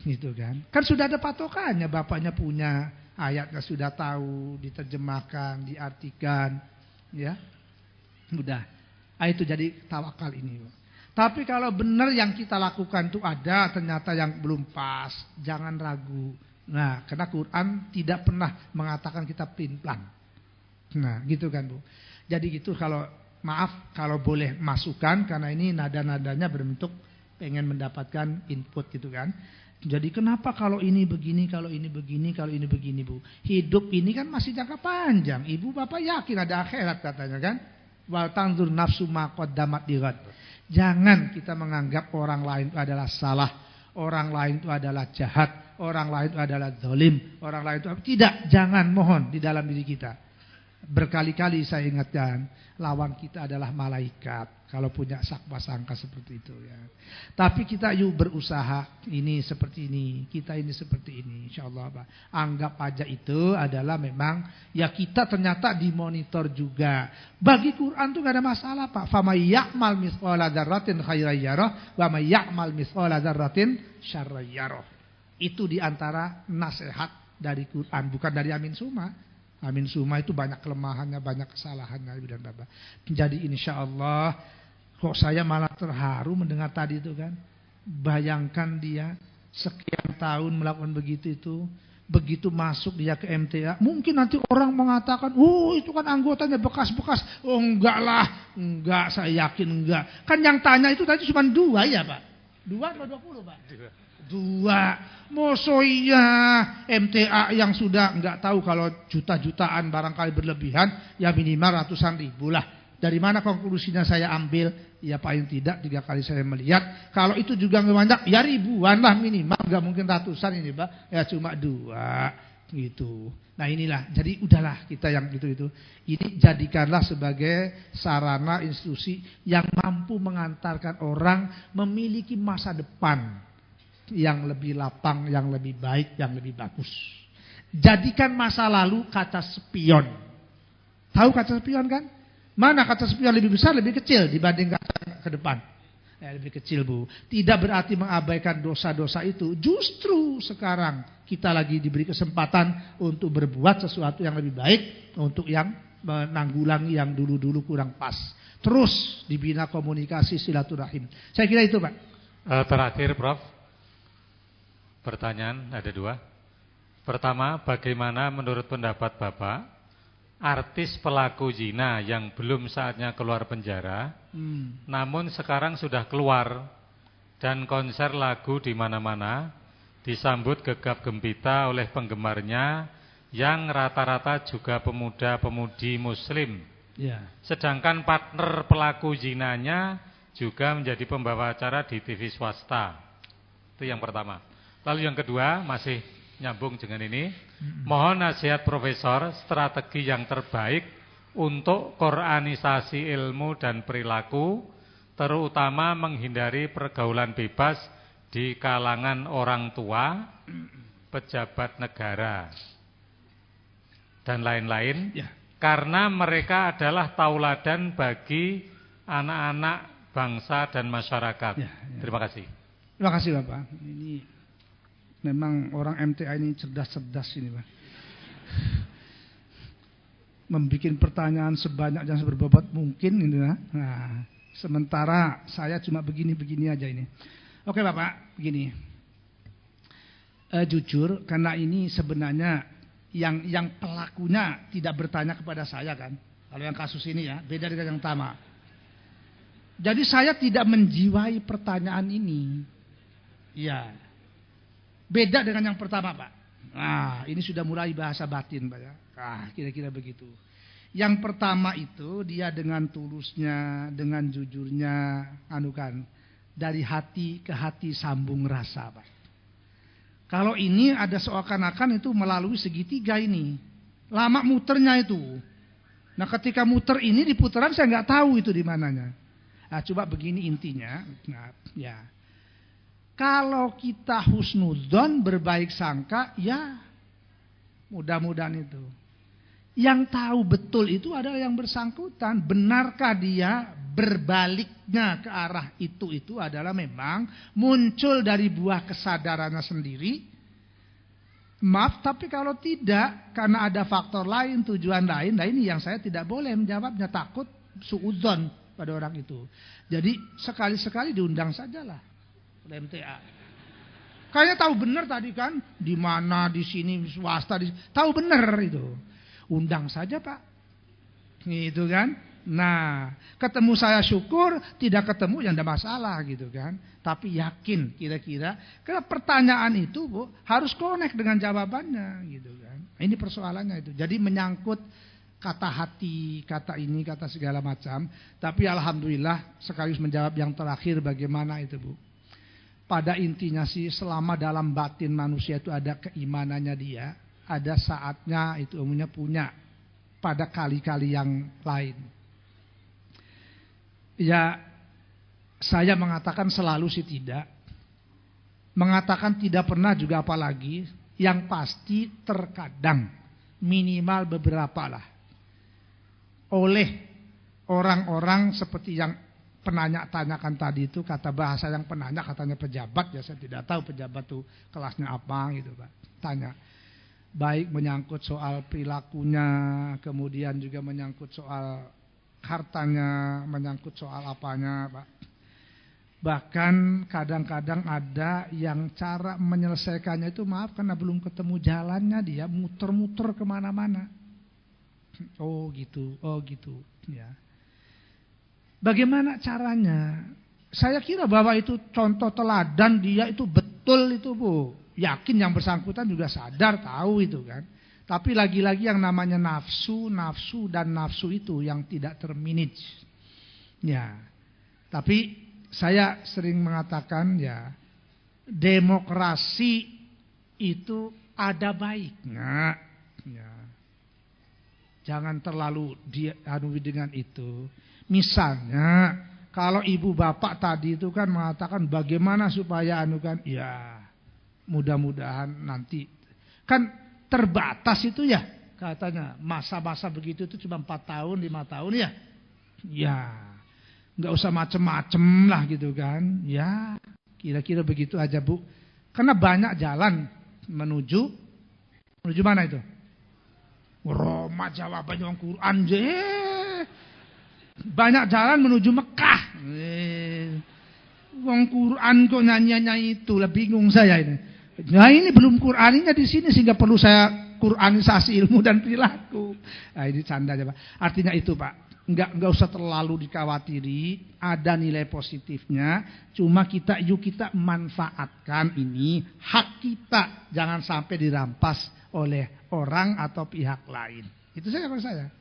[SPEAKER 1] gitu kan. Kan sudah ada patokannya, bapaknya punya ayatnya sudah tahu, diterjemahkan, diartikan, ya, mudah. Itu jadi tawakal ini. Tapi kalau benar yang kita lakukan itu ada, ternyata yang belum pas, jangan ragu. Nah, karena Quran tidak pernah mengatakan kita pelin-pelan. Nah, gitu kan Bu. Jadi gitu kalau maaf kalau boleh masukan karena ini nada-nadanya berbentuk pengen mendapatkan input gitu kan. Jadi kenapa kalau ini begini, kalau ini begini, kalau ini begini Bu. Hidup ini kan masih jangka panjang. Ibu bapak yakin ada akhirat katanya kan. Wal tanzur nafsu ma qaddamat lighad. Jangan kita menganggap orang lain itu adalah salah, orang lain itu adalah jahat, orang lain itu adalah zalim, orang lain itu tidak, jangan, mohon di dalam diri kita. Berkali-kali saya ingatkan, lawan kita adalah malaikat kalau punya sangka seperti itu ya. Tapi kita yuk berusaha, ini seperti ini, kita ini seperti ini, insyaallah Pak. Anggap aja itu adalah memang ya kita ternyata dimonitor juga. Bagi Quran tuh gak ada masalah Pak. Famay ya'mal mithqala dzarratin khairan yarah wa may ya'mal mithqala dzarratin syarran yarah. Itu diantara nasihat dari Quran, bukan dari Amin Suma. Amin Suma itu banyak kelemahannya, banyak kesalahannya dan Bapak. Jadi insya Allah, kok saya malah terharu mendengar tadi itu kan. Bayangkan dia sekian tahun melakukan begitu itu, begitu masuk dia ke MTA, mungkin nanti orang mengatakan, oh itu kan anggotanya bekas-bekas. Oh enggak lah, enggak, saya yakin enggak. Kan yang tanya itu tadi cuma 2 ya Pak. 2 atau 20 Pak? 2. Masa iya MTA yang sudah enggak tahu kalau juta-jutaan barangkali berlebihan, ya minimal ratusan ribu lah. Dari mana konklusinya saya ambil? Ya paling tidak 3 kali saya melihat. Kalau itu juga enggak banyak, ya ribuan lah minimal, enggak mungkin ratusan ini Pak. Ya cuma 2 gitu. Nah inilah, jadi udahlah kita yang gitu-itu. Ini jadikanlah sebagai sarana institusi yang mampu mengantarkan orang memiliki masa depan yang lebih lapang, yang lebih baik, yang lebih bagus. Jadikan masa lalu kaca spion. Tahu kaca spion kan? Mana kaca spion lebih besar, lebih kecil dibanding kaca ke depan? Lebih kecil Bu. Tidak berarti mengabaikan dosa-dosa itu. Justru sekarang kita lagi diberi kesempatan untuk berbuat sesuatu yang lebih baik, untuk yang menanggulangi yang dulu-dulu kurang pas. Terus dibina komunikasi silaturahim. Saya kira itu Pak.
[SPEAKER 2] Terakhir Prof. Pertanyaan ada 2. Pertama, bagaimana menurut pendapat Bapak artis pelaku zina yang belum saatnya keluar penjara, namun sekarang sudah keluar dan konser lagu di mana-mana disambut gegap gempita oleh penggemarnya yang rata-rata juga pemuda-pemudi Muslim.
[SPEAKER 1] Ya.
[SPEAKER 2] Sedangkan partner pelaku zinanya juga menjadi pembawa acara di TV swasta. Itu yang pertama. Lalu yang kedua, masih nyambung dengan ini, mohon nasihat Profesor strategi yang terbaik untuk Quranisasi ilmu dan perilaku, terutama menghindari pergaulan bebas di kalangan orang tua, pejabat negara, dan lain-lain, karena mereka adalah tauladan bagi anak-anak bangsa dan masyarakat. Terima kasih.
[SPEAKER 1] Terima kasih Bapak. Ini memang orang MTA ini cerdas-cerdas ini Pak. Membikin pertanyaan sebanyak dan seberbobot mungkin ini ya. Nah, sementara saya cuma begini-begini aja ini. Oke Bapak, begini. Jujur karena ini sebenarnya yang pelakunya tidak bertanya kepada saya kan. Kalau yang kasus ini ya, beda dengan yang pertama. Jadi saya tidak menjiwai pertanyaan ini. Iya. Beda dengan yang pertama Pak. Nah ini sudah mulai bahasa batin Pak ya. Nah kira-kira begitu. Yang pertama itu dia dengan tulusnya, dengan jujurnya, dari hati ke hati sambung rasa Pak. Kalau ini ada seakan-akan itu melalui segitiga ini. Lama muternya itu. Nah ketika muter ini di putaran saya nggak tahu itu di mananya. Nah coba begini intinya. Nah ya. Kalau kita husnudzon berbaik sangka, ya mudah-mudahan itu. Yang tahu betul itu adalah yang bersangkutan. Benarkah dia berbaliknya ke arah itu adalah memang muncul dari buah kesadarannya sendiri? Maaf, tapi kalau tidak, karena ada faktor lain, tujuan lain, nah ini yang saya tidak boleh menjawabnya, takut suudzon pada orang itu. Jadi sekali-sekali diundang sajalah. MTA. Kayaknya tahu benar tadi kan, di mana, di sini, swasta, tahu benar itu. Undang saja Pak. Gitu kan. Nah, ketemu saya syukur, tidak ketemu ya tidak masalah gitu kan. Tapi yakin kira-kira, karena pertanyaan itu Bu, harus connect dengan jawabannya gitu kan. Ini persoalannya itu. Jadi menyangkut kata hati, kata ini, kata segala macam. Tapi alhamdulillah sekaligus menjawab yang terakhir bagaimana itu Bu. pada intinya sih selama dalam batin manusia itu ada keimanannya dia, ada saatnya itu umumnya punya pada kali-kali yang lain. Ya, saya mengatakan selalu sih tidak. Mengatakan tidak pernah juga apalagi. Yang pasti terkadang minimal beberapa lah. Oleh orang-orang seperti yang penanya tanyakan tadi itu, kata bahasa yang penanya katanya pejabat, ya saya tidak tahu pejabat itu kelasnya apa gitu Pak. Tanya. Baik menyangkut soal perilakunya, kemudian juga menyangkut soal hartanya, menyangkut soal apanya Pak. Bahkan kadang-kadang ada yang cara menyelesaikannya itu maaf karena belum ketemu jalannya, dia muter-muter kemana-mana. Oh gitu ya. Bagaimana caranya? Saya kira bahwa itu contoh teladan, dia itu betul itu Bu. Yakin yang bersangkutan juga sadar, tahu itu kan. Tapi lagi-lagi yang namanya nafsu dan nafsu itu yang tidak termanage. Ya. Tapi saya sering mengatakan ya, demokrasi itu ada baiknya. Ya. Jangan terlalu dianui dengan itu. Misalnya, kalau ibu bapak tadi itu kan mengatakan bagaimana supaya ya mudah-mudahan nanti kan terbatas itu ya katanya masa-masa begitu itu cuma 4 tahun 5 tahun ya. Ya, nggak usah macem-macem lah gitu kan. Ya, kira-kira begitu aja Bu. Karena banyak jalan menuju mana itu? Roma, jawabannya Al-Quran je. Banyak jalan menuju Mekah. Wong Quran kok nyanyi-nyanyi itu, lah bingung saya ini. Nah ini belum Quraninya di sini sehingga perlu saya Quranisasi ilmu dan perilaku. Nah ini canda aja Pak. Artinya itu Pak, enggak usah terlalu dikhawatir, ada nilai positifnya. Cuma kita manfaatkan ini hak kita, jangan sampai dirampas oleh orang atau pihak lain. Itu saja kalau saya.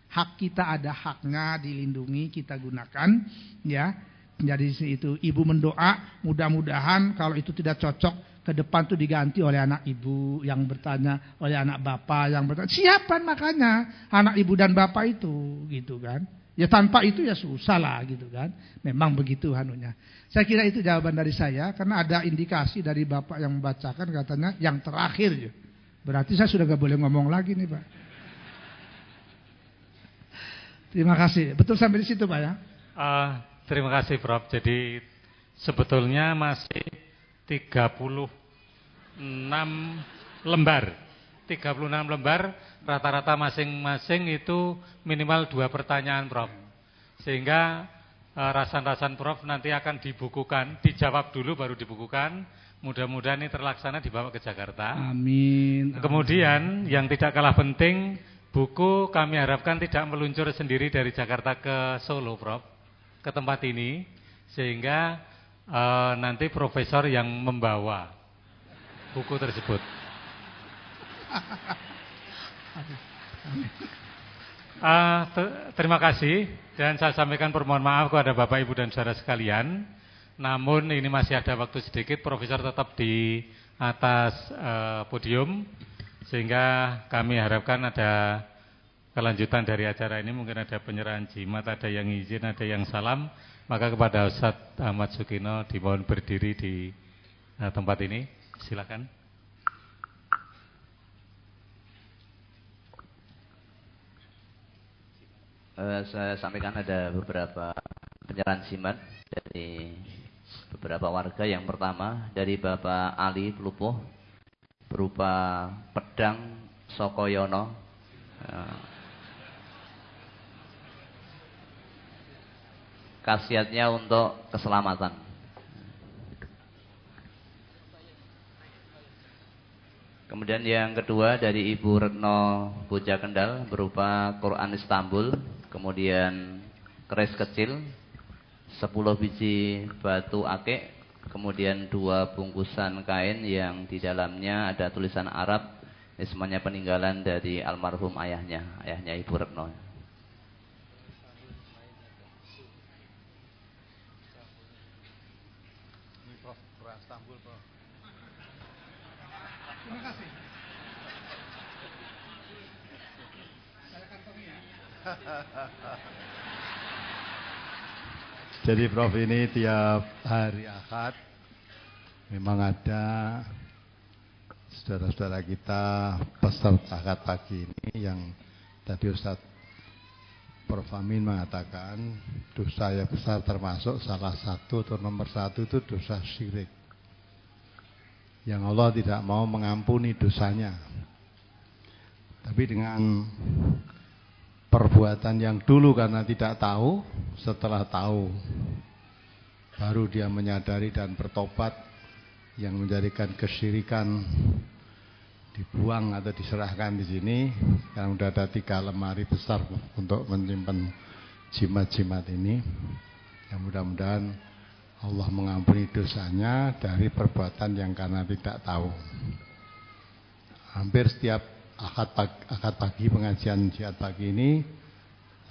[SPEAKER 1] Hak kita ada haknya dilindungi, kita gunakan ya. Jadi itu ibu mendoa, mudah-mudahan kalau itu tidak cocok ke depan tuh diganti oleh anak ibu yang bertanya, oleh anak bapak yang bertanya. Siapa makanya anak ibu dan bapak itu gitu kan. Ya tanpa itu ya susah lah gitu kan. Memang begitu hanunya. Saya kira itu jawaban dari saya karena ada indikasi dari bapak yang membacakan katanya yang terakhir ya. Berarti saya sudah gak boleh ngomong lagi nih Pak. Terima kasih. Betul sampai di situ Pak ya?
[SPEAKER 2] Terima kasih Prof. Jadi sebetulnya masih 36 lembar. 36 lembar, rata-rata masing-masing itu minimal 2 pertanyaan Prof. Sehingga rasan-rasan Prof nanti akan dibukukan, dijawab dulu baru dibukukan. Mudah-mudahan ini terlaksana dibawa ke Jakarta.
[SPEAKER 1] Amin.
[SPEAKER 2] Kemudian yang tidak kalah penting, buku kami harapkan tidak meluncur sendiri dari Jakarta ke Solo Prof, ke tempat ini. Sehingga nanti profesor yang membawa buku tersebut. Terima kasih. Dan saya sampaikan permohonan maaf kepada Bapak Ibu dan saudara sekalian. Namun ini masih ada waktu sedikit, profesor tetap di atas podium. Sehingga kami harapkan ada kelanjutan dari acara ini. Mungkin ada penyerahan jimat, ada yang izin, ada yang salam. Maka kepada Ustadz Ahmad Sukino dimohon berdiri di tempat ini. Silakan.
[SPEAKER 3] Saya sampaikan ada beberapa penyerahan jimat dari beberapa warga. Yang pertama dari Bapak Ali Pelupuh berupa pedang Sokoyono. Khasiatnya untuk keselamatan. Kemudian yang kedua dari Ibu Retno Bocah Kendal berupa Quran Istanbul, kemudian keris kecil, 10 biji batu akik, kemudian 2 bungkusan kain yang di dalamnya ada tulisan Arab. Ini semuanya peninggalan dari almarhum ayahnya Ibu Retno.
[SPEAKER 4] Istanbul, Prof.
[SPEAKER 1] Terima kasih. Saya kantongi ya.
[SPEAKER 4] Jadi Prof ini tiap hari Ahad memang ada saudara-saudara kita peserta akad pagi ini yang tadi Ustaz Prof Amin mengatakan dosa yang besar termasuk salah satu atau nomor satu itu dosa syirik yang Allah tidak mau mengampuni dosanya. Tapi dengan perbuatan yang dulu karena tidak tahu, setelah tahu baru dia menyadari dan bertobat, yang menjadikan kesyirikan dibuang atau diserahkan di sini. Yang sudah ada 3 lemari besar untuk menyimpan jimat-jimat ini. Yang mudah-mudahan Allah mengampuni dosanya dari perbuatan yang karena tidak tahu. Hampir setiap akad pagi pengajian jihad pagi ini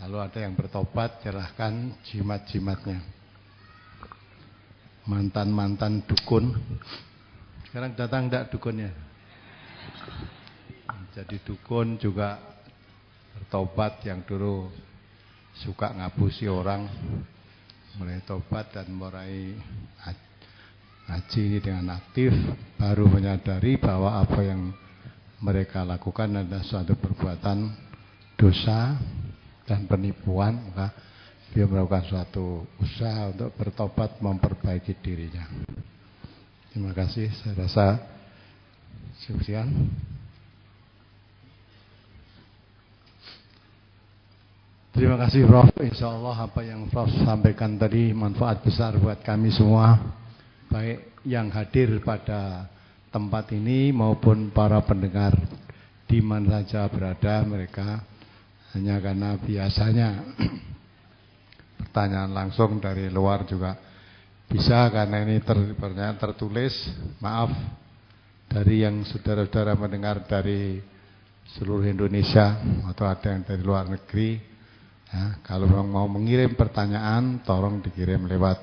[SPEAKER 4] lalu ada yang bertobat, serahkan jimat-jimatnya. Mantan-mantan dukun sekarang datang enggak dukunnya? Jadi dukun juga bertobat, yang dulu suka ngapusi orang mulai tobat dan mulai ngaji ini dengan aktif, baru menyadari bahwa apa yang mereka lakukan adalah suatu perbuatan dosa dan penipuan, maka dia melakukan suatu usaha untuk bertobat, memperbaiki dirinya. Terima kasih, saya rasa sekian. Terima kasih Prof. Insya Allah apa yang Prof sampaikan tadi manfaat besar buat kami semua, baik yang hadir pada tempat ini maupun para pendengar di mana saja berada mereka. Hanya karena biasanya pertanyaan langsung dari luar juga bisa, karena ini pertanyaan tertulis. Maaf dari yang saudara-saudara mendengar dari seluruh Indonesia atau ada yang dari luar negeri. Ya, kalau mau mengirim pertanyaan, tolong dikirim lewat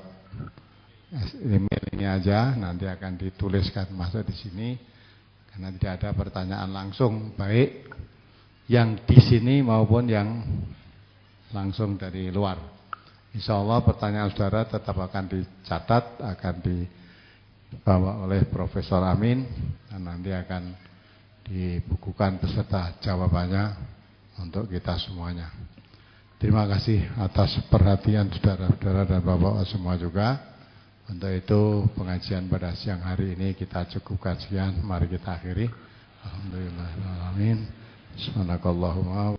[SPEAKER 4] email ini aja, nanti akan dituliskan masuk di sini. Karena tidak ada pertanyaan langsung, baik yang di sini maupun yang langsung dari luar. Insya Allah pertanyaan saudara tetap akan dicatat, akan dibawa oleh Profesor Amin, dan nanti akan dibukukan beserta jawabannya untuk kita semuanya. Terima kasih atas perhatian saudara-saudara dan bapak semua juga. Untuk itu pengajian pada siang hari ini kita cukupkan sekian. Mari kita akhiri. Alhamdulillah. Amin. Subhanakallahumma